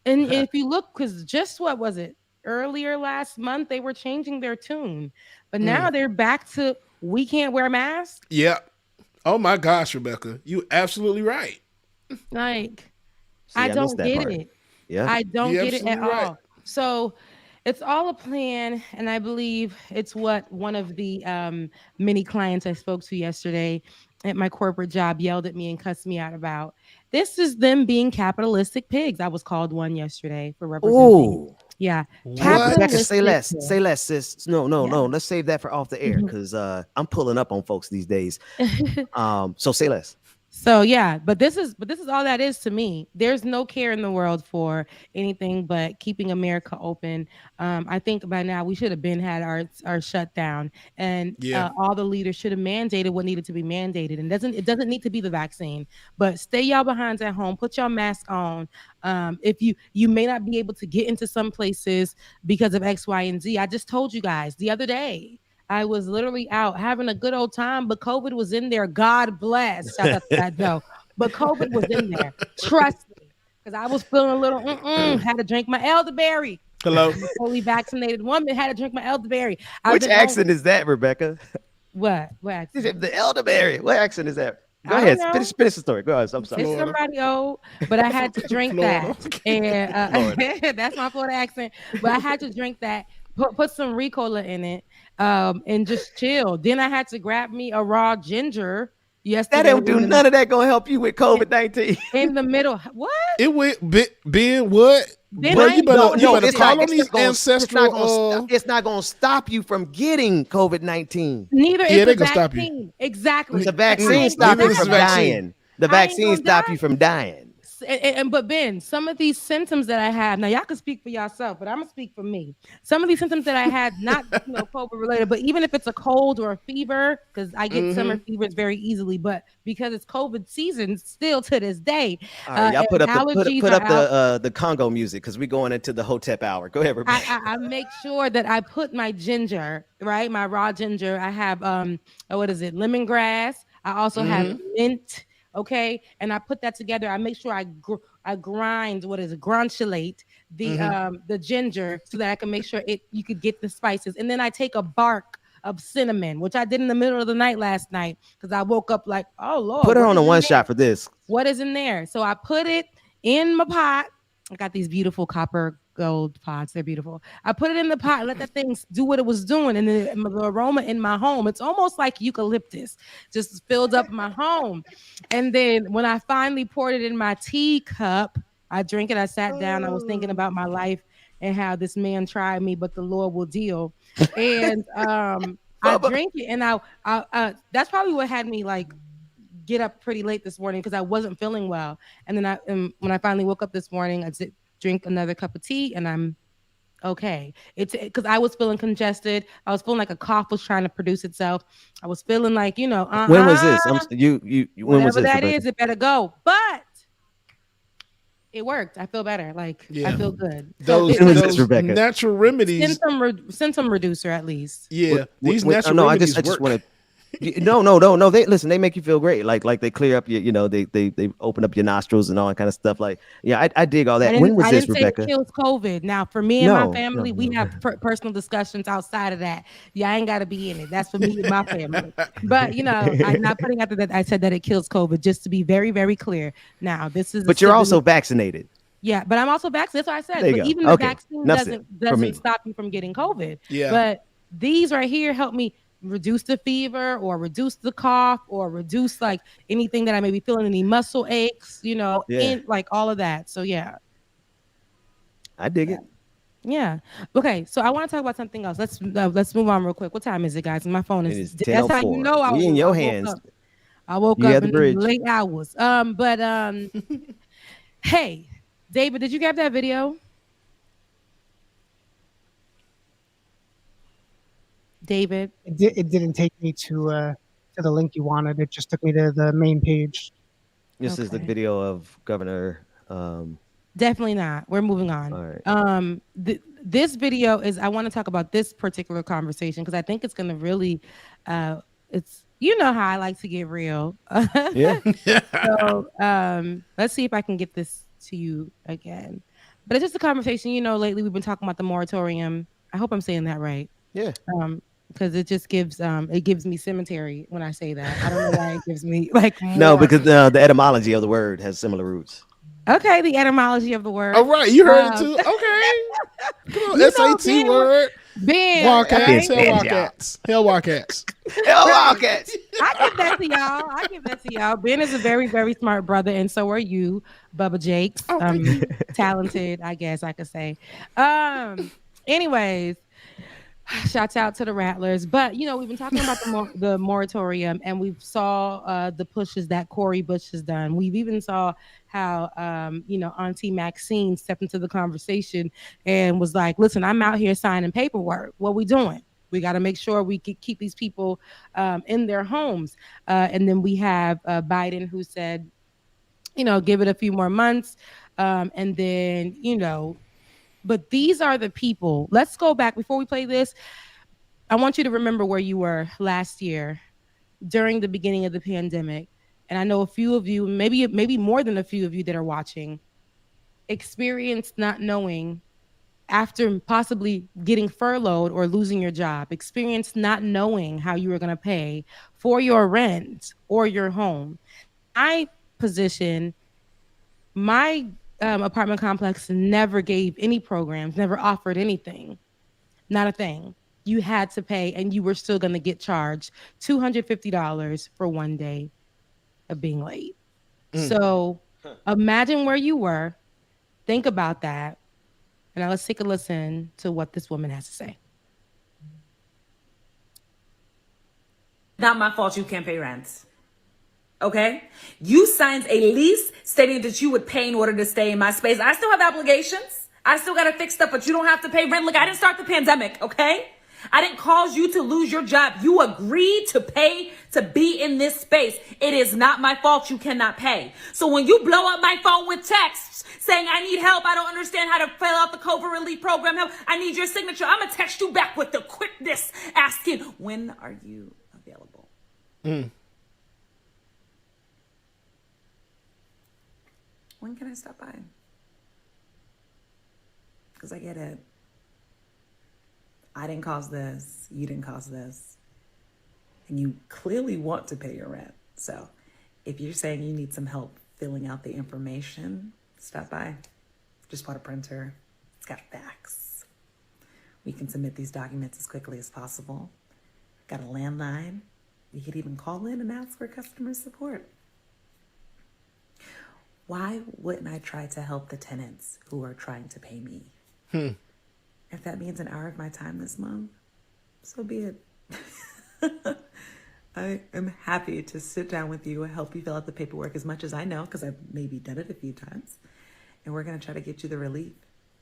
And if you look, because just what was it? Earlier last month, they were changing their tune. But now they're back to, we can't wear masks. Yeah. Oh my gosh, Rebecca. You absolutely right. Like, See, I don't missed that get part. it. Yeah. I don't You're get it at absolutely right. all. So it's all a plan, and I believe it's what one of the many clients I spoke to yesterday at my corporate job yelled at me and cussed me out about. This is them being capitalistic pigs. I was called one yesterday for representing. Ooh. Yeah. Rebecca, say less. pigs. Say less, sis. No. Let's save that for off the air because I'm pulling up on folks these days. So say less. So yeah, but this is all that is to me. There's no care in the world for anything but keeping America open. I think by now we should have had our shutdown, and all the leaders should have mandated what needed to be mandated. And it doesn't need to be the vaccine, but stay y'all behinds at home. Put your mask on. If you may not be able to get into some places because of X, Y, and Z. I just told you guys the other day. I was literally out having a good old time, but COVID was in there. God bless. Shout out to that Joe. But COVID was in there. Trust me. Because I was feeling a little, had to drink my elderberry. Hello. I'm a fully vaccinated woman had to drink my elderberry. Which accent is that, Rebecca? What accent? The elderberry. What accent is that? Go I ahead. don't know. Finish the story. Go ahead. I'm sorry. It's somebody old, but I had to drink that. And that's my Florida accent. But I had to drink that, put some Ricola in it, and just chill. Then I had to grab me a raw ginger. Yesterday, That don't do none of that gonna help you with COVID-19. In the middle. What? It went Ben what? Then Bro, I you better it's call not- on these ancestral. It's not gonna stop you from getting COVID-19. Neither Yeah, is they the gonna stop you. vaccine. Exactly. The vaccine stop Neither you is from the vaccine. dying. The vaccine stop you from dying. But Ben, some of these symptoms that I have now, y'all can speak for yourself, but I'm gonna speak for me. Some of these symptoms that I had, not COVID related, but even if it's a cold or a fever, because I get summer fevers very easily, but because it's COVID season, still to this day, All right, y'all put up allergies the Congo music because we're going into the Hotep hour. Go ahead, Rebecca. I make sure that I put my ginger, right, my raw ginger. I have what is it, lemongrass. I also have mint. Okay, and I put that together. I make sure I grind granulate the ginger so that I can make sure you could get the spices. And then I take a bark of cinnamon, which I did in the middle of the night last night because I woke up like, oh Lord. Put her what on is a in one there? shot for this. What is in there? So I put it in my pot. I got these beautiful copper gold pots. They're beautiful. I put it in the pot, let that thing do what it was doing. And then the aroma in my home, it's almost like eucalyptus just filled up my home. And then when I finally poured it in my teacup, I drank it. I sat down. I was thinking about my life and how this man tried me, but the Lord will deal. And I drank it. And I that's probably what had me like get up pretty late this morning because I wasn't feeling well. And then when I finally woke up this morning, I did drink another cup of tea and I'm okay. It's because I was feeling congested. I was feeling like a cough was trying to produce itself. I was feeling like, When was this? When whatever was this? that Rebecca? is, it better go. But it worked. I feel better. Like I feel good. Those Rebecca? natural remedies. Symptom reducer at least. Yeah, these What- natural no, I remedies just work. want to. No. They make you feel great. Like they clear up your, they open up your nostrils and all that kind of stuff. Like, yeah, I dig all that. When was I this, didn't Rebecca? say it kills COVID. Now, for me and No, my family, no, we have personal discussions outside of that. Yeah, I ain't got to be in it. That's for me and my family. But I'm not putting out that I said that it kills COVID. Just to be very, very clear. Now, this is. But you're also vaccinated. Yeah, but I'm also vaccinated. That's what I said. There you But go. even the Okay. vaccine Enough said for me. doesn't stop you from getting COVID. Yeah. But these right here help me reduce the fever or reduce the cough or reduce like anything that I may be feeling, any muscle aches, Yeah. like all of that. So yeah. I dig it. Yeah. Okay. So I want to talk about something else. Let's move on real quick. What time is it, guys? My phone It is. is That's how you 10:04. know We in your woke hands. up. I woke You up had the in the bridge. late hours. Hey, David, did you grab that video? David, It didn't take me to the link you wanted. It just took me to the main page. This is the video of Governor. definitely not. We're moving on. All right. This video is. I want to talk about this particular conversation because I think it's going to really. It's how I like to get real. Yeah. So let's see if I can get this to you again. But it's just a conversation. Lately we've been talking about the moratorium. I hope I'm saying that right. Yeah. Because it just gives me cemetery when I say that. I don't know why it gives me like more. No, because the etymology of the word has similar roots. Okay, the etymology of the word. All right, you heard it too. Okay. Come on, SAT word. Ben. Wildcats. Right? Hell Wildcats. Hell Wildcats. I give that to y'all. Ben is a very, very smart brother, and so are you, Bubba Jakes. Talented, I guess I could say. Anyways. Shouts out to the Rattlers. But, we've been talking about the moratorium, and we saw the pushes that Cori Bush has done. We've even saw how, Auntie Maxine stepped into the conversation and was like, listen, I'm out here signing paperwork. What we doing? We got to make sure we can keep these people in their homes. And then we have Biden who said, give it a few more months. And then, but these are the people. Let's go back before we play this. I want you to remember where you were last year during the beginning of the pandemic. And I know a few of you, maybe more than a few of you that are watching, experienced not knowing after possibly getting furloughed or losing your job, experienced not knowing how you were going to pay for your rent or your home. My position, my apartment complex never gave any programs, never offered anything, not a thing. You had to pay, and you were still going to get charged $250 for one day of being late. So imagine where you were. Think about that. And now let's take a listen to what this woman has to say. Not my fault you can't pay rent. Okay? You signed a lease stating that you would pay in order to stay in my space. I still have obligations. I still got to fix stuff, but you don't have to pay rent. Look, I didn't start the pandemic, okay? I didn't cause you to lose your job. You agreed to pay to be in this space. It is not my fault you cannot pay. So when you blow up my phone with texts saying, I need help, I don't understand how to fill out the COVID relief program help, I need your signature, I'm going to text you back with the quickness asking, when are you available? When can I stop by? Because I get it. I didn't cause this. You didn't cause this. And you clearly want to pay your rent. So if you're saying you need some help filling out the information, stop by. Just bought a printer. It's got facts. We can submit these documents as quickly as possible. Got a landline. You could even call in and ask for customer support. Why wouldn't I try to help the tenants who are trying to pay me? If that means an hour of my time this month, so be it. I am happy to sit down with you and help you fill out the paperwork as much as I know, because I've maybe done it a few times. And we're going to try to get you the relief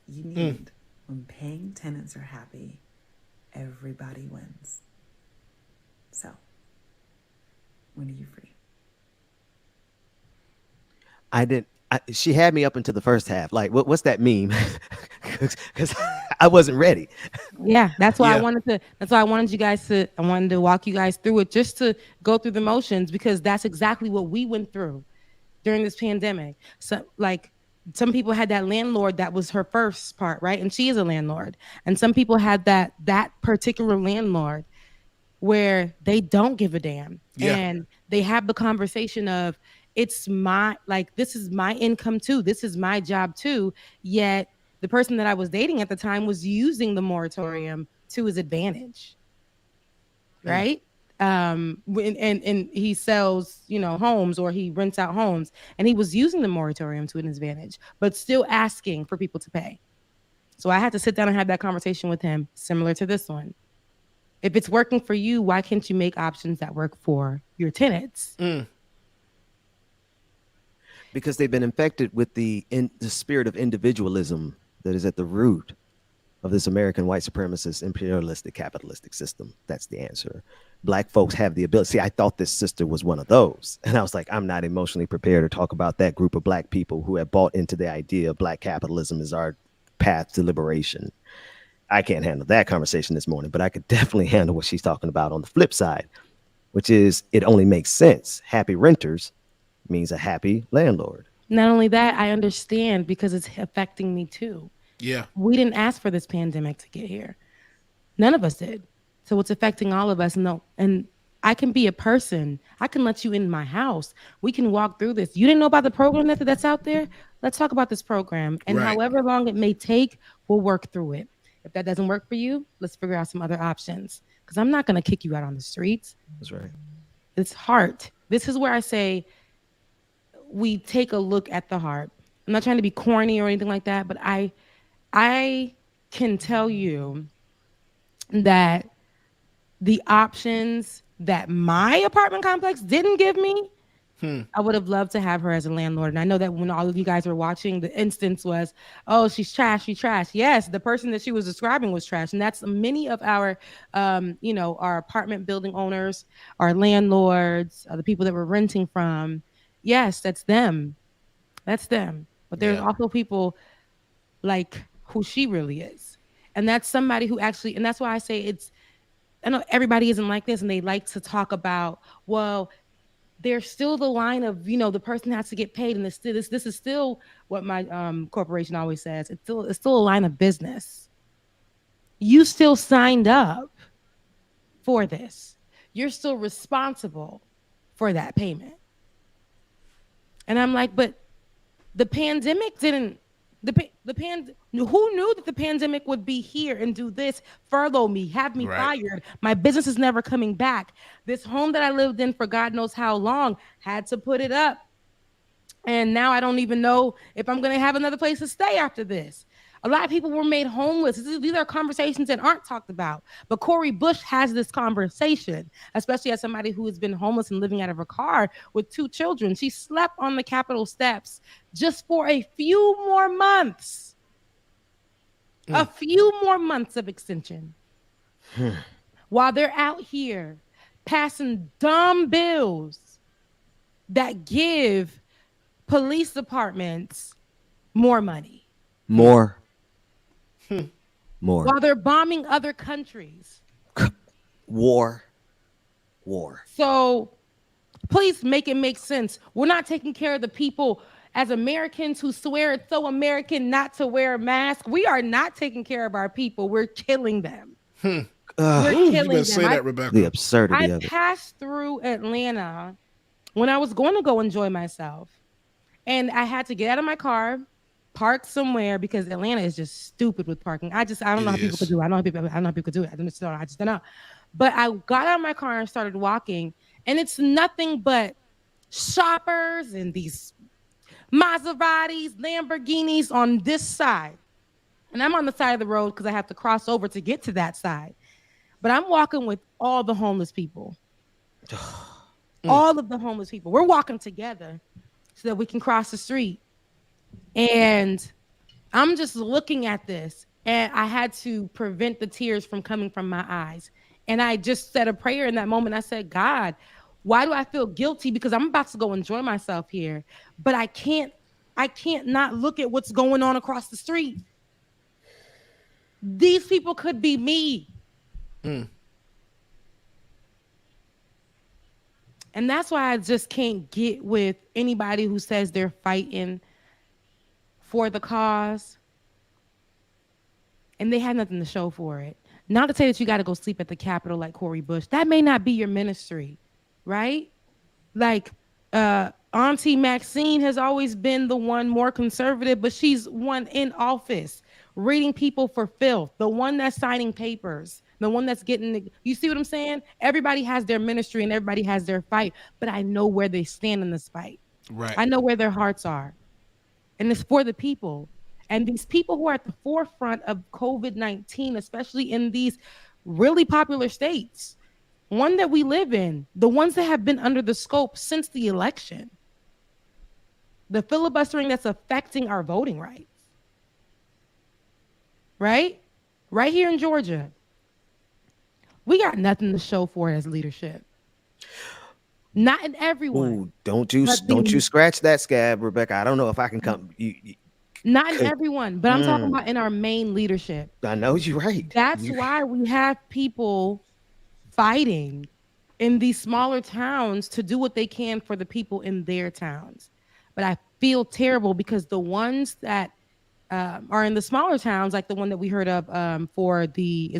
you need. When paying tenants are happy, everybody wins. So, when are you free? She had me up into the first half. Like, what's that meme? Because I wasn't ready. Yeah, that's why I wanted you guys to. I wanted to walk you guys through it, just to go through the motions, because that's exactly what we went through during this pandemic. So, like, some people had that landlord that was her first part, right? And she is a landlord. And some people had that particular landlord where they don't give a damn, and they have the conversation of, it's my, like, this is my income too. This is my job too. Yet the person that I was dating at the time was using the moratorium to his advantage. Right? And he sells, homes, or he rents out homes, and he was using the moratorium to his advantage, but still asking for people to pay. So I had to sit down and have that conversation with him, similar to this one. If it's working for you, why can't you make options that work for your tenants? because they've been infected with the spirit of individualism that is at the root of this American white supremacist, imperialistic, capitalistic system. That's the answer. Black folks have the ability. See, I thought this sister was one of those. And I was like, I'm not emotionally prepared to talk about that group of Black people who have bought into the idea of Black capitalism as our path to liberation. I can't handle that conversation this morning, but I could definitely handle what she's talking about on the flip side, which is it only makes sense. Happy renters means a happy landlord. Not only that, I understand because it's affecting me too. Yeah. We didn't ask for this pandemic to get here. None of us did. So it's affecting all of us. And I can be a person. I can let you in my house. We can walk through this. You didn't know about the program that's out there? Let's talk about this program. And however long it may take, we'll work through it. If that doesn't work for you, let's figure out some other options. Because I'm not going to kick you out on the streets. That's right. It's heart. This is where I say we take a look at the heart. I'm not trying to be corny or anything like that, but I can tell you that the options that my apartment complex didn't give me, I would have loved to have her as a landlord. And I know that when all of you guys were watching, the instance was, oh, she's trash, she's trash. Yes, the person that she was describing was trash. And that's many of our, our apartment building owners, our landlords, the people that we're renting from. Yes, that's them. That's them. But there's also people like who she really is. And that's somebody who actually, and that's why I say I know everybody isn't like this and they like to talk about, well, there's still the line of, the person has to get paid. And this is still what my corporation always says. It's still a line of business. You still signed up for this. You're still responsible for that payment. And I'm like, but the pandemic didn't, who knew that the pandemic would be here and do this, furlough me, have me fired? My business is never coming back. This home that I lived in for God knows how long, had to put it up. And now I don't even know if I'm going to have another place to stay after this. A lot of people were made homeless. These are conversations that aren't talked about. But Cori Bush has this conversation, especially as somebody who has been homeless and living out of her car with 2 children. She slept on the Capitol steps just for a few more months. A few more months of extension. While they're out here passing dumb bills that give police departments more money. More. While they're bombing other countries. War. So please make it make sense. We're not taking care of the people as Americans who swear it's so American not to wear a mask. We are not taking care of our people. We're killing them. We're killing them. Say that, Rebecca. The absurdity I of it. passed through Atlanta when I was going to go enjoy myself. And I had to get out of my car, park somewhere, because Atlanta is just stupid with parking. I don't know how people could do it. I don't know how people could do it. I just don't know. But I got out of my car and started walking, and it's nothing but shoppers and these Maseratis, Lamborghinis on this side. And I'm on the side of the road because I have to cross over to get to that side. But I'm walking with all the homeless people. All of the homeless people. We're walking together so that we can cross the street. And I'm just looking at this, and I had to prevent the tears from coming from my eyes. And I just said a prayer in that moment. I said, God, why do I feel guilty? Because I'm about to go enjoy myself here, but I can't not look at what's going on across the street. These people could be me. And that's why I just can't get with anybody who says they're fighting for the cause and they have nothing to show for it. Not to say that you got to go sleep at the Capitol like Cori Bush. That may not be your ministry, right? Like Auntie Maxine has always been the one more conservative, but she's one in office, reading people for filth, the one that's signing papers, the one that's getting, you see what I'm saying? Everybody has their ministry and everybody has their fight, but I know where they stand in this fight. Right. I know where their hearts are. And it's for the people. And these people who are at the forefront of COVID-19, especially in these really popular states, one that we live in, the ones that have been under the scope since the election. The filibustering that's affecting our voting rights. Right? Right here in Georgia. We got nothing to show for it as leadership. Not in everyone. Ooh, don't you scratch that scab, Rebecca. I don't know if I can come. Not in everyone, but I'm talking about in our main leadership. I know you're right. That's why we have people fighting in these smaller towns to do what they can for the people in their towns. But I feel terrible because the ones that are in the smaller towns, like the one that we heard of for is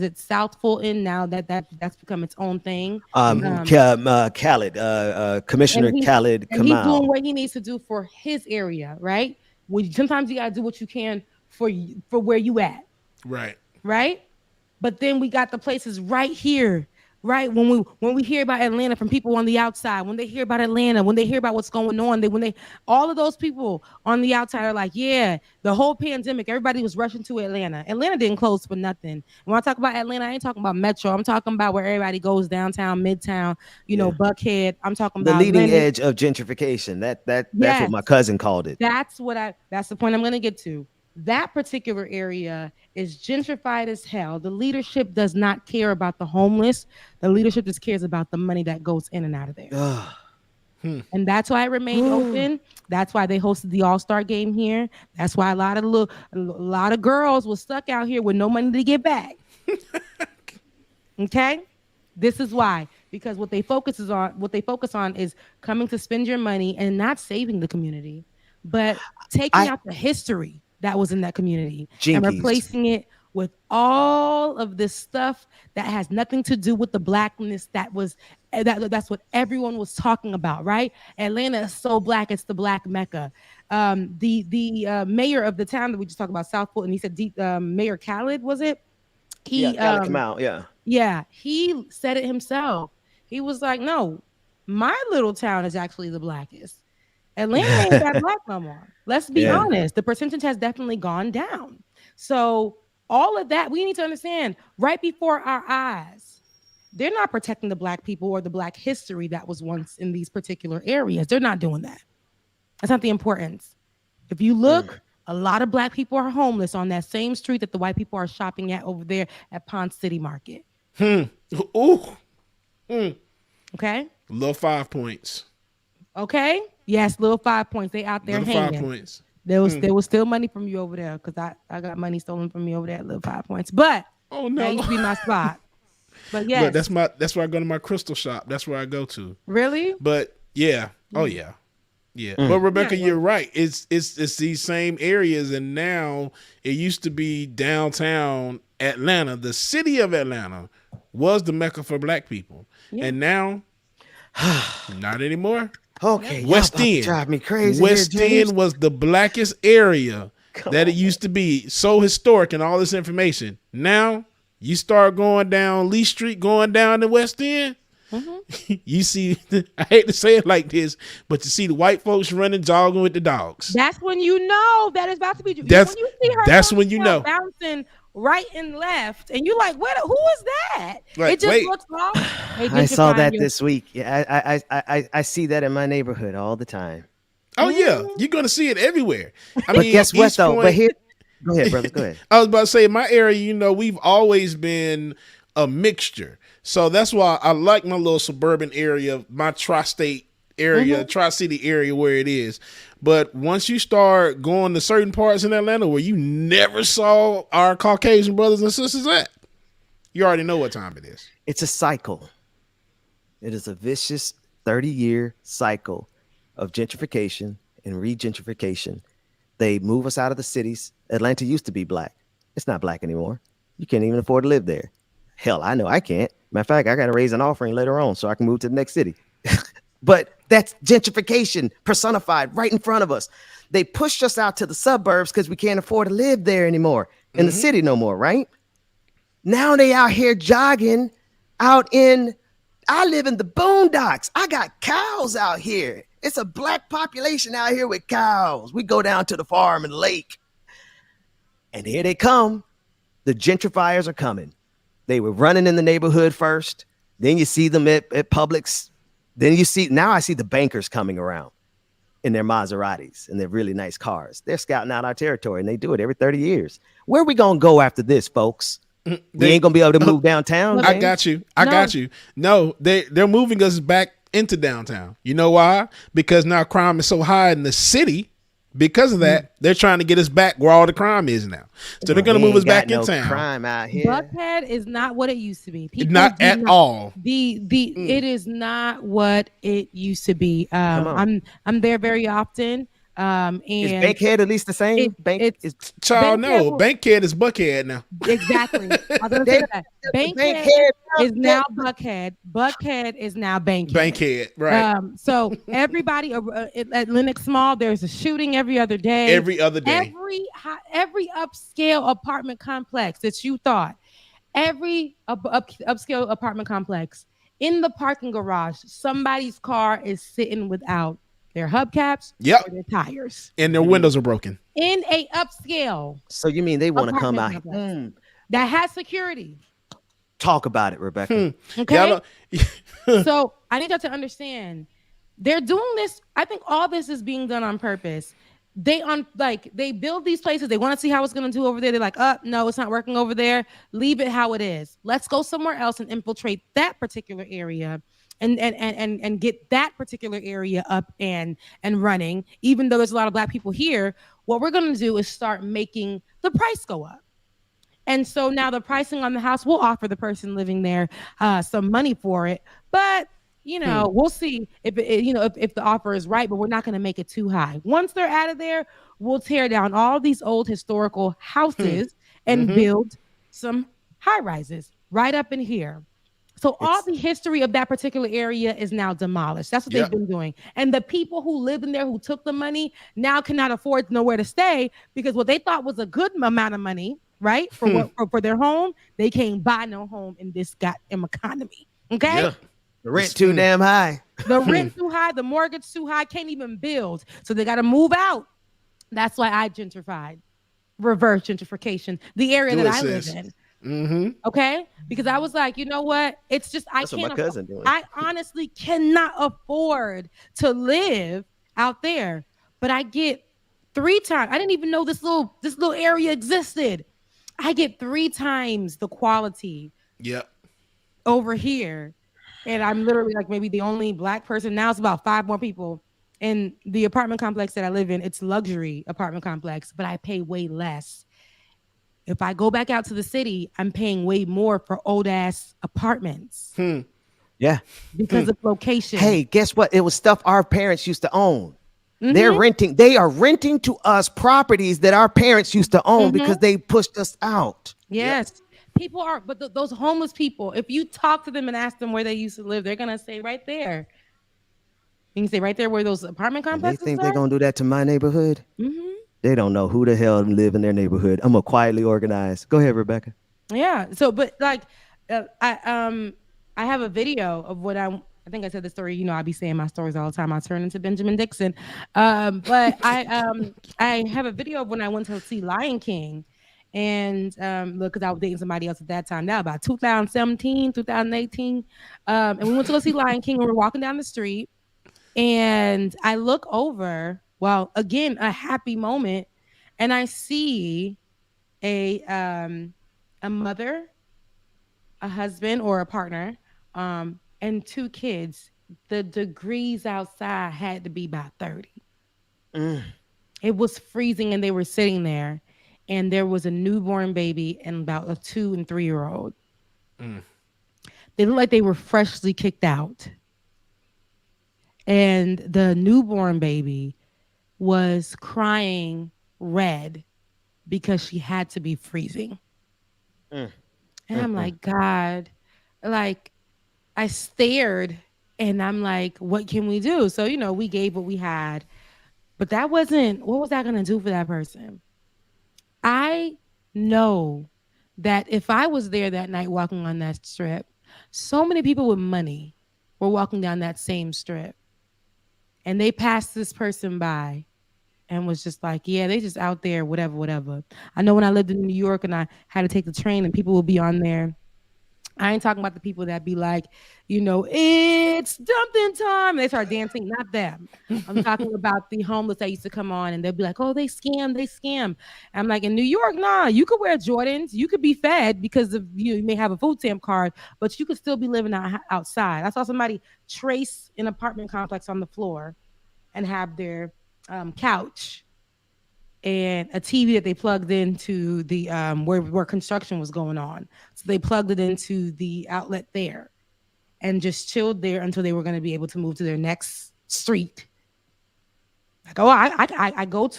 it South Fulton now that's become its own thing. Khaled, Commissioner Khaled and he's doing Kamal. what he needs to do for his area, right? Sometimes you gotta do what you can for where you at, right? But then we got the places right here, right? When we hear about Atlanta from people on the outside, when they hear about Atlanta, when they hear about what's going on, all of those people on the outside are like, yeah, the whole pandemic, everybody was rushing to Atlanta. Atlanta didn't close for nothing. When I talk about Atlanta, I ain't talking about Metro. I'm talking about where everybody goes downtown, Midtown, Buckhead. I'm talking The about leading Leonard. edge of gentrification. That's Yes. what my cousin called it. That's the point I'm going to get to. That particular area is gentrified as hell. The leadership does not care about the homeless. The leadership just cares about the money that goes in and out of there. And that's why it remained open. That's why they hosted the All-Star game here. That's why a lot of girls were stuck out here with no money to get back. Okay? This is why. Because what they focus on is coming to spend your money and not saving the community, but taking out the history that was in that community and replacing it with all of this stuff that has nothing to do with the blackness that's what everyone was talking about, right? Atlanta is so black, it's the black Mecca. The mayor of the town that we just talked about, South Fulton, he said Mayor Khaled, was it? Khaled Kamal, yeah. Yeah, he said it himself. He was like, no, my little town is actually the blackest. Atlanta ain't that black no more. Let's be honest. The percentage has definitely gone down. So all of that, we need to understand right before our eyes, they're not protecting the black people or the black history that was once in these particular areas. They're not doing that. That's not the importance. If you look, a lot of black people are homeless on that same street that the white people are shopping at over there at Pond City Market. Okay? Little 5 points. Okay? Yes, little 5 points. They out there little hanging. 5 points. There was still money from you over there because I got money stolen from me over there at little 5 points. But that used to be my spot. But yes. Look, that's where I go to my crystal shop. That's where I go to. Really? But yeah. Oh yeah. Yeah. But Rebecca, you're right. It's these same areas, and now it used to be downtown Atlanta. The city of Atlanta was the Mecca for black people. Yeah. And now not anymore. Okay, West End drive me crazy. West End was the blackest area that it used to be. So historic and all this information. Now you start going down Lee Street, going down to West End. You see, I hate to say it like this, but you see the white folks running, jogging with the dogs. That's when you know that it's about to be. That's when you see her. That's when you know. Bouncing right and left, and you're like, "What? Who is that?" Right, it just looks off. I saw that this week. Yeah, I see that in my neighborhood all the time. Oh yeah, you're gonna see it everywhere. But guess what though? But here, go ahead, brother. Go ahead. I was about to say, in my area, we've always been a mixture. So that's why I like my little suburban area, my tri-state area, tri-city area where it is. But once you start going to certain parts in Atlanta where you never saw our Caucasian brothers and sisters at, you already know what time it is. It's a cycle. It is a vicious 30-year cycle of gentrification and re-gentrification. They move us out of the cities. Atlanta used to be black. It's not black anymore. You can't even afford to live there. Hell, I know I can't. Matter of fact, I got to raise an offering later on so I can move to the next city. But that's gentrification personified right in front of us. They pushed us out to the suburbs because we can't afford to live there anymore, in the city no more, right? Now they out here jogging I live in the boondocks. I got cows out here. It's a black population out here with cows. We go down to the farm and the lake. And here they come. The gentrifiers are coming. They were running in the neighborhood first. Then you see them at Publix. Then now I see the bankers coming around. in their Maseratis and their really nice cars. They're scouting out our territory, and they do it every 30 years. Where are we going to go after this, folks? We ain't going to be able to move downtown. I got you. I got you. No, they're moving us back into downtown. You know why? Because now crime is so high in the city. Because of that, they're trying to get us back where all the crime is now. So they're going to move us back in town. Crime out here. Buckhead is not what it used to be. People not do at all. It is not what it used to be. I'm there very often. And is Bankhead at least the same? Child, no. Bankhead is Buckhead now. Exactly. I was gonna say that. Bankhead is now Buckhead. Buckhead is now Bankhead. Bankhead, right. So everybody at Lenox Mall, there's a shooting every other day. Every other day. Every upscale apartment complex that you thought, every upscale apartment complex, in the parking garage, somebody's car is sitting without their hubcaps or their tires. And their windows are broken. In a upscale. So you mean they want to come out that has security. Talk about it, Rebecca. Okay. So I need y'all to understand, they're doing this. I think all this is being done on purpose. They build these places. They want to see how it's going to do over there. They're like, no, it's not working over there. Leave it how it is. Let's go somewhere else and infiltrate that particular area. And get that particular area up and running. Even though there's a lot of Black people here, what we're going to do is start making the price go up. And so now the pricing on the house will offer the person living there some money for it. But we'll see if the offer is right. But we're not going to make it too high. Once they're out of there, we'll tear down all these old historical houses and build some high rises right up in here. So all the history of that particular area is now demolished. That's what they've been doing. And the people who lived in there, who took the money, now cannot afford nowhere to stay because what they thought was a good amount of money, right, for their home, they can't buy no home in this goddamn economy. Okay? Yeah. The rent too damn high. The rent too high. The mortgage too high. Can't even build. So they got to move out. That's why I gentrified, reverse gentrification, the area that I live in. Okay, because I was like, you know what? It's just I honestly cannot afford to live out there. But I get 3 times. I didn't even know this little area existed. I get 3 times the quality. Over here, and I'm literally like maybe the only Black person. Now it's about 5 more people in the apartment complex that I live in. It's luxury apartment complex, but I pay way less. If I go back out to the city, I'm paying way more for old ass apartments. Yeah. Because of location. Hey, guess what? It was stuff our parents used to own. They are renting to us properties that our parents used to own because they pushed us out. Yes. People are, but those homeless people, if you talk to them and ask them where they used to live, they're going to say right there. You can say right there where those apartment complexes are. They think they're going to do that to my neighborhood? They don't know who the hell live in their neighborhood. I'm gonna quietly organize. Go ahead, Rebecca. Yeah. So, but like, I have a video of what I think I said the story. I be saying my stories all the time. I turn into Benjamin Dixon. But I have a video of when I went to see Lion King, and look, because I was dating somebody else at that time. Now about 2017, 2018, and we went to go see Lion King. And we're walking down the street, and I look over. Well, again, a happy moment. And I see a mother, a husband or a partner, and 2 kids. The degrees outside had to be about 30. It was freezing and they were sitting there. And there was a newborn baby and about a 2 and 3-year-old. They looked like they were freshly kicked out. And the newborn baby was crying red because she had to be freezing. And I'm like, God, like I stared and I'm like, what can we do? So, we gave what we had, but what was that going to do for that person? I know that if I was there that night walking on that strip, so many people with money were walking down that same strip. And they passed this person by and was just like, yeah, they just out there, whatever. I know when I lived in New York and I had to take the train and people would be on there I ain't talking about the people that be like, it's dumping time. They start dancing. Not them. I'm talking about the homeless that used to come on and they'll be like, oh, they scam. I'm like, in New York, nah, you could wear Jordans. You could be fed because of you may have a food stamp card, but you could still be living outside. I saw somebody trace an apartment complex on the floor and have their couch and a TV that they plugged into the where construction was going on. So they plugged it into the outlet there and just chilled there until they were going to be able to move to their next street. Like, oh, I go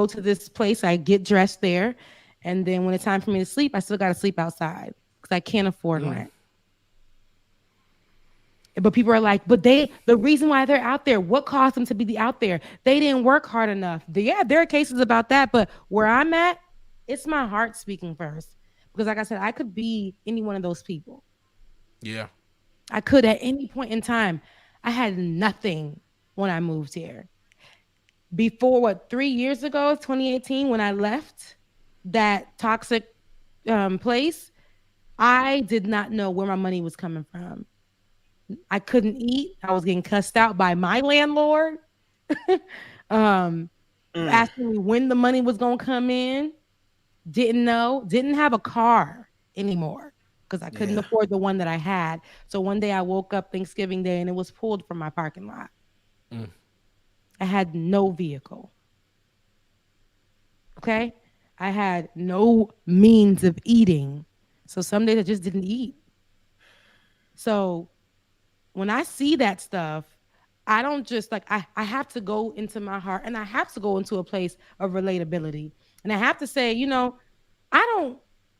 to this place, I get dressed there, and then when it's time for me to sleep, I still got to sleep outside because I can't afford rent. But people are like, the reason why they're out there, what caused them to be out there? They didn't work hard enough. Yeah, there are cases about that, but where I'm at, it's my heart speaking first. Because like I said, I could be any one of those people. Yeah. I could at any point in time. I had nothing when I moved here. Before 3 years ago, 2018, when I left that toxic place, I did not know where my money was coming from. I couldn't eat. I was getting cussed out by my landlord. Asking me when the money was going to come in. Didn't know. Didn't have a car anymore because I couldn't afford the one that I had. So one day I woke up Thanksgiving Day and it was pulled from my parking lot. I had no vehicle. Okay? I had no means of eating. So some days I just didn't eat. So when I see that stuff, I don't just I have to go into my heart and I have to go into a place of relatability. And I have to say,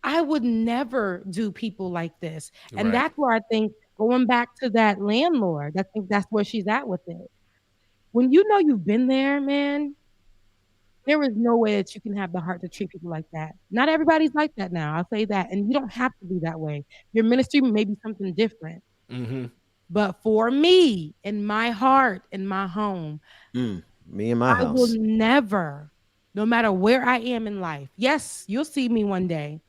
I would never do people like this. And that's where I think going back to that landlord, I think that's where she's at with it. When you've been there, man, there is no way that you can have the heart to treat people like that. Not everybody's like that now. I'll say that. And you don't have to be that way. Your ministry may be something different. Mm-hmm. But for me, in my heart, in my home, me and my house, I will never, no matter where I am in life. Yes, you'll see me one day,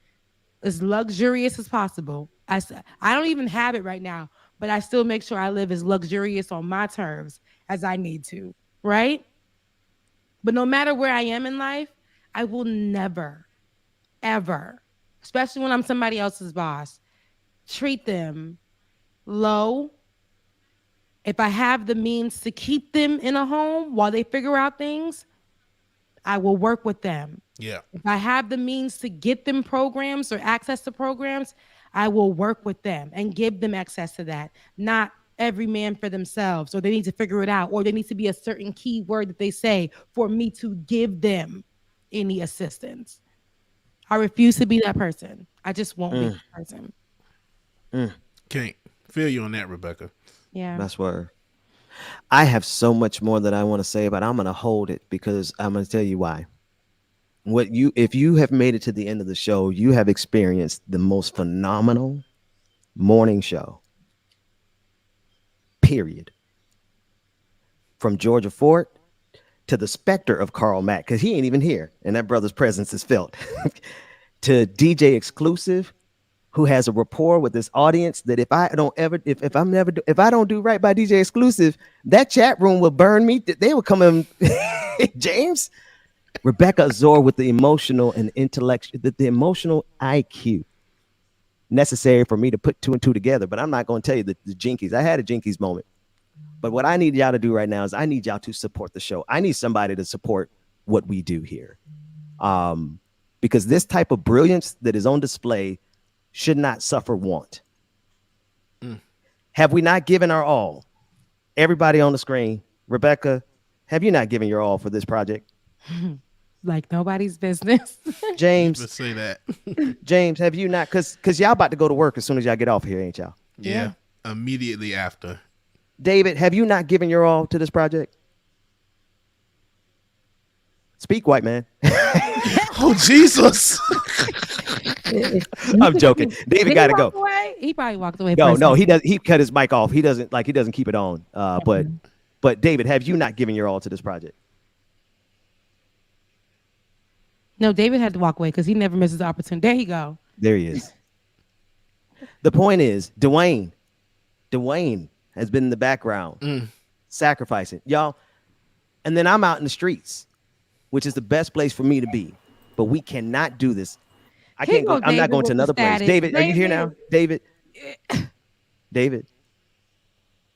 as luxurious as possible. I don't even have it right now, but I still make sure I live as luxurious on my terms as I need to, right? But no matter where I am in life, I will never, ever, especially when I'm somebody else's boss, treat them low. If I have the means to keep them in a home while they figure out things, I will work with them. Yeah. If I have the means to get them programs or access to programs, I will work with them and give them access to that. Not every man for themselves, or they need to figure it out, or there needs to be a certain key word that they say for me to give them any assistance. I refuse to be that person. I just won't be that person. Can't feel you on that, Rebecca. Yeah. That's where I have so much more that I want to say, but I'm going to hold it because I'm going to tell you why. If you have made it to the end of the show, you have experienced the most phenomenal morning show. Period. From Georgia Fort to the specter of Carl Mack, because he ain't even here, and that brother's presence is felt. To DJ Exclusive, who has a rapport with this audience that if I don't do right by DJ Exclusive, that chat room will burn me. They will come in. James, Rebecca Azor with the emotional and intellectual, the emotional IQ necessary for me to put two and two together. But I'm not going to tell you the jinkies. I had a jinkies moment. But what I need y'all to do right now is I need y'all to support the show. I need somebody to support what we do here. Because this type of brilliance that is on display should not suffer want. Have we not given our all? Everybody on the screen, Rebecca, have you not given your all for this project? Like nobody's business. James, Let's say that. James, have you not? Because y'all about to go to work as soon as y'all get off here, ain't y'all? Yeah. Immediately after. David, have you not given your all to this project? Speak, white man. Oh, Jesus. I'm joking. David got to go. Away? He probably walked away. No, he does. He cut his mic off. He doesn't keep it on. But David, have you not given your all to this project? No, David had to walk away because he never misses the opportunity. There you go. There he is. The point is, Dwayne has been in the background sacrificing y'all, and then I'm out in the streets, which is the best place for me to be. But we cannot do this. I can't go. I'm not going to another place. David, are you here now? David,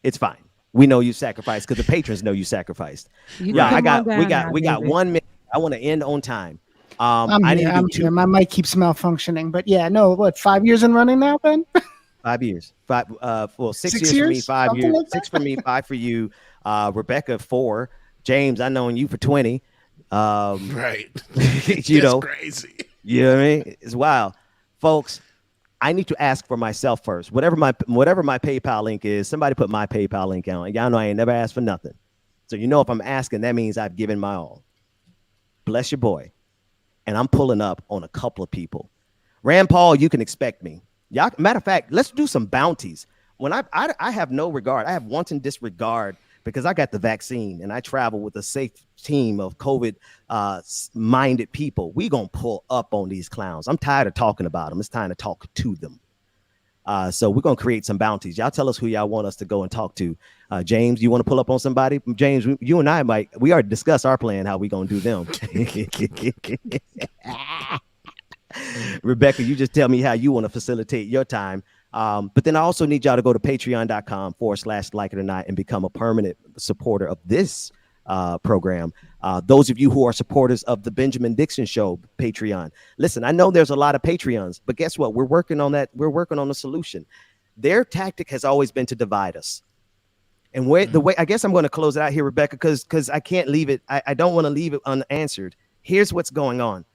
it's fine. We know you sacrificed because the patrons know you sacrificed. We got 1 minute. I want to end on time. I'm here. My mic keeps malfunctioning, but yeah, no, what, 5 years in running now, Ben? 5 years. 6 years for me, 5 Something years. like 6 for me, 5 for you. Rebecca, 4. James, I known you for 20. Right. You know, crazy. You know what I mean? It's wild. Folks, I need to ask for myself first. Whatever my PayPal link is, somebody put my PayPal link on. Y'all know I ain't never asked for nothing. So you know if I'm asking, that means I've given my all. Bless your boy. And I'm pulling up on a couple of people. Rand Paul, you can expect me. Y'all, matter of fact, let's do some bounties. When I have no regard, I have wanton disregard because I got the vaccine and I travel with a safe team of COVID minded people. We gonna pull up on these clowns. I'm tired of talking about them. It's time to talk to them. So we're gonna create some bounties. Y'all tell us who y'all want us to go and talk to. James, you want to pull up on somebody? James, you and I we already discussed our plan, how we gonna do them. Rebecca, you just tell me how you want to facilitate your time. But then I also need y'all to go to patreon.com/like it or not and become a permanent supporter of this program. Those of you who are supporters of the Benjamin Dixon Show Patreon, listen, I know there's a lot of Patreons, but guess what? We're working on that. We're working on a solution. Their tactic has always been to divide us. And the way I guess I'm going to close it out here, Rebecca, because I can't leave it. I don't want to leave it unanswered. Here's what's going on.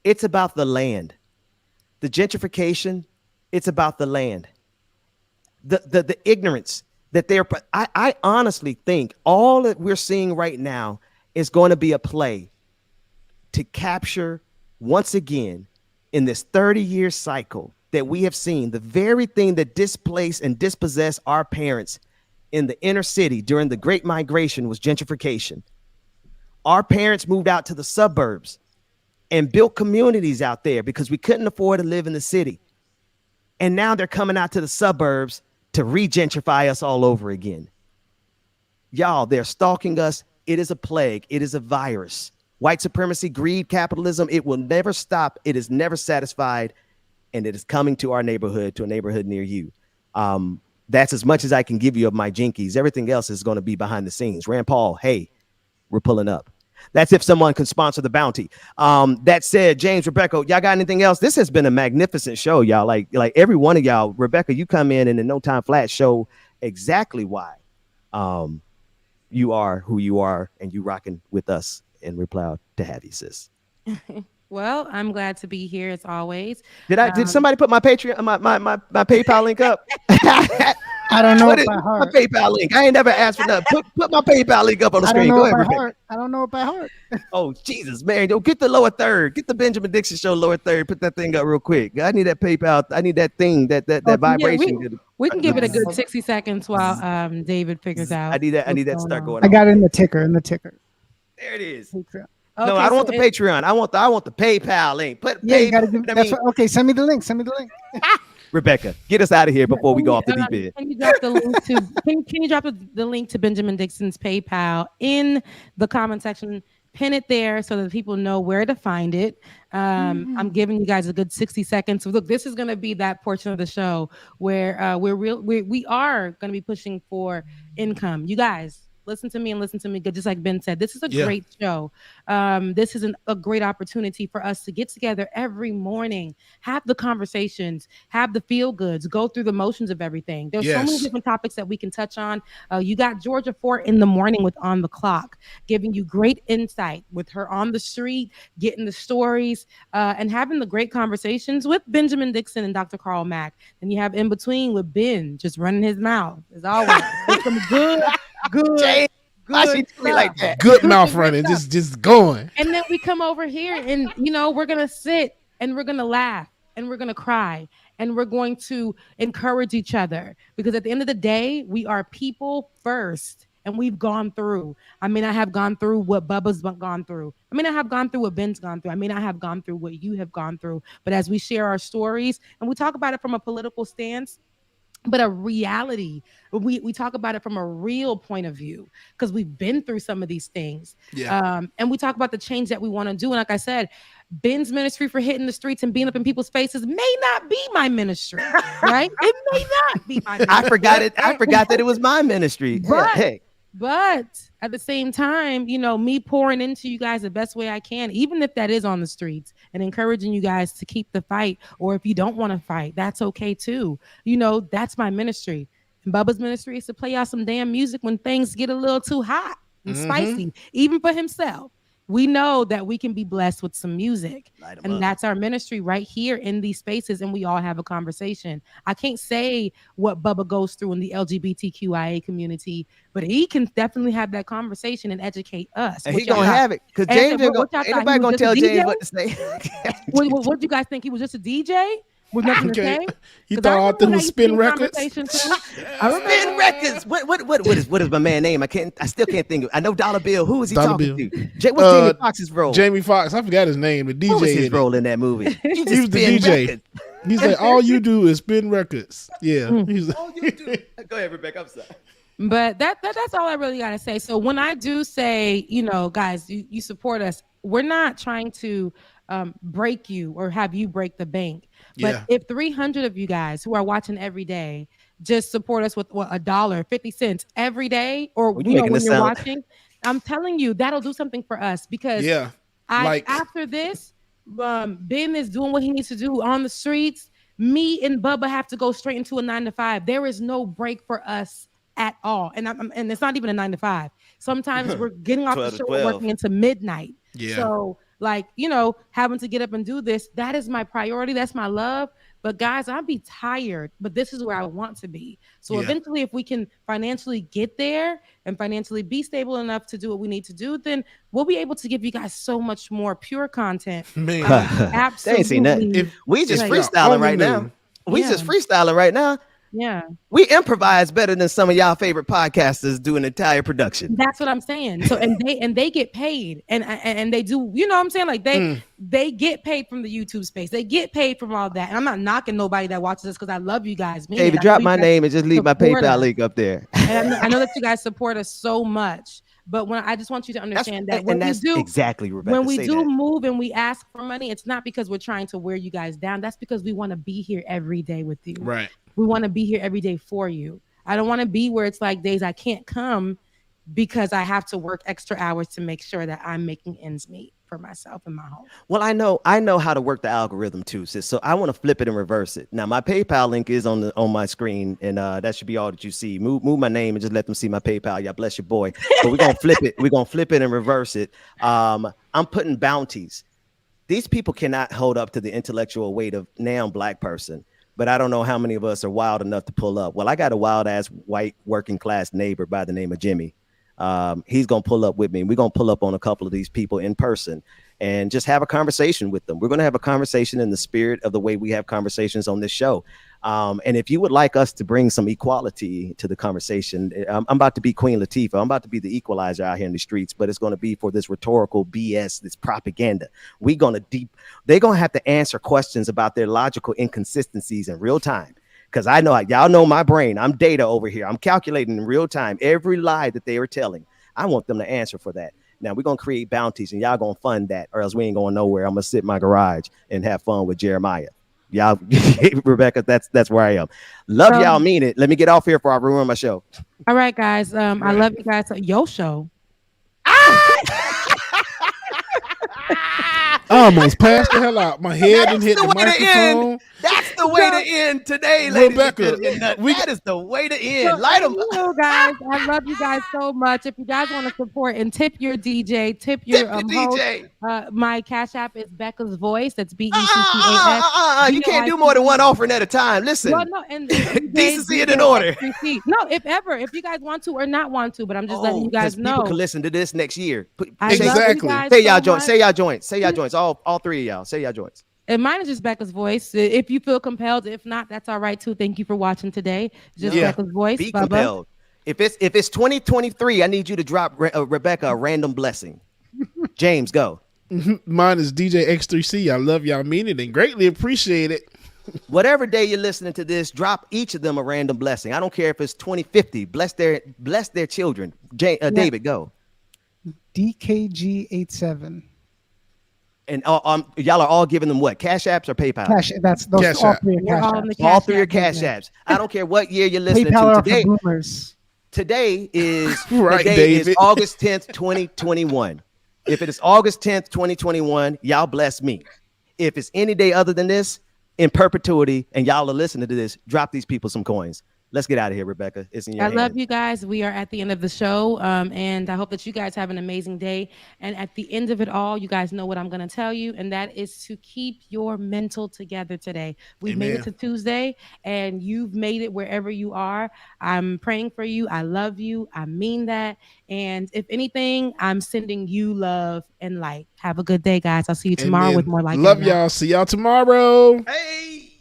It's about the land. The gentrification, it's about the land. The ignorance that I honestly think all that we're seeing right now is going to be a play to capture once again in this 30-year cycle that we have seen the very thing that displaced and dispossessed our parents in the inner city during the Great Migration was gentrification. Our parents moved out to the suburbs and built communities out there because we couldn't afford to live in the city. And now they're coming out to the suburbs to re-gentrify us all over again. Y'all, they're stalking us. It is a plague. It is a virus. White supremacy, greed, capitalism, it will never stop. It is never satisfied. And it is coming to our neighborhood, to a neighborhood near you. That's as much as I can give you of my jinkies. Everything else is going to be behind the scenes. Rand Paul, hey, we're pulling up. That's if someone can sponsor the bounty. That said, James, Rebecca, y'all got anything else? This has been a magnificent show, y'all. Like every one of y'all, Rebecca, you come in and in no time flat show exactly why you are who you are and you rocking with us. And we're proud to have you, sis. Well, I'm glad to be here as always. Did somebody put my Patreon, my PayPal link up? I don't know What it is by my heart. PayPal link? I ain't never asked for nothing. Put my PayPal link up on the I don't screen. know Go it ahead, by Rebecca. heart. I don't know it by heart. Oh, Jesus, man. Yo, get the lower third. Get the Benjamin Dixon Show lower third. Put that thing up real quick. I need that PayPal. I need that thing, that vibration. We can give it a good 60 seconds while David figures out. I need that to start going I on. got it in the ticker. There it is. Patreon. No, I don't want the Patreon. I want the PayPal link. You gotta give. Okay, send me the link. Rebecca, get us out of here before we go off the deep end. Can you drop the link to can you drop the link to Benjamin Dixon's PayPal in the comment section? Pin it there so that people know where to find it. I'm giving you guys a good 60 seconds. So look, this is going to be that portion of the show where we are going to be pushing for income. You guys, listen to me and listen to me good. Just like Ben said, this is a great show. This is a great opportunity for us to get together every morning, have the conversations, have the feel goods, go through the motions of everything. There's so many different topics that we can touch on. You got Georgia Fort in the morning with On the Clock, giving you great insight with her on the street, getting the stories, and having the great conversations with Benjamin Dixon and Dr. Carl Mack. And you have In Between with Ben just running his mouth as always. With some good like that. Good mouth running, just going. And then we come over here and we're gonna sit and we're gonna laugh and we're gonna cry and we're going to encourage each other because at the end of the day, we are people first and we've gone through. I mean, I have gone through what Bubba's gone through. I mean, I have gone through what Ben's gone through. I mean, I have gone through what you have gone through. But as we share our stories and we talk about it from a political stance, but a reality, we talk about it from a real point of view because we've been through some of these things. And we talk about the change that we want to do. And like I said, Ben's ministry for hitting the streets and being up in people's faces may not be my ministry, right? It may not be my ministry. I forgot it. I forgot that it was my ministry. But at the same time, you know, me pouring into you guys the best way I can, even if that is on the streets, and encouraging you guys to keep the fight, or if you don't want to fight, that's okay too. You know, that's my ministry. And Bubba's ministry is to play out some damn music when things get a little too hot and spicy, even for himself. We know that we can be blessed with some music, and that's our ministry right here in these spaces. And we all have a conversation. I can't say what Bubba goes through in the LGBTQIA community, but he can definitely have that conversation and educate us. And he gonna have it because James ain't nobody gonna tell James what to say. What do you guys think? He was just a DJ? With nothing to say? You thought all through Spin Records? Spin Records. What is my man name? I still can't think of. I know Dollar Bill. Who is he talking to? What's Jamie Foxx's role? Jamie Foxx. I forgot his name. The DJ. What was his role in that movie? He was the DJ. Records. He's like, all you do is spin records. Yeah. He's all you do. Go ahead, Rebecca. I'm sorry. But that's all I really gotta say. So when I do say, you know, guys, you support us, we're not trying to break you or have you break the bank. But if 300 of you guys who are watching every day just support us with $1.50 every day, or when you're watching, I'm telling you that'll do something for us because after this, Ben is doing what he needs to do on the streets. Me and Bubba have to go straight into a 9-to-5. There is no break for us at all, and it's not even a 9-to-5. Sometimes we're getting off the show and working into midnight. So like, you know, having to get up and do this, that is my priority. That's my love. But guys, I'll be tired, but this is where I want to be. So eventually, if we can financially get there and financially be stable enough to do what we need to do, then we'll be able to give you guys so much more pure content. Man, absolutely. They ain't seen that. We just freestyling right now. We just freestyling right now. Yeah. We improvise better than some of y'all favorite podcasters do an entire production. That's what I'm saying. So and they get paid and they do, you know what I'm saying? Like they get paid from the YouTube space. They get paid from all that. And I'm not knocking nobody that watches this because I love you guys. Man, David, drop my name and just leave my PayPal link up there. And I know that you guys support us so much. But when I just want you to understand that when we do exactly, Rebecca, when we do move and we ask for money, it's not because we're trying to wear you guys down. That's because we want to be here every day with you. Right. We want to be here every day for you. I don't want to be where it's like days I can't come because I have to work extra hours to make sure that I'm making ends meet for myself and my home. Well, I know how to work the algorithm too, sis. So I want to flip it and reverse it. Now my PayPal link is on my screen, and that should be all that you see. Move my name and just let them see my PayPal. Y'all bless your boy. But we're gonna flip it. We're gonna flip it and reverse it. I'm putting bounties. These people cannot hold up to the intellectual weight of now Black person. But I don't know how many of us are wild enough to pull up. Well, I got a wild ass white working class neighbor by the name of Jimmy. He's going to pull up with me. We're going to pull up on a couple of these people in person and just have a conversation with them. We're going to have a conversation in the spirit of the way we have conversations on this show. And if you would like us to bring some equality to the conversation, I'm about to be Queen Latifah. I'm about to be the equalizer out here in the streets, but it's going to be for this rhetorical BS, this propaganda. They're going to have to answer questions about their logical inconsistencies in real time. Because I know, y'all know my brain. I'm data over here. I'm calculating in real time every lie that they are telling. I want them to answer for that. Now we're going to create bounties and y'all going to fund that, or else we ain't going nowhere. I'm going to sit in my garage and have fun with Jeremiah. Y'all, Rebecca, that's where I am. Love y'all, mean it. Let me get off here before I ruin my show. All right, guys. I love you guys. Your show. I almost passed the hell out. My head and hit the microphone. That's the way to end today, ladies and gentlemen. That is the way to end. Light them up. Guys, I love you guys so much. If you guys want to support and tip your DJ, tip your DJ. Host, my Cash App is Becca's Voice. That's BECCAS. You can't do more than one offering at a time. Listen, decency and in order. No, if you guys want to or not want to, but I'm just letting you guys know. People can listen to this next year. Exactly. Say y'all joints. Say y'all joints. Say y'all joints. All three of y'all. Say y'all joints. And mine is just Becca's Voice. If you feel compelled, if not, that's all right too. Thank you for watching today. Just Becca's Voice. Be compelled. If it's 2023, I need you to drop Rebecca a random blessing. James, go. Mine is DJ X3C. I love y'all, mean it, and greatly appreciate it. Whatever day you're listening to this, drop each of them a random blessing. I don't care if it's 2050. Bless their children. David, go. DKG87. And y'all are all giving them what? Cash apps or PayPal? Cash. That's those Cash all app. three are cash apps. All three are cash apps. I don't care what year you're listening PayPal to are today. for boomers. Today is Right, today is David. August 10th, 2021. If it is August 10th, 2021, y'all bless me. If it's any day other than this, in perpetuity, and y'all are listening to this, drop these people some coins. Let's get out of here, Rebecca. It's in your I hands. love you guys. We are at the end of the show, and I hope that you guys have an amazing day. And at the end of it all, you guys know what I'm going to tell you, and that is to keep your mental together today. We made it to Tuesday, and you've made it wherever you are. I'm praying for you. I love you. I mean that. And if anything, I'm sending you love and light. Have a good day, guys. I'll see you tomorrow with more light. Love y'all. See y'all tomorrow. Hey.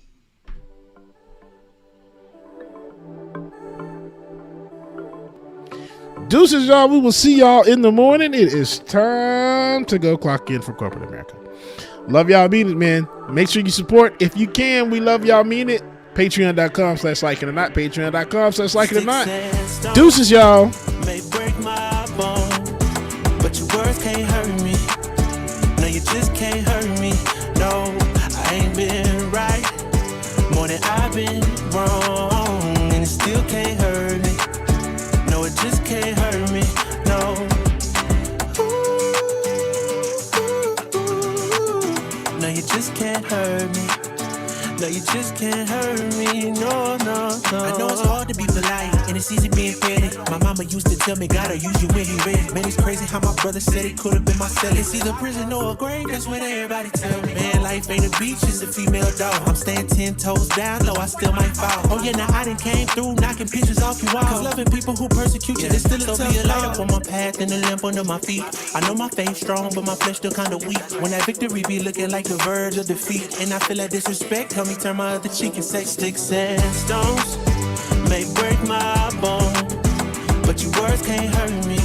Deuces, y'all. We will see y'all in the morning. It is time to go clock in for corporate America. Love y'all, mean it, man. Make sure you support if you can. We love y'all, mean it. Patreon.com/like it or not. Patreon.com/like it or not. Deuces, y'all. May break my bones, but your words can't hurt me. No, you just can't hurt me. No, I ain't been right more than I've been wrong, and it still can't hurt me. No, it just can't hurt me. No. No, you just can't hurt me. No, you just can't hurt me. No, no, no. I know it's hard to be polite, and it's easy being petty. My mama used to tell me, gotta use you when he ready. Man, it's crazy how my brother said it could have been my celly. It's either prison or a grave, that's what everybody tell me. Man, life ain't a beach, it's a female dog. I'm staying 10 toes down low, I still might fall. Oh yeah, now I done came through, knocking pictures off your wall. Cause loving people who persecute you, it's still a tough life. Light up on my path and a lamp under my feet. I know my faith strong, but my flesh still kinda weak. When that victory be looking like the verge of defeat, and I feel that disrespect, help me turn my other cheek and say, sticks and stones may break my bones, but your words can't hurt me.